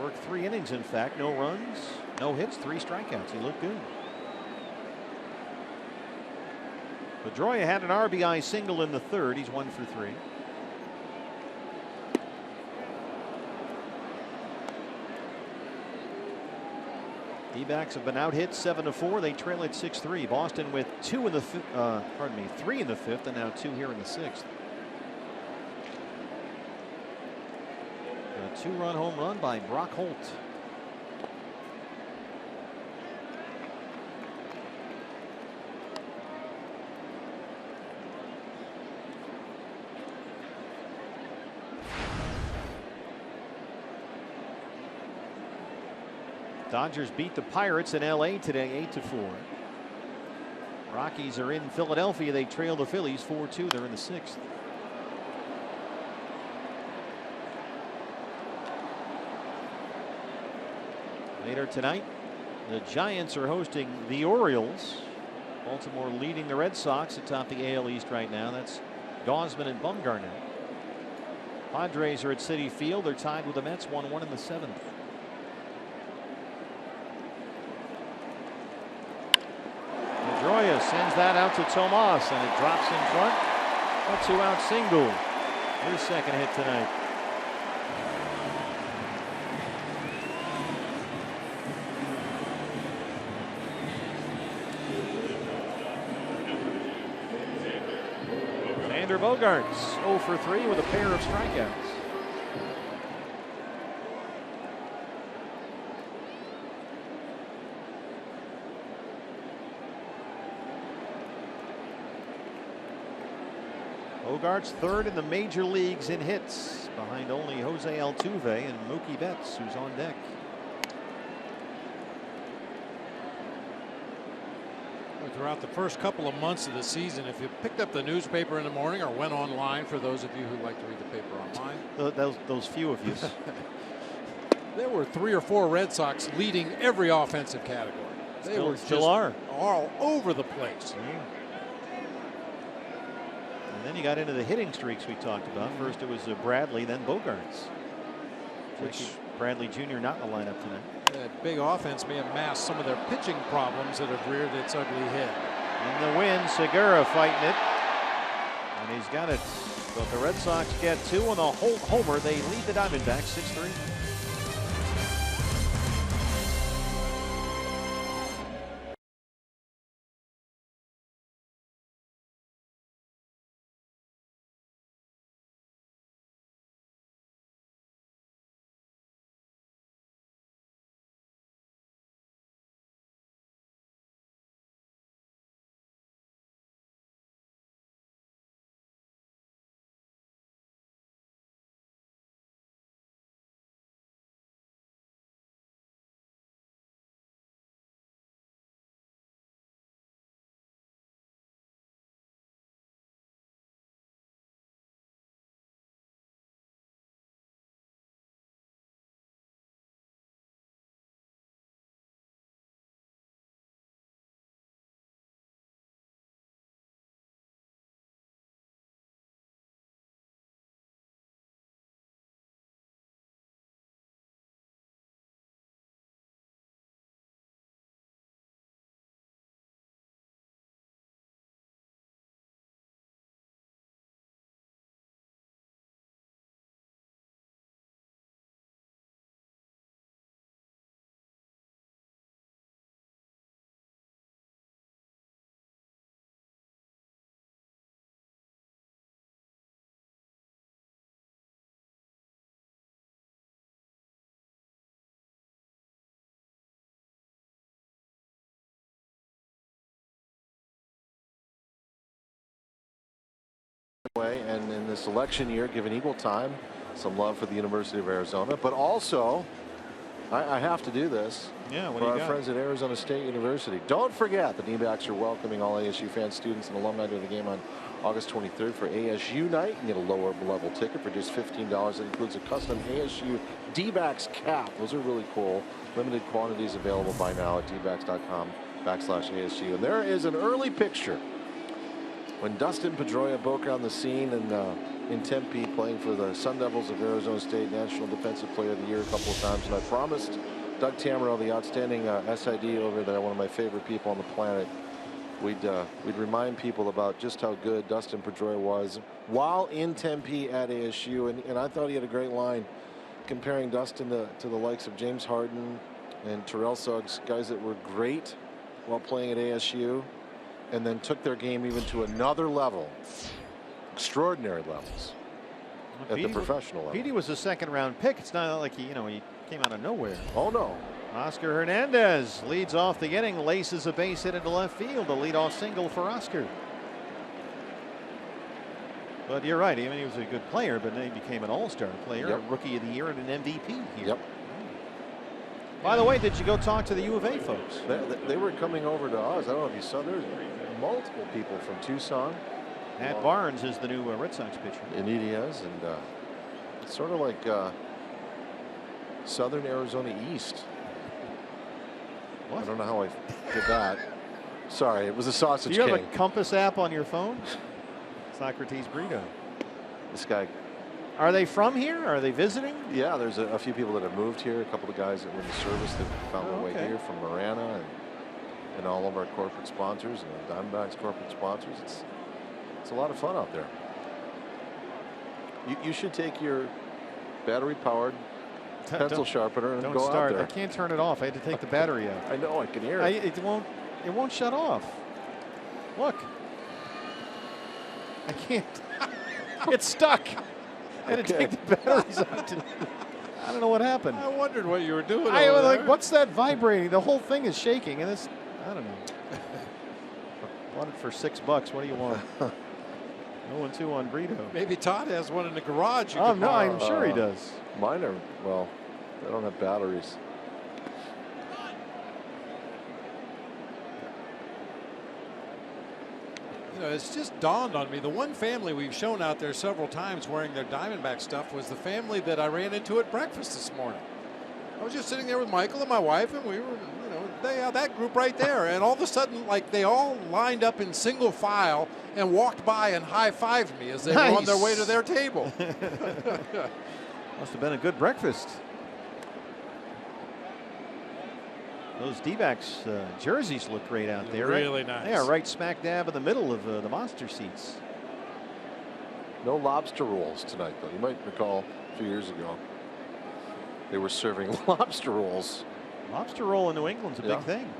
Worked 3 innings, in fact. No runs, no hits, 3 strikeouts. He looked good. Pedroia had an RBI single in the 3rd. He's 1 for 3. D-backs have been out hit 7-4. They trail at 6-3. Boston with 3 in the 5th, and now 2 here in the 6th. A 2-run home run by Brock Holt. Dodgers beat the Pirates in LA today 8-4. Rockies are in Philadelphia. They trail the Phillies 4-2. They're in the 6th. Later tonight, the Giants are hosting the Orioles. Baltimore leading the Red Sox atop the AL East right now. That's Gausman and Bumgarner. Padres are at Citi Field. They're tied with the Mets 1-1 in the 7th. Pedroia sends that out to Tomas, and it drops in front. A 2-out single. His second hit tonight. Xander Bogaerts 0 for 3 with a pair of strikeouts. Bogaerts third in the major leagues in hits, behind only Jose Altuve and Mookie Betts, who's on deck. Throughout the first couple of months of the season, if you picked up the newspaper in the morning or went online, for those of you who like to read the paper online, Those few of you. there were 3 or 4 Red Sox leading every offensive category. They were just all over the place. And then you got into the hitting streaks we talked about. First it was Bradley, then Bogaerts. Which Bradley Jr. not in the lineup tonight. That big offense may have masked some of their pitching problems that have reared its ugly head. In the win, Segura fighting it. And he's got it. But the Red Sox get 2 on the homer. They lead the Diamondbacks 6-3. And in this election year, given equal time, some love for the University of Arizona, but also I have to do this for our friends at Arizona State University. Don't forget the D-backs are welcoming all ASU fans, students, and alumni to the game on August 23rd for ASU night. You can get a lower level ticket for just $15. It includes a custom ASU D-backs cap. Those are really cool. Limited quantities available by now at dbacks.com/ASU. And there is an early picture when Dustin Pedroia broke on the scene in Tempe, playing for the Sun Devils of Arizona State, National Defensive Player of the Year a couple of times. And I promised Doug Tamero, the outstanding SID over there, one of my favorite people on the planet, we'd remind people about just how good Dustin Pedroia was while in Tempe at ASU. And I thought he had a great line comparing Dustin to the likes of James Harden and Terrell Suggs, guys that were great while playing at ASU, and then took their game even to another level, extraordinary levels, at the professional level. Petey was a second-round pick. It's not like he came out of nowhere. Oh no. Oscar Hernandez leads off the inning, laces a base hit into left field, a leadoff single for Oscar. But you're right. I mean, he was a good player, but then he became an all-star player, a rookie of the year, and an MVP here. Yep. By the way, did you go talk to the U of A folks? They were coming over to us. I don't know if you saw. There's multiple people from Tucson. Matt Barnes is the new Red Sox pitcher. Indeed he is, and it's sort of like Southern Arizona East. What? I don't know how I did that. Sorry, it was a Sausage Do you have King. a Compass app on your phone? Socrates Brito. This guy. Are they from here? Are they visiting? Yeah, there's a few people that have moved here. A couple of guys that were in the service that found their way here from Marana and all of our corporate sponsors and the Diamondbacks corporate sponsors. It's a lot of fun out there. You should take your battery-powered pencil sharpener and Don't go start. out there. I can't turn it off. I had to take the battery out. I know. I can hear it. It won't shut off. Look. I can't. It's stuck. I had to take the batteries out. I don't know what happened. I wondered what you were doing. I over was like, there. what's that vibrating? The whole thing is shaking, and it's, I don't know. Bought it for $6. What do you want? 0-2 on Brito. Maybe Todd has one in the garage. Oh, no, I'm sure he does. Mine are, well, they don't have batteries. You know, it's just dawned on me. The one family we've shown out there several times wearing their Diamondback stuff was the family that I ran into at breakfast this morning. I was just sitting there with Michael and my wife, and we were, you know, that group right there. And all of a sudden, like, they all lined up in single file and walked by and high-fived me as they were on their way to their table. Must have been a good breakfast. Those D-backs jerseys look great out there. Really right? nice. They are right smack dab in the middle of the monster seats. No lobster rolls tonight, though. You might recall a few years ago they were serving lobster rolls. Lobster roll in New England's a big thing.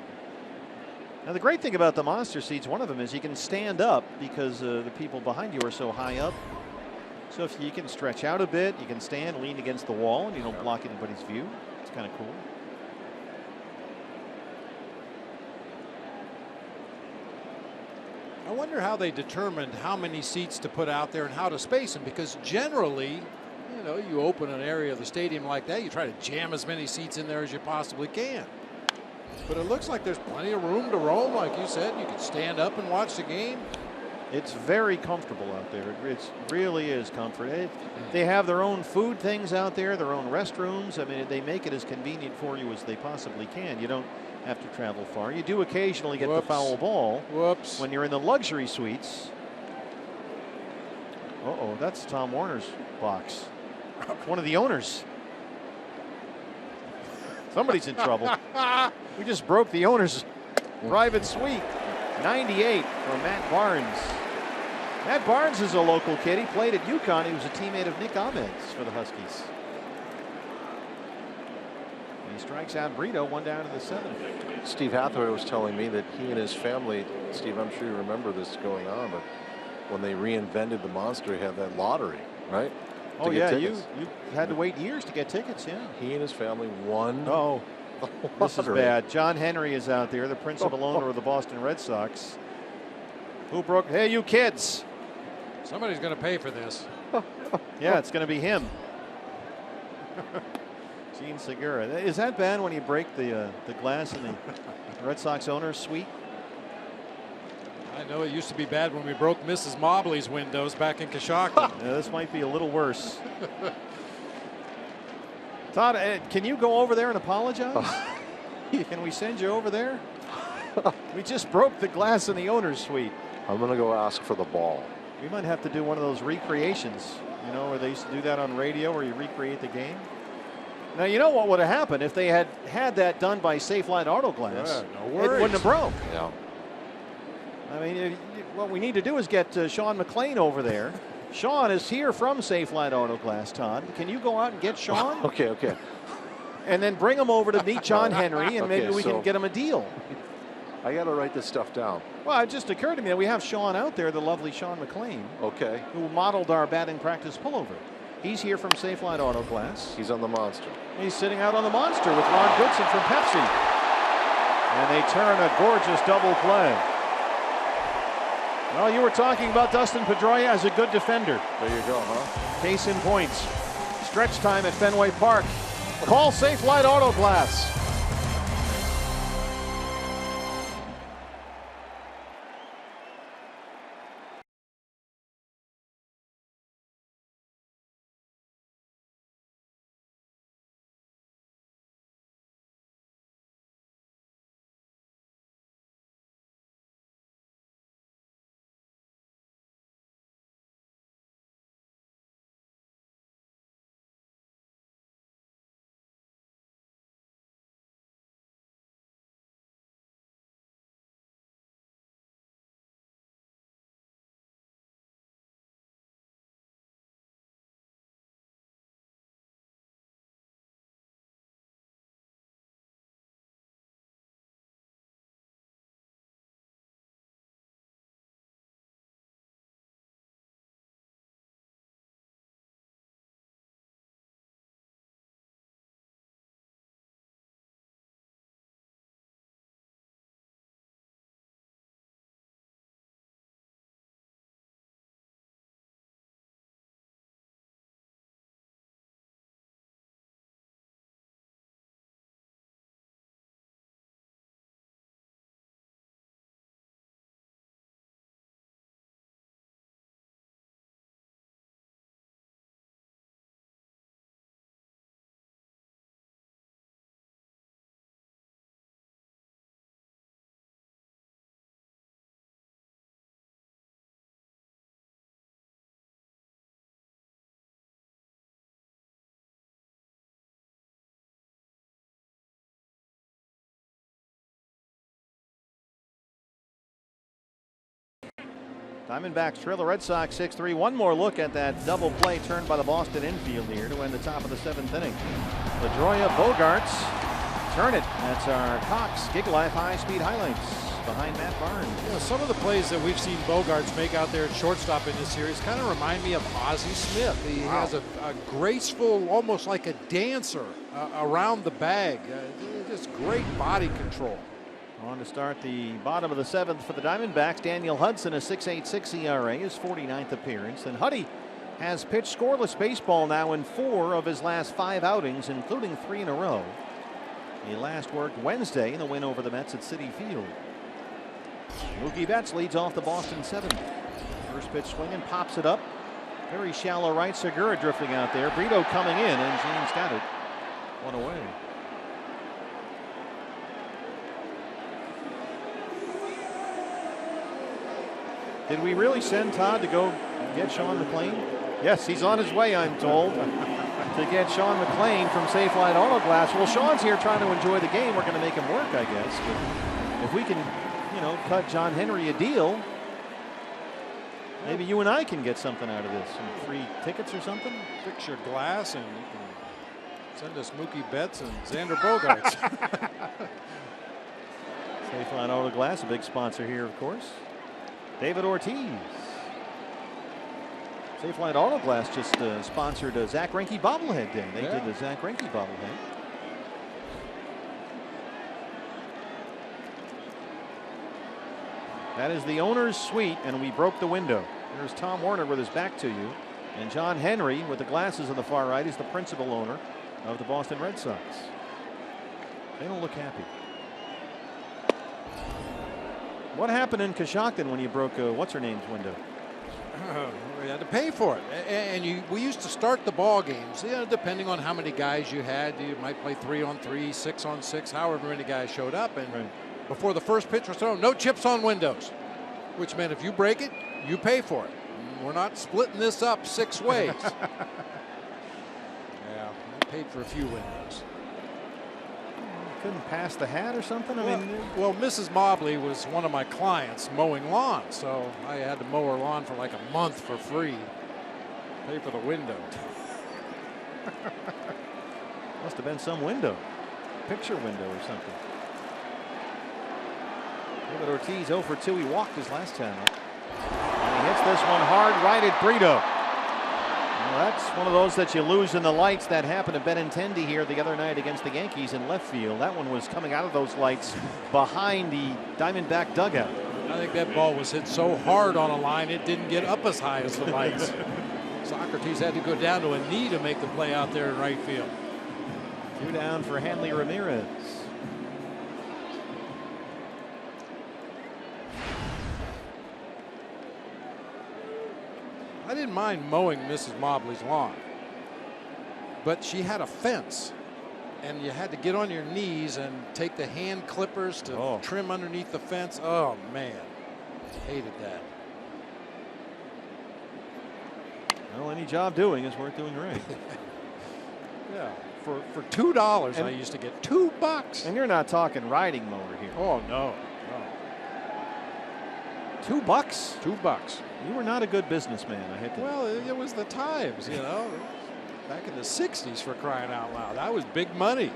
Now, the great thing about the monster seats, one of them is you can stand up because the people behind you are so high up. So if you can stretch out a bit, you can stand, lean against the wall, and you don't block anybody's view. It's kind of cool. I wonder how they determined how many seats to put out there and how to space them, because generally, you know, you open an area of the stadium like that, you try to jam as many seats in there as you possibly can. But it looks like there's plenty of room to roam, like you said. You can stand up and watch the game. It's very comfortable out there. It really is comfort. They have their own food things out there, their own restrooms. I mean, they make it as convenient for you as they possibly can. You don't have to travel far. You do occasionally get the foul ball when you're in the luxury suites. Uh-oh, that's Tom Warner's box. One of the owners. Somebody's in trouble. We just broke the owner's private suite. 98 from Matt Barnes. Matt Barnes is a local kid. He played at UConn. He was a teammate of Nick Ahmed's for the Huskies. And he strikes out Brito, one down to the seventh. Steve Hathaway was telling me that he and his family, Steve, I'm sure you remember this going on, but when they reinvented the Monster, he had that lottery, right? Oh, yeah, you had to wait years to get tickets, yeah. He and his family won. Oh, this is bad. John Henry is out there, the principal owner of the Boston Red Sox. Who broke? Hey, you kids. Somebody's going to pay for this. Yeah, it's going to be him. Gene Segura. Is that bad when you break the glass in the Red Sox owner's suite? I know it used to be bad when we broke Mrs. Mobley's windows back in Coshocton. Yeah, this might be a little worse. Todd, can you go over there and apologize? Can we send you over there? We just broke the glass in the owner's suite. I'm going to go ask for the ball. We might have to do one of those recreations, you know, where they used to do that on radio where you recreate the game. Now, you know what would have happened if they had that done by Safelite Auto Glass? No It worries. wouldn't have broke. Yeah. I mean, what we need to do is get Sean McLean over there. Sean is here from Safelite Auto Glass, Todd. Can you go out and get Sean? Okay. And then bring him over to meet John Henry, and maybe we so can get him a deal. I got to write this stuff down. Well, it just occurred to me that we have Sean out there, the lovely Sean McLean, Okay. who modeled our batting practice pullover. He's here from Safelite Auto Glass. He's on the Monster. He's sitting out on the Monster with Ron Goodson from Pepsi. And they turn a gorgeous double play. Well, you were talking about Dustin Pedroia as a good defender. There you go, huh? Case in point. Stretch time at Fenway Park. Call Safelite Auto Glass. Diamondbacks trail the Red Sox 6-3. One more look at that double play turned by the Boston infield here to end the top of the 7th inning. LaJoya, Bogarts, turn it. That's our Cox Gig Life high-speed highlights behind Matt Barnes. You know, some of the plays that we've seen Bogarts make out there at shortstop in this series kind of remind me of Ozzie Smith. He has a graceful, almost like a dancer around the bag. Just great body control. On to start the bottom of the 7th for the Diamondbacks, Daniel Hudson, a 6.86 ERA, his 49th appearance. And Huddy has pitched scoreless baseball now in 4 of his last 5 outings, including 3 in a row. He last worked Wednesday in the win over the Mets at Citi Field. Mookie Betts leads off the Boston 7th. First pitch swinging, pops it up. Very shallow right, Segura drifting out there. Brito coming in, and James got it. 1 away. Did we really send Todd to go get Sean McLean? Yes, he's on his way, I'm told, to get Sean McLean from Safelite Auto Glass. Well, Sean's here trying to enjoy the game. We're going to make him work, I guess. But if we can, you know, cut John Henry a deal, maybe you and I can get something out of this. Some free tickets or something? Fix your glass and you can send us Mookie Betts and Xander Bogarts. Safelite Auto Glass, a big sponsor here, of course. David Ortiz. Safelite Auto Glass just sponsored Zach Greinke bobblehead day. They did the Zach Greinke bobblehead. That is the owner's suite, and we broke the window. There's Tom Werner with his back to you, and John Henry with the glasses on the far right is the principal owner of the Boston Red Sox. They don't look happy. What happened in Coshocton when you broke what's-her-name's window? We had to pay for it, and we used to start the ball games. You know, depending on how many guys you had, you might play 3-on-3, 6-on-6, however many guys showed up. And before the first pitch was thrown, no chips on windows, which meant if you break it, you pay for it. We're not splitting this up 6 ways. Yeah, I paid for a few windows. Couldn't pass the hat or something? I mean, well, Mrs. Mobley was one of my clients mowing lawn, so I had to mow her lawn for like a month for free. Pay for the window. Must have been some window, picture window or something. David Ortiz 0 for 2. He walked his last time up. And he hits this one hard right at Brito. Well, that's one of those that you lose in the lights. That happened to Benintendi here the other night against the Yankees in left field. That one was coming out of those lights behind the Diamondback dugout. I think that ball was hit so hard on a line it didn't get up as high as the lights. Socrates had to go down to a knee to make the play out there in right field. 2 down for Hanley Ramirez. I didn't mind mowing Mrs. Mobley's lawn, but she had a fence, and you had to get on your knees and take the hand clippers to trim underneath the fence. Oh man, hated that. Well, any job doing is worth doing right. Yeah, for $2, I used to get $2. And you're not talking riding mower here. Oh no, $2? $2. You were not a good businessman, I had to. Well, it was the times, you know. Back in the 60s, for crying out loud. That was big money.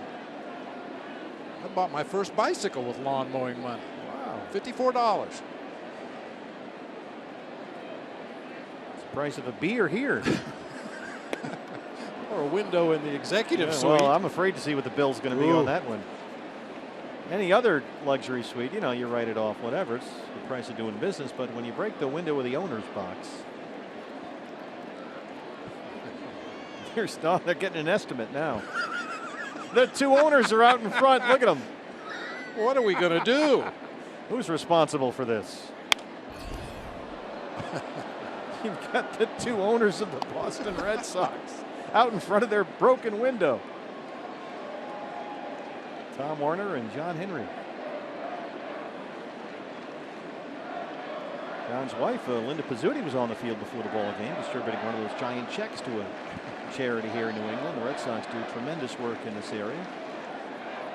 I bought my first bicycle with lawn mowing money. Wow. $54. It's the price of a beer here. Or a window in the executive suite. Well, I'm afraid to see what the bill's going to be on that one. Any other luxury suite, you know, you write it off, whatever. It's the price of doing business. But when you break the window of the owner's box, they're getting an estimate now. The 2 owners are out in front. Look at them. What are we going to do? Who's responsible for this? You've got the 2 owners of the Boston Red Sox out in front of their broken window. Tom Werner and John Henry. John's wife, Linda Pizzuti, was on the field before the ball game, distributing one of those giant checks to a charity here in New England. The Red Sox do tremendous work in this area.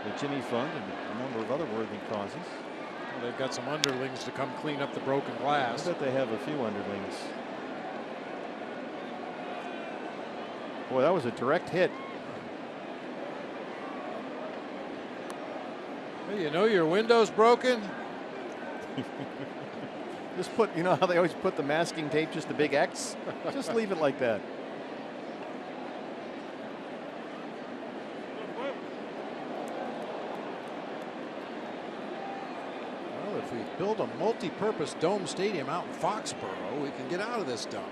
The Jimmy Fund and a number of other worthy causes. Well, they've got some underlings to come clean up the broken I glass. bet they have a few underlings. Boy, that was a direct hit. Hey, you know your window's broken? Just put, you know how they always put the masking tape, just a big X? Just leave it like that. Well, if we build a multi-purpose dome stadium out in Foxborough, we can get out of this dump.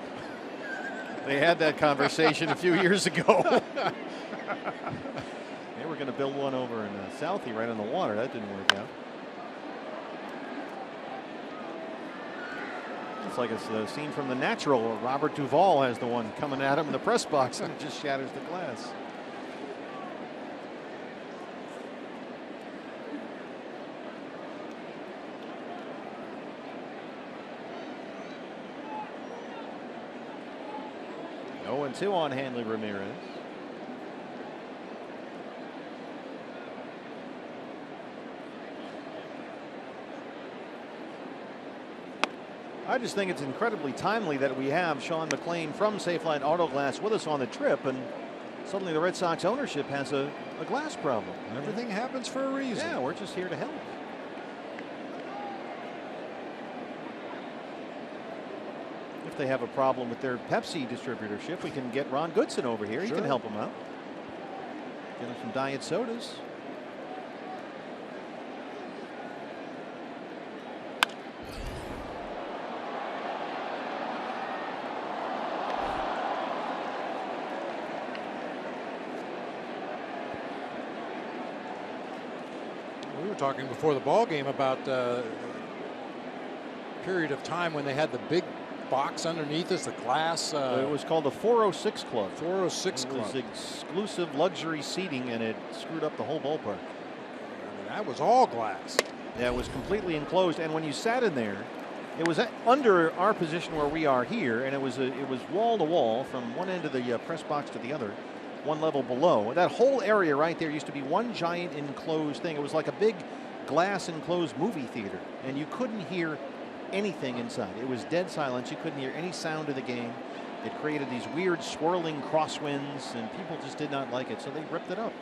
They had that conversation a few years ago. They were going to build one over in Southie right on the water. That didn't work out. It's like it's the scene from The Natural where Robert Duvall has the one coming at him in the press box and it just shatters the glass. Oh, 0-2 on Hanley Ramirez. I just think it's incredibly timely that we have Sean McLean from Safelite Auto Glass with us on the trip, and suddenly the Red Sox ownership has a glass problem. Everything happens for a reason. Yeah, we're just here to help. If they have a problem with their Pepsi distributorship, we can get Ron Goodson over here. He Sure. can help them out. Get him some diet sodas. We were talking before the ball game about period of time when they had the big box underneath us, the glass. It was called the 406 Club. 406 It was Club. exclusive luxury seating, and it screwed up the whole ballpark. I mean, that was all glass. Yeah, it was completely enclosed, and when you sat in there, it was under our position where we are here, and it was wall to wall from one end of the press box to the other, one level below. That whole area right there used to be one giant enclosed thing. It was like a big glass enclosed movie theater, and you couldn't hear anything inside. It was dead silence. You couldn't hear any sound of the game. It created these weird swirling crosswinds, and people just did not like it, so they ripped it up.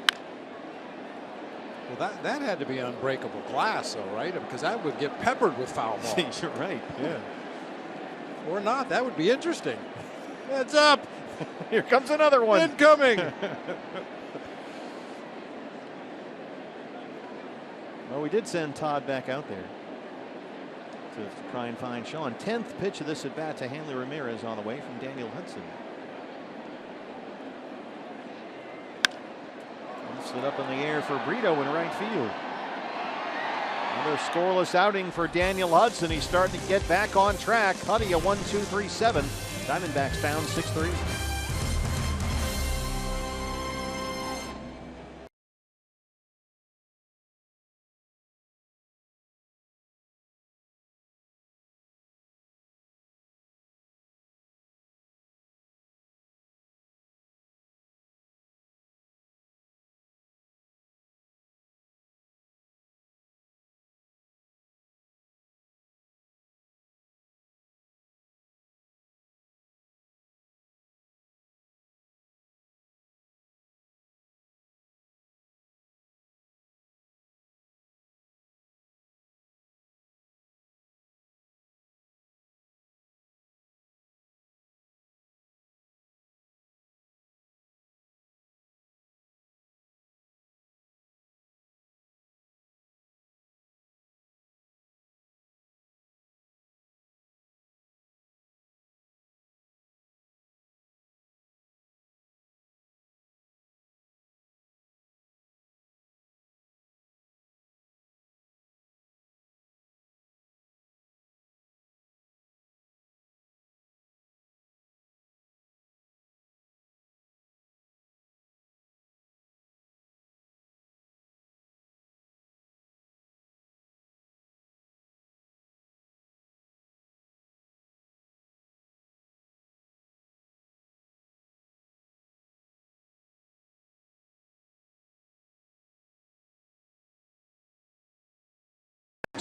Well, that had to be unbreakable glass, though, right? Because that would get peppered with foul balls. You're right. Yeah. Or not. That would be interesting. Heads up. Here comes another one. Incoming. Well, we did send Todd back out there to try and find Sean. 10th pitch of this at bat to Hanley Ramirez on the way from Daniel Hudson. Slid up in the air for Brito in right field. Another scoreless outing for Daniel Hudson. He's starting to get back on track. Huddy a 1-2-3-7. Diamondbacks down 6-3.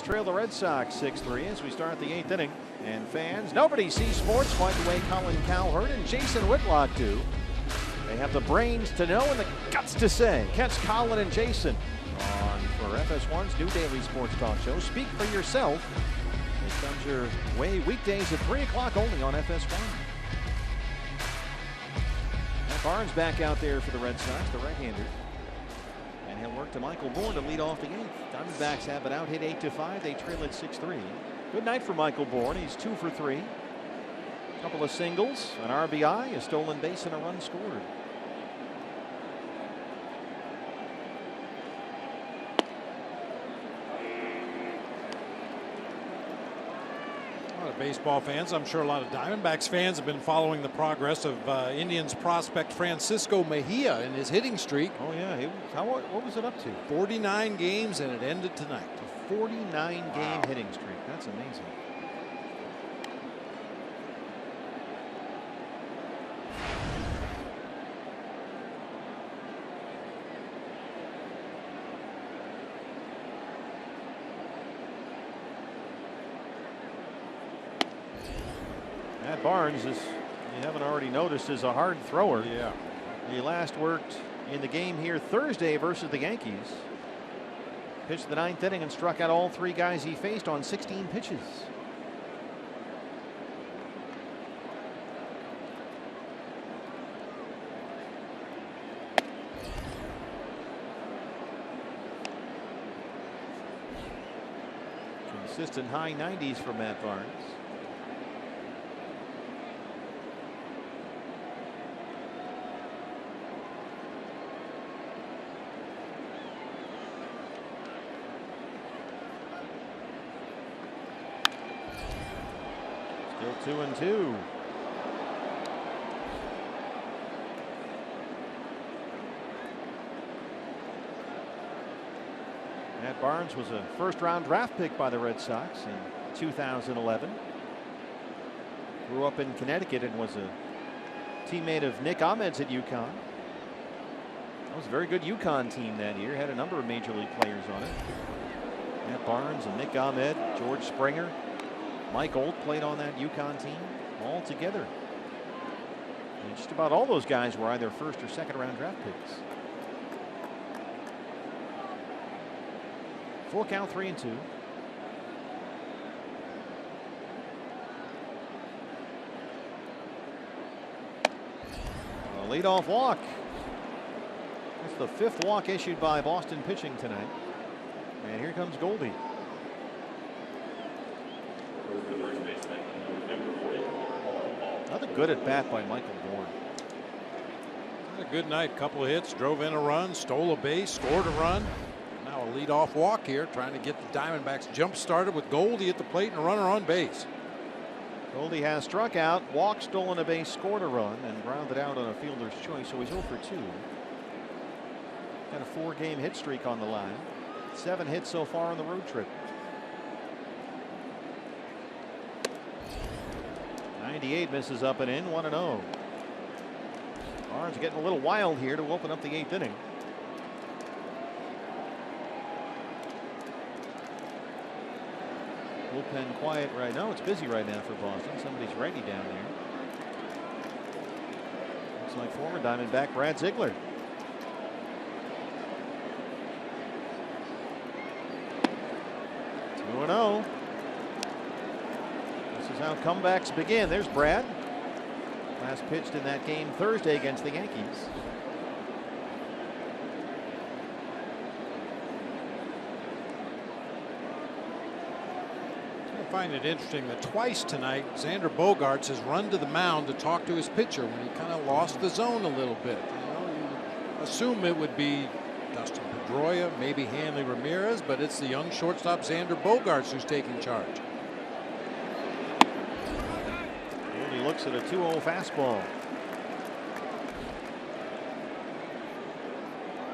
trail the Red Sox 6-3 as we start the 8th inning. And fans, nobody sees sports quite the way Colin Cowherd and Jason Whitlock do. They have the brains to know and the guts to say. Catch Colin and Jason on for FS1's new daily sports talk show. Speak for yourself. It comes your way weekdays at 3 o'clock only on FS1. Matt Barnes back out there for the Red Sox, the right-hander. And he'll work to Michael Bourn to lead off the 8th. Diamondbacks have it out, hit 8-5. They trail at 6-3. Good night for Michael Bourn. He's 2 for 3. A couple of singles, an RBI, a stolen base, and a run scored. A lot of baseball fans, I'm sure a lot of Diamondbacks fans have been following the progress of Indians prospect Francisco Mejia in his hitting streak. Oh yeah, what was it up to? 49 games, and it ended tonight. A 49-game hitting streak. That's amazing. Matt Barnes, is, you haven't already noticed, is a hard thrower. Yeah. He last worked in the game here Thursday versus the Yankees. Pitched the 9th inning and struck out all 3 guys he faced on 16 pitches. Consistent high 90s for Matt Barnes. Still 2-2. Matt Barnes was a first-round draft pick by the Red Sox in 2011. Grew up in Connecticut and was a teammate of Nick Ahmed's at UConn. That was a very good UConn team that year. Had a number of major league players on it. Matt Barnes and Nick Ahmed, George Springer, Mike Olt played on that UConn team all together. And just about all those guys were either first or second round draft picks. Full count, 3-2. A leadoff walk. That's the 5th walk issued by Boston pitching tonight. And here comes Goldie. Another good at bat by Michael Bourn. Had a good night. Couple of hits, drove in a run, stole a base, scored a run. Now a leadoff walk here, trying to get the Diamondbacks jump started with Goldie at the plate and a runner on base. Goldie has struck out, walked, stolen a base, scored a run, and grounded out on a fielder's choice. So he's 0 for 2. Got a 4-game hit streak on the line. 7 hits so far on the road trip. 98 misses up and in, 1-0. Barnes getting a little wild here to open up the 8th inning. Bullpen quiet right now. It's busy right now for Boston. Somebody's righty down there. Looks like former Diamondback Brad Ziegler. Oh, this is how comebacks begin. There's Brad. Last pitched in that game Thursday against the Yankees. I find it interesting that twice tonight Xander Bogaerts has run to the mound to talk to his pitcher when he kind of lost the zone a little bit. You know, you assume it would be Dustin Pedroia, maybe Hanley Ramirez, but it's the young shortstop Xander Bogaerts who's taking charge. And he looks at a 2-0 fastball.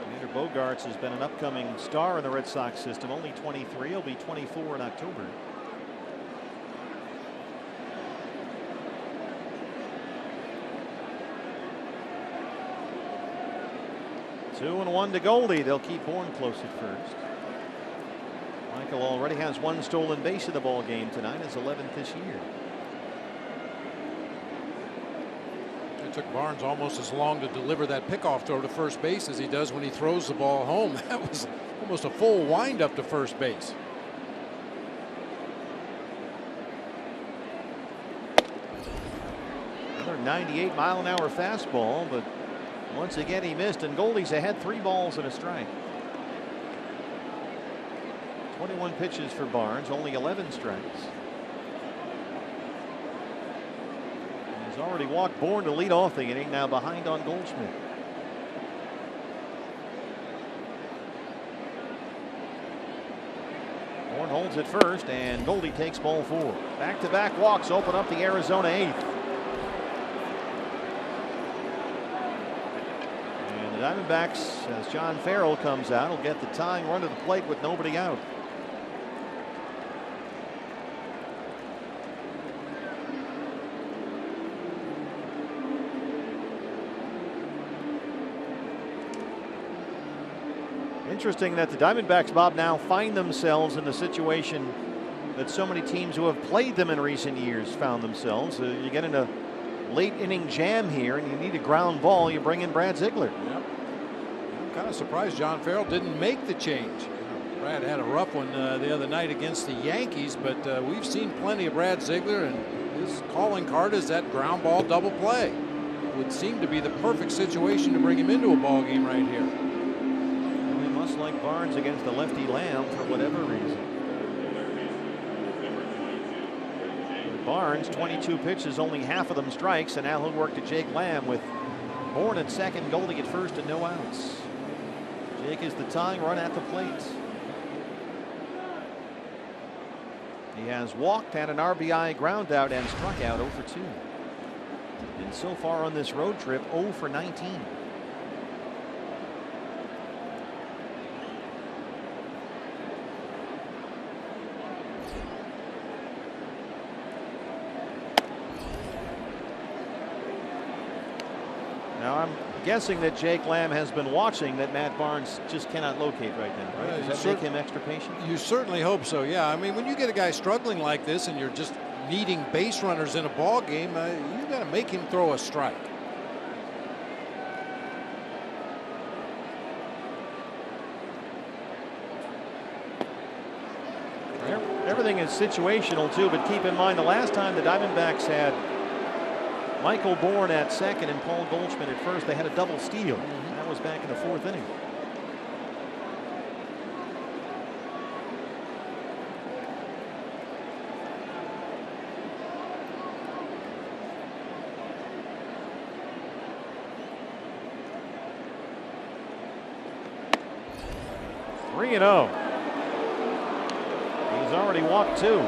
Xander Bogaerts has been an upcoming star in the Red Sox system. Only 23. He'll be 24 in October. Two and 1 to Goldie. They'll keep Bourn close at first. Michael already has 1 stolen base in the ball game tonight. His 11th this year. It took Barnes almost as long to deliver that pickoff throw to first base as he does when he throws the ball home. That was almost a full windup to first base. Another 98-mile-an-hour fastball, but once again he missed, and Goldie's ahead 3 balls and a strike. 21 pitches for Barnes, only 11 strikes. He's already walked Bourne to lead off the inning, now behind on Goldschmidt. Bourne holds it first, and Goldie takes ball 4. Back-to-back walks open up the Arizona 8th. And the Diamondbacks, as John Farrell comes out, will get the tying run to the plate with nobody out. Interesting that the Diamondbacks, Bob, now find themselves in the situation that so many teams who have played them in recent years found themselves. You get in a late inning jam here and you need a ground ball. You bring in Brad Ziegler. Yep. I'm kind of surprised John Farrell didn't make the change. Brad had a rough one the other night against the Yankees, but we've seen plenty of Brad Ziegler, and his calling card is that ground ball double play. It would seem to be the perfect situation to bring him into a ball game right here. Like Barnes against the lefty Lamb for whatever reason. Barnes, 22 pitches, only half of them strikes, and now he'll work to Jake Lamb with Bourne at second, Goldie at first, and no outs. Jake is the tying run at the plate. He has walked, had an RBI ground out, and struck out 0 for 2. And so far on this road trip, 0 for 19. Now I'm guessing that Jake Lamb has been watching that Matt Barnes just cannot locate right now, right? Does that make him extra patient? You certainly hope so, yeah. I mean, when you get a guy struggling like this and you're just needing base runners in a ball game, you got to make him throw a strike. Everything is situational too, but keep in mind the last time the Diamondbacks had Michael Bourne at second and Paul Goldschmidt at first, they had a double steal. That was back in the 4th inning. Three and 0. He's already walked 2.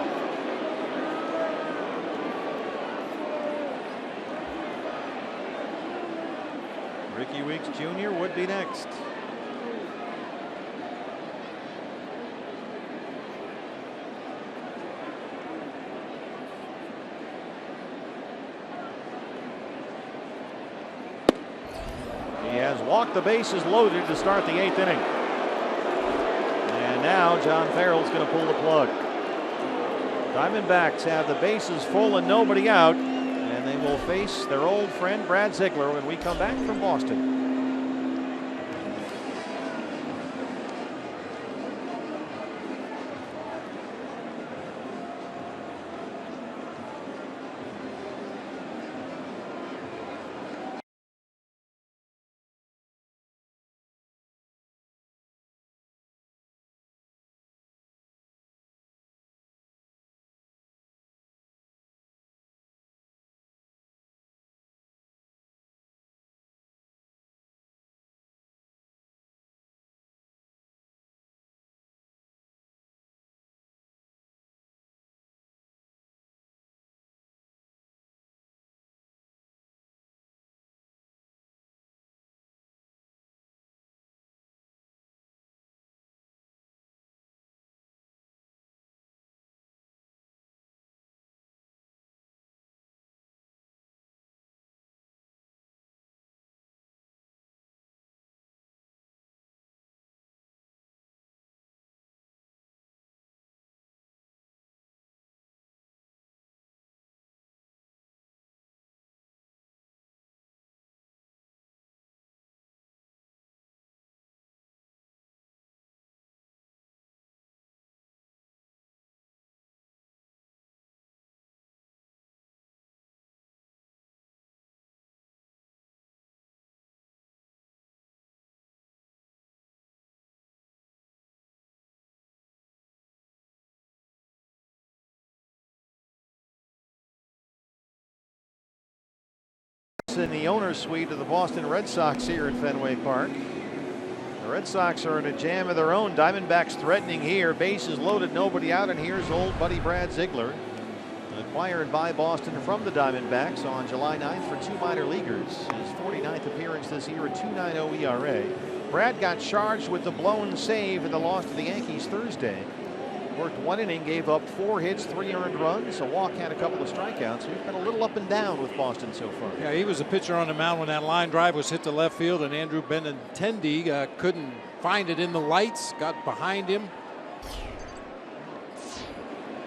Ricky Weeks Jr. would be next. He has walked the bases loaded to start the 8th inning. And now John Farrell's going to pull the plug. Diamondbacks have the bases full and nobody out. And they will face their old friend Brad Ziegler when we come back from Boston. us in the owner's suite of the Boston Red Sox here at Fenway Park. The Red Sox are in a jam of their own. Diamondbacks threatening here. Bases loaded, nobody out, and here's old buddy Brad Ziegler, acquired by Boston from the Diamondbacks on July 9th for 2 minor leaguers. His 49th appearance this year, a 2.90 ERA. Brad got charged with the blown save in the loss to the Yankees Thursday. Worked 1 inning, gave up 4 hits, 3 earned runs, a walk, had a couple of strikeouts. He's been a little up and down with Boston so far. Yeah, he was a pitcher on the mound when that line drive was hit to left field, and Andrew Benintendi couldn't find it in the lights, got behind him.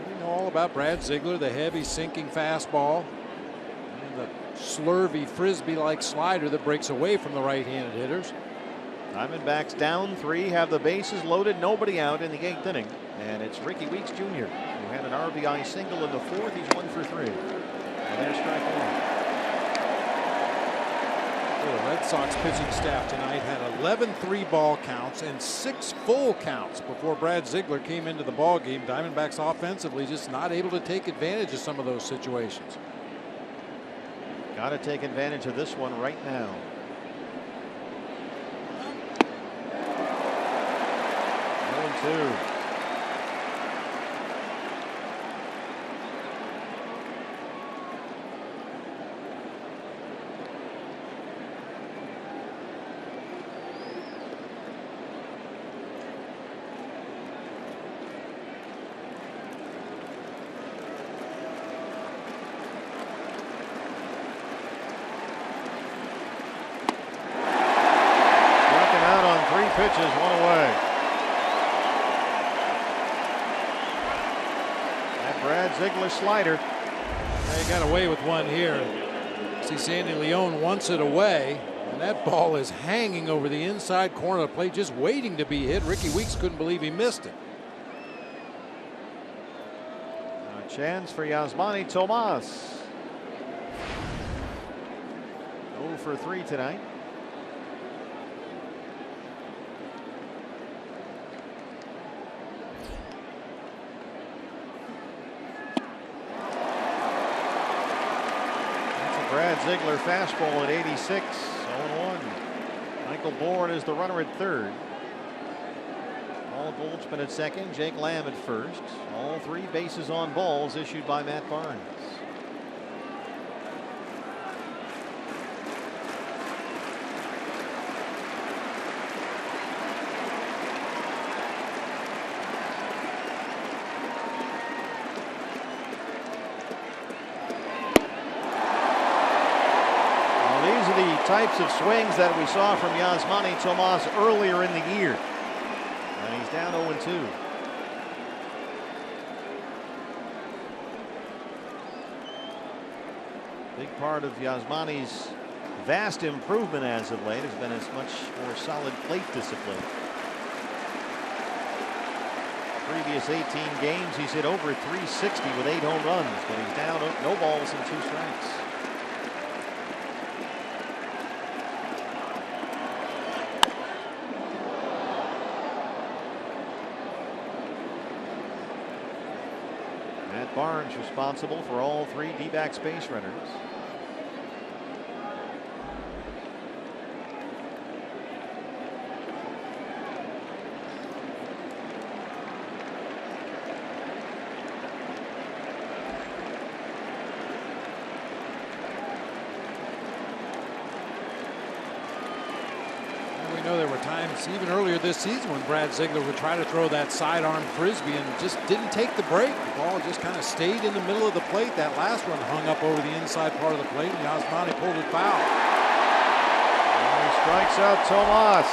We know all about Brad Ziegler, the heavy sinking fastball, and the slurvy frisbee-like slider that breaks away from the right-handed hitters. Diamondbacks down 3, have the bases loaded, nobody out in the 8th inning. And it's Ricky Weeks Jr. who had an RBI single in the 4th. He's 1 for 3. And there's strike 1. The Red Sox pitching staff tonight had 11 3-ball counts and 6 full counts before Brad Ziegler came into the ball game. Diamondbacks offensively just not able to take advantage of some of those situations. Got to take advantage of this one right now. 0-2. Pitches, 1 away. That Brad Ziegler slider. They got away with one here. See, Sandy Leon wants it away, and that ball is hanging over the inside corner of the plate, just waiting to be hit. Ricky Weeks couldn't believe he missed it. A chance for Yasmani Tomas. 0 for 3 tonight. Brad Ziegler fastball at 86, 0-1. Michael Bourne is the runner at 3rd. Paul Goldschmidt at 2nd, Jake Lamb at 1st. All 3 bases on balls issued by Matt Barnes. Types of swings that we saw from Yasmani Tomas earlier in the year. And he's down 0-2. Big part of Yasmani's vast improvement as of late has been his much more solid plate discipline. Previous 18 games, he's hit over 360 with 8 home runs, but he's down no balls and 2 strikes. Barnes responsible for all 3 D-backs base runners. We know there were times even earlier this season when Brad Ziegler would try to throw that sidearm frisbee and just didn't take the break. The ball just kind of stayed in the middle of the plate. That last one hung up over the inside part of the plate, and Yasmani pulled it foul. And he strikes out Tomas.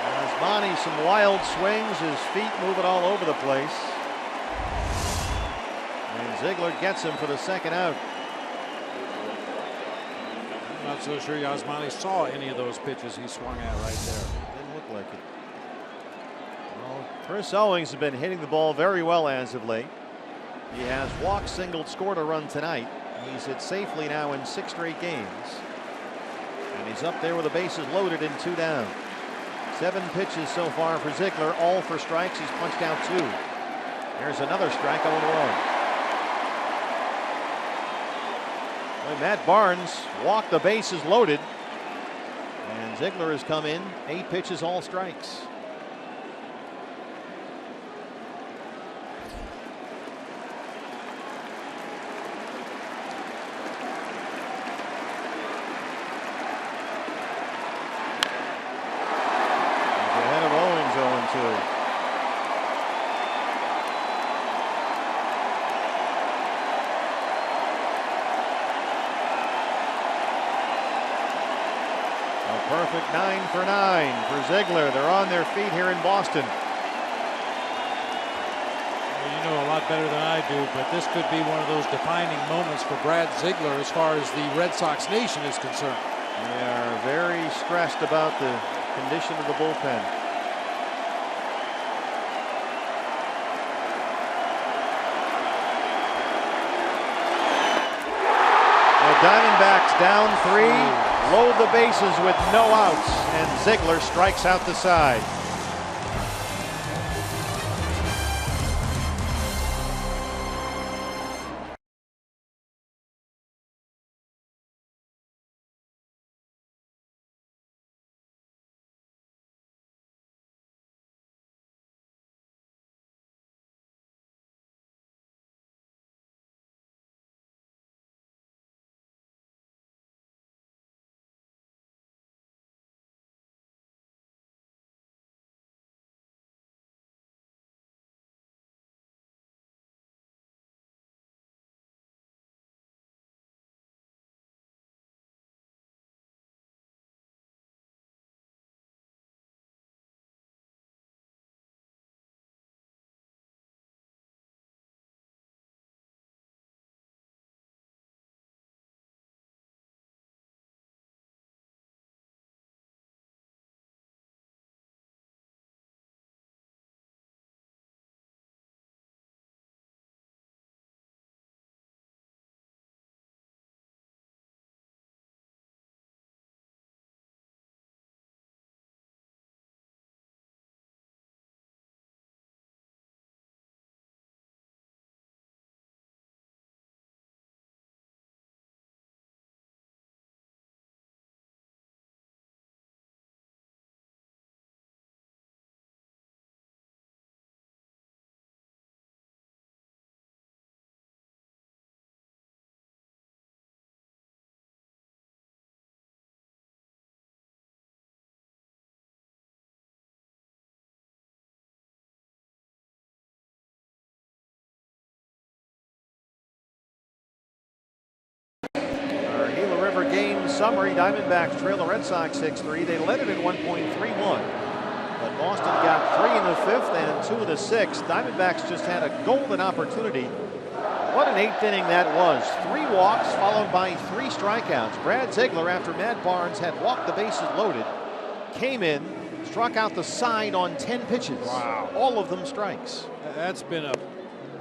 Yasmani, some wild swings, his feet moving all over the place. And Ziegler gets him for the 2nd out. Not so sure Yasmani saw any of those pitches he swung at right there. Didn't look like it. Well, Chris Owings has been hitting the ball very well as of late. He has walked, singled, scored a run tonight. He's hit safely now in 6 straight games. And he's up there with the bases loaded and 2 down. 7 pitches so far for Ziegler, all for strikes. He's punched out 2. There's another strike, 0-1. Well, Matt Barnes walked the bases loaded. And Ziegler has come in, 8 pitches, all strikes. He's ahead of Owens, 0-2. Perfect 9 for 9 for Ziegler. They're on their feet here in Boston. Well, you know a lot better than I do, but this could be one of those defining moments for Brad Ziegler as far as the Red Sox nation is concerned. They are very stressed about the condition of the bullpen. The Diamondbacks down 3. Load the bases with no outs, and Ziegler strikes out the side. Game summary. Diamondbacks trail the Red Sox 6-3. They led it at 1.31. But Boston got 3 in the 5th and 2 in the 6th. Diamondbacks just had a golden opportunity. What an 8th inning that was. 3 walks followed by 3 strikeouts. Brad Ziegler, after Matt Barnes had walked the bases loaded, came in, struck out the side on 10 pitches. Wow. All of them strikes. That's been a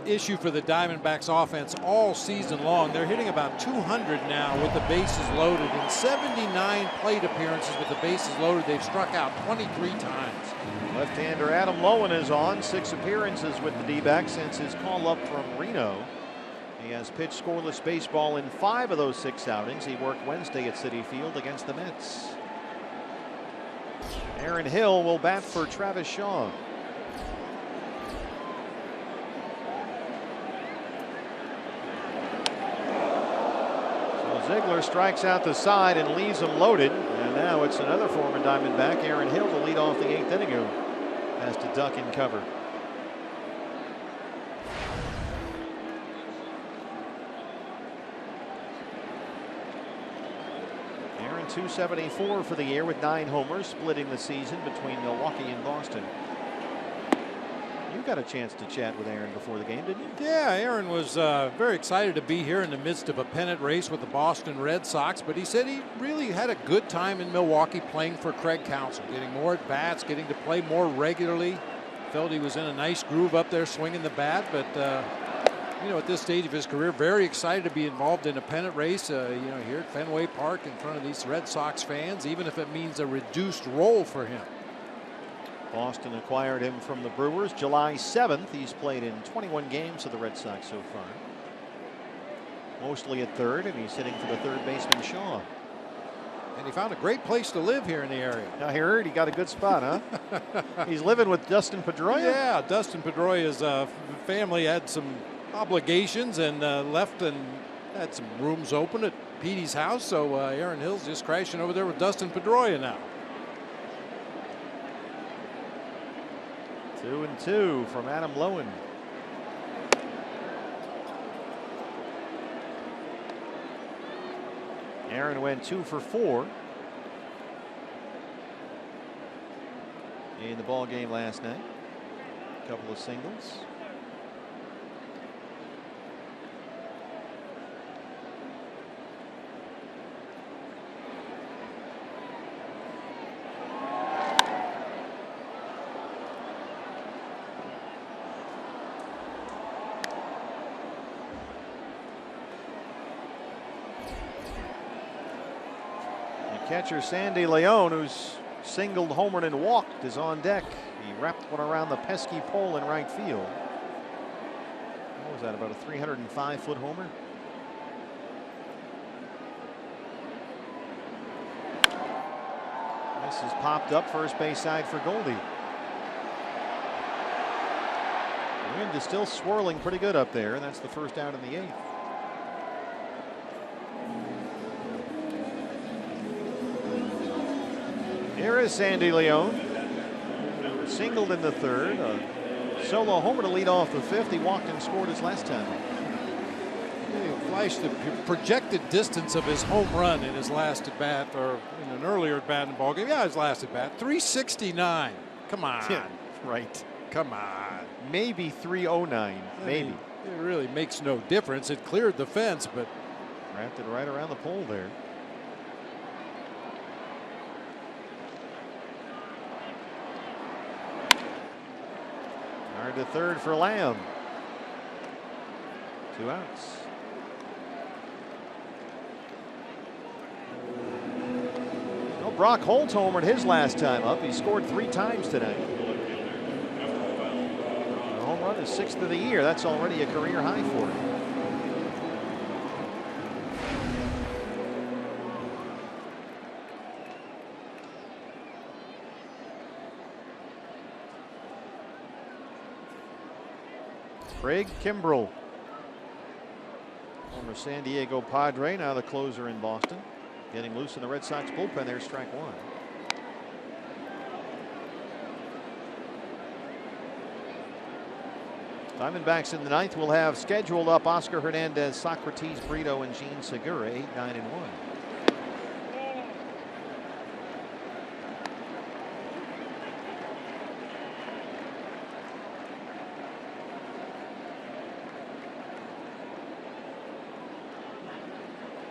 issue for the Diamondbacks offense all season long. They're hitting about 200 now with the bases loaded. In 79 plate appearances with the bases loaded, they've struck out 23 times. Left-hander Adam Loewen is on 6 appearances with the D-backs since his call up from Reno. He has pitched scoreless baseball in 5 of those 6 outings. He worked Wednesday at Citi Field against the Mets. Aaron Hill will bat for Travis Shaw. Ziegler strikes out the side and leaves him loaded. And now it's another former Diamondback, Aaron Hill, to lead off the 8th inning, who has to duck and cover. Aaron, .274 for the year with 9 homers, splitting the season between Milwaukee and Boston. You got a chance to chat with Aaron before the game, didn't you? Yeah, Aaron was very excited to be here in the midst of a pennant race with the Boston Red Sox, but he said he really had a good time in Milwaukee playing for Craig Counsell, getting more at bats, getting to play more regularly. Felt he was in a nice groove up there swinging the bat, but you know, at this stage of his career, very excited to be involved in a pennant race, you know, here at Fenway Park in front of these Red Sox fans, even if it means a reduced role for him. Boston acquired him from the Brewers July 7th. He's played in 21 games for the Red Sox so far. mostly at third, and he's hitting for the third baseman Shaw. And he found a great place to live here in the area. I heard he got a good spot, huh? He's living with Dustin Pedroia? Yeah, Dustin Pedroia's family had some obligations and left and had some rooms open at Petey's house. So Aaron Hill's just crashing over there with Dustin Pedroia now. 2-2 from Adam Lowen. Aaron went 2 for 4 in the ball game last night. A couple of singles. Catcher Sandy Leon, who's singled, homered, and walked, is on deck. He wrapped one around the pesky pole in right field. What was that, about a 305-foot homer? This has popped up first base side for Goldie. The wind is still swirling pretty good up there, and that's the first out in the 8th. Here is Sandy Leon. Singled in the 3rd. A solo homer to lead off the 5th. He walked and scored his last time. He flashed the projected distance of his home run in his last at bat, or in an earlier at bat in the ball game. Yeah, his last at bat. 369. Come on. Yeah, right. Come on. Maybe 309. Maybe. It really makes no difference. It cleared the fence, but wrapped it right around the pole there. Hard to 3rd for Lamb. 2 outs. Well, Brock Holt homered his last time up. He scored 3 times tonight. The home run is 6th of the year. That's already a career high for him. Craig Kimbrell, former San Diego Padre, now the closer in Boston, getting loose in the Red Sox bullpen. There's strike 1. Diamondbacks in the 9th will have scheduled up Oscar Hernandez, Socrates Brito, and Gene Segura, 8, 9, and 1.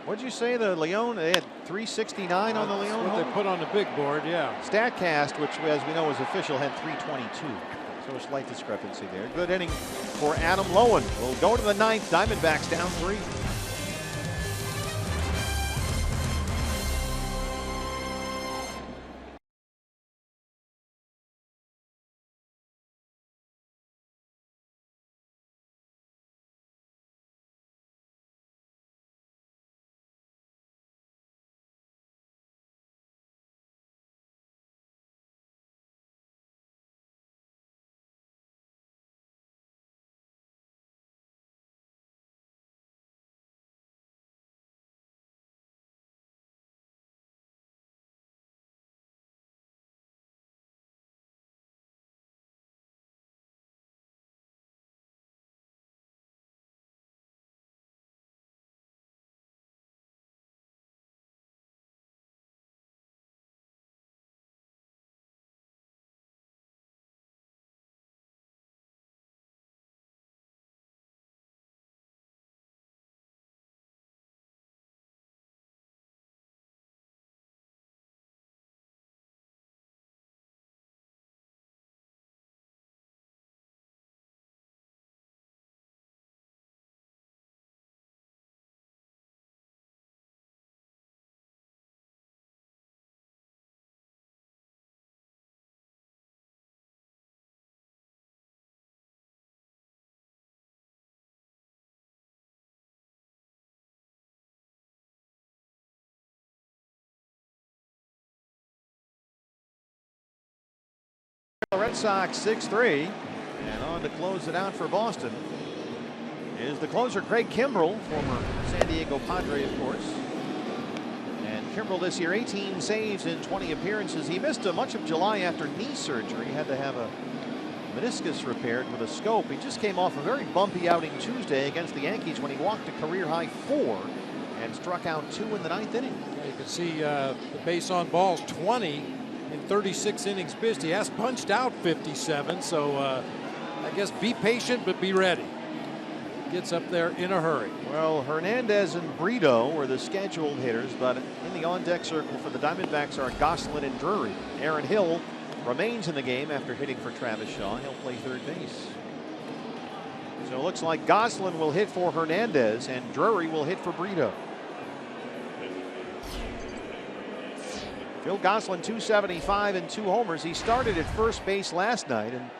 What'd you say, the Leon? They had 369 on the Leon. What they put on the big board, yeah. Statcast, which as we know is official, had 322. So a slight discrepancy there. Good inning for Adam Lowen. We'll go to the 9th. Diamondbacks down 3. The Red Sox 6-3. And on to close it out for Boston is the closer Craig Kimbrel, former San Diego Padre, of course. And Kimbrel this year, 18 saves in 20 appearances. He missed much of July after knee surgery. He had to have a meniscus repaired with a scope. He just came off a very bumpy outing Tuesday against the Yankees when he walked a career-high 4 and struck out 2 in the 9th inning. You can see the base on balls 20 in 36 innings pitched. He has punched out 57, so I guess be patient but be ready. Gets up there in a hurry. Well, Hernandez and Brito were the scheduled hitters, but in the on-deck circle for the Diamondbacks are Goslin and Drury. Aaron Hill remains in the game after hitting for Travis Shaw. He'll play third base. So it looks like Goslin will hit for Hernandez and Drury will hit for Brito. Phil Goslin, 275 and 2 homers. He started at first base last night and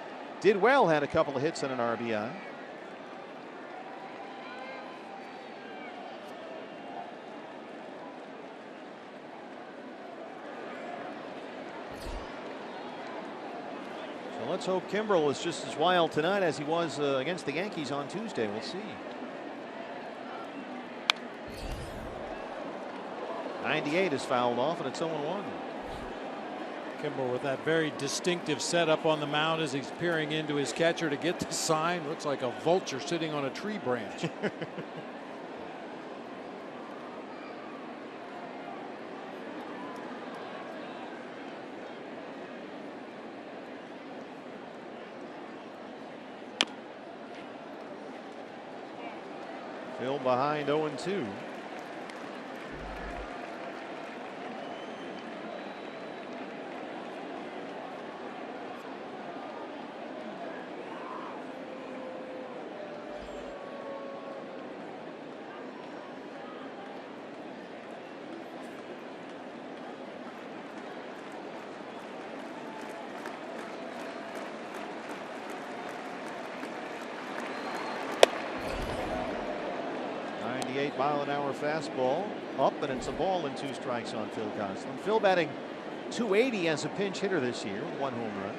did well, had a couple of hits and an RBI. So let's hope Kimbrel is just as wild tonight as he was against the Yankees on Tuesday. We'll see. 98 is fouled off, and it's 0-1. Kimbrel with that very distinctive setup on the mound as he's peering into his catcher to get the sign. Looks like a vulture sitting on a tree branch. Phil behind 0-2. Mile-an-hour fastball up, and it's a ball and 2 strikes on Phil Goslin. Phil batting .280 as a pinch hitter this year with 1 home run.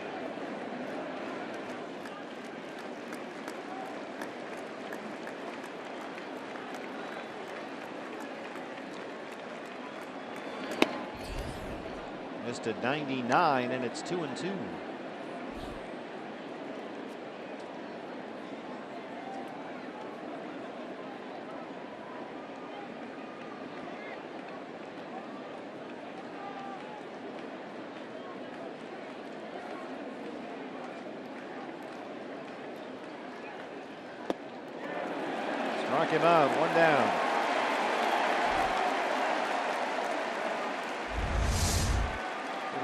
Missed at 99, and it's 2-2. Struck him out, 1 down.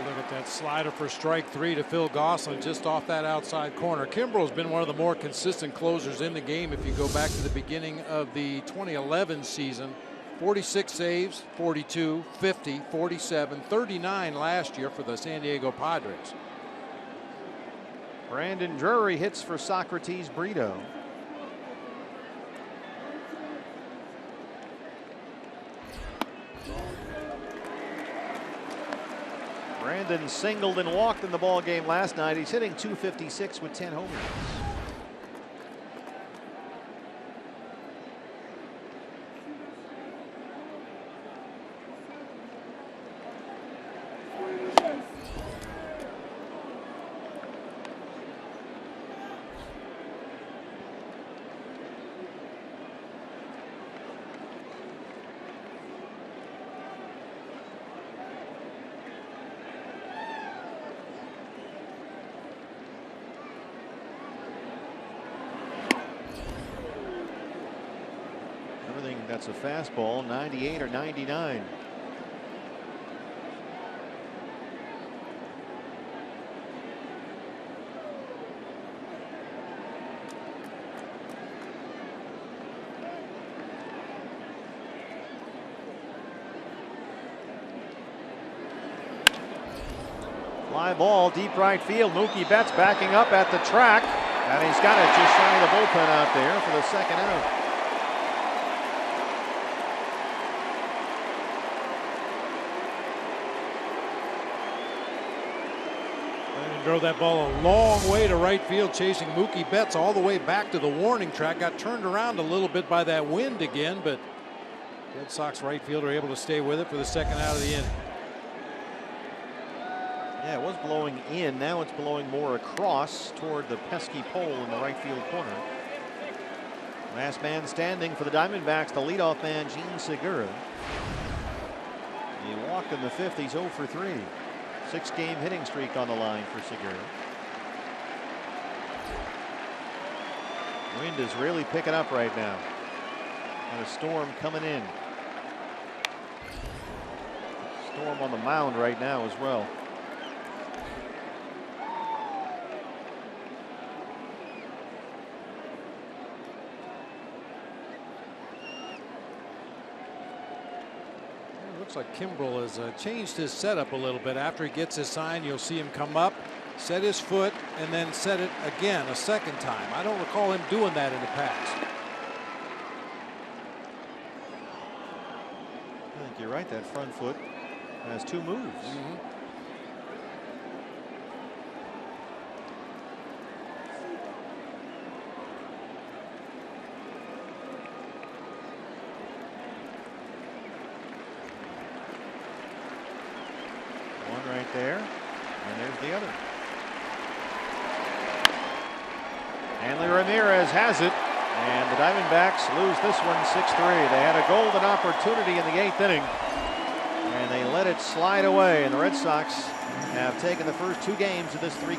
Look at that slider for strike 3 to Phil Goslin just off that outside corner. Kimbrel's been one of the more consistent closers in the game if you go back to the beginning of the 2011 season. 46 saves, 42, 50, 47, 39 last year for the San Diego Padres. Brandon Drury hits for Socrates Brito. Brandon singled and walked in the ball game last night. He's hitting .256 with 10 home runs. That's a fastball, 98 or 99. Fly ball, deep right field. Mookie Betts backing up at the track, and he's got it just shy of the bullpen out there for the second out. Drove that ball a long way to right field, chasing Mookie Betts all the way back to the warning track. Got turned around a little bit by that wind again, but Red Sox right fielder able to stay with it for the second out of the inning. Yeah, it was blowing in. Now it's blowing more across toward the pesky pole in the right field corner. Last man standing for the Diamondbacks, the leadoff man, Gene Segura. He walked in the fifth. He's 0 for 3. 6-game hitting streak on the line for Segura. Wind is really picking up right now. And a storm coming in. Storm on the mound right now as well. Looks like Kimbrel has changed his setup a little bit. After he gets his sign, you'll see him come up, set his foot, and then set it again a second time. I don't recall him doing that in the past. I think you're right. That front foot has 2 moves. One right there, and there's the other. Hanley Ramirez has it, and the Diamondbacks lose this one 6-3. They had a golden opportunity in the 8th inning, and they let it slide away, and the Red Sox have taken the first 2 games of this 3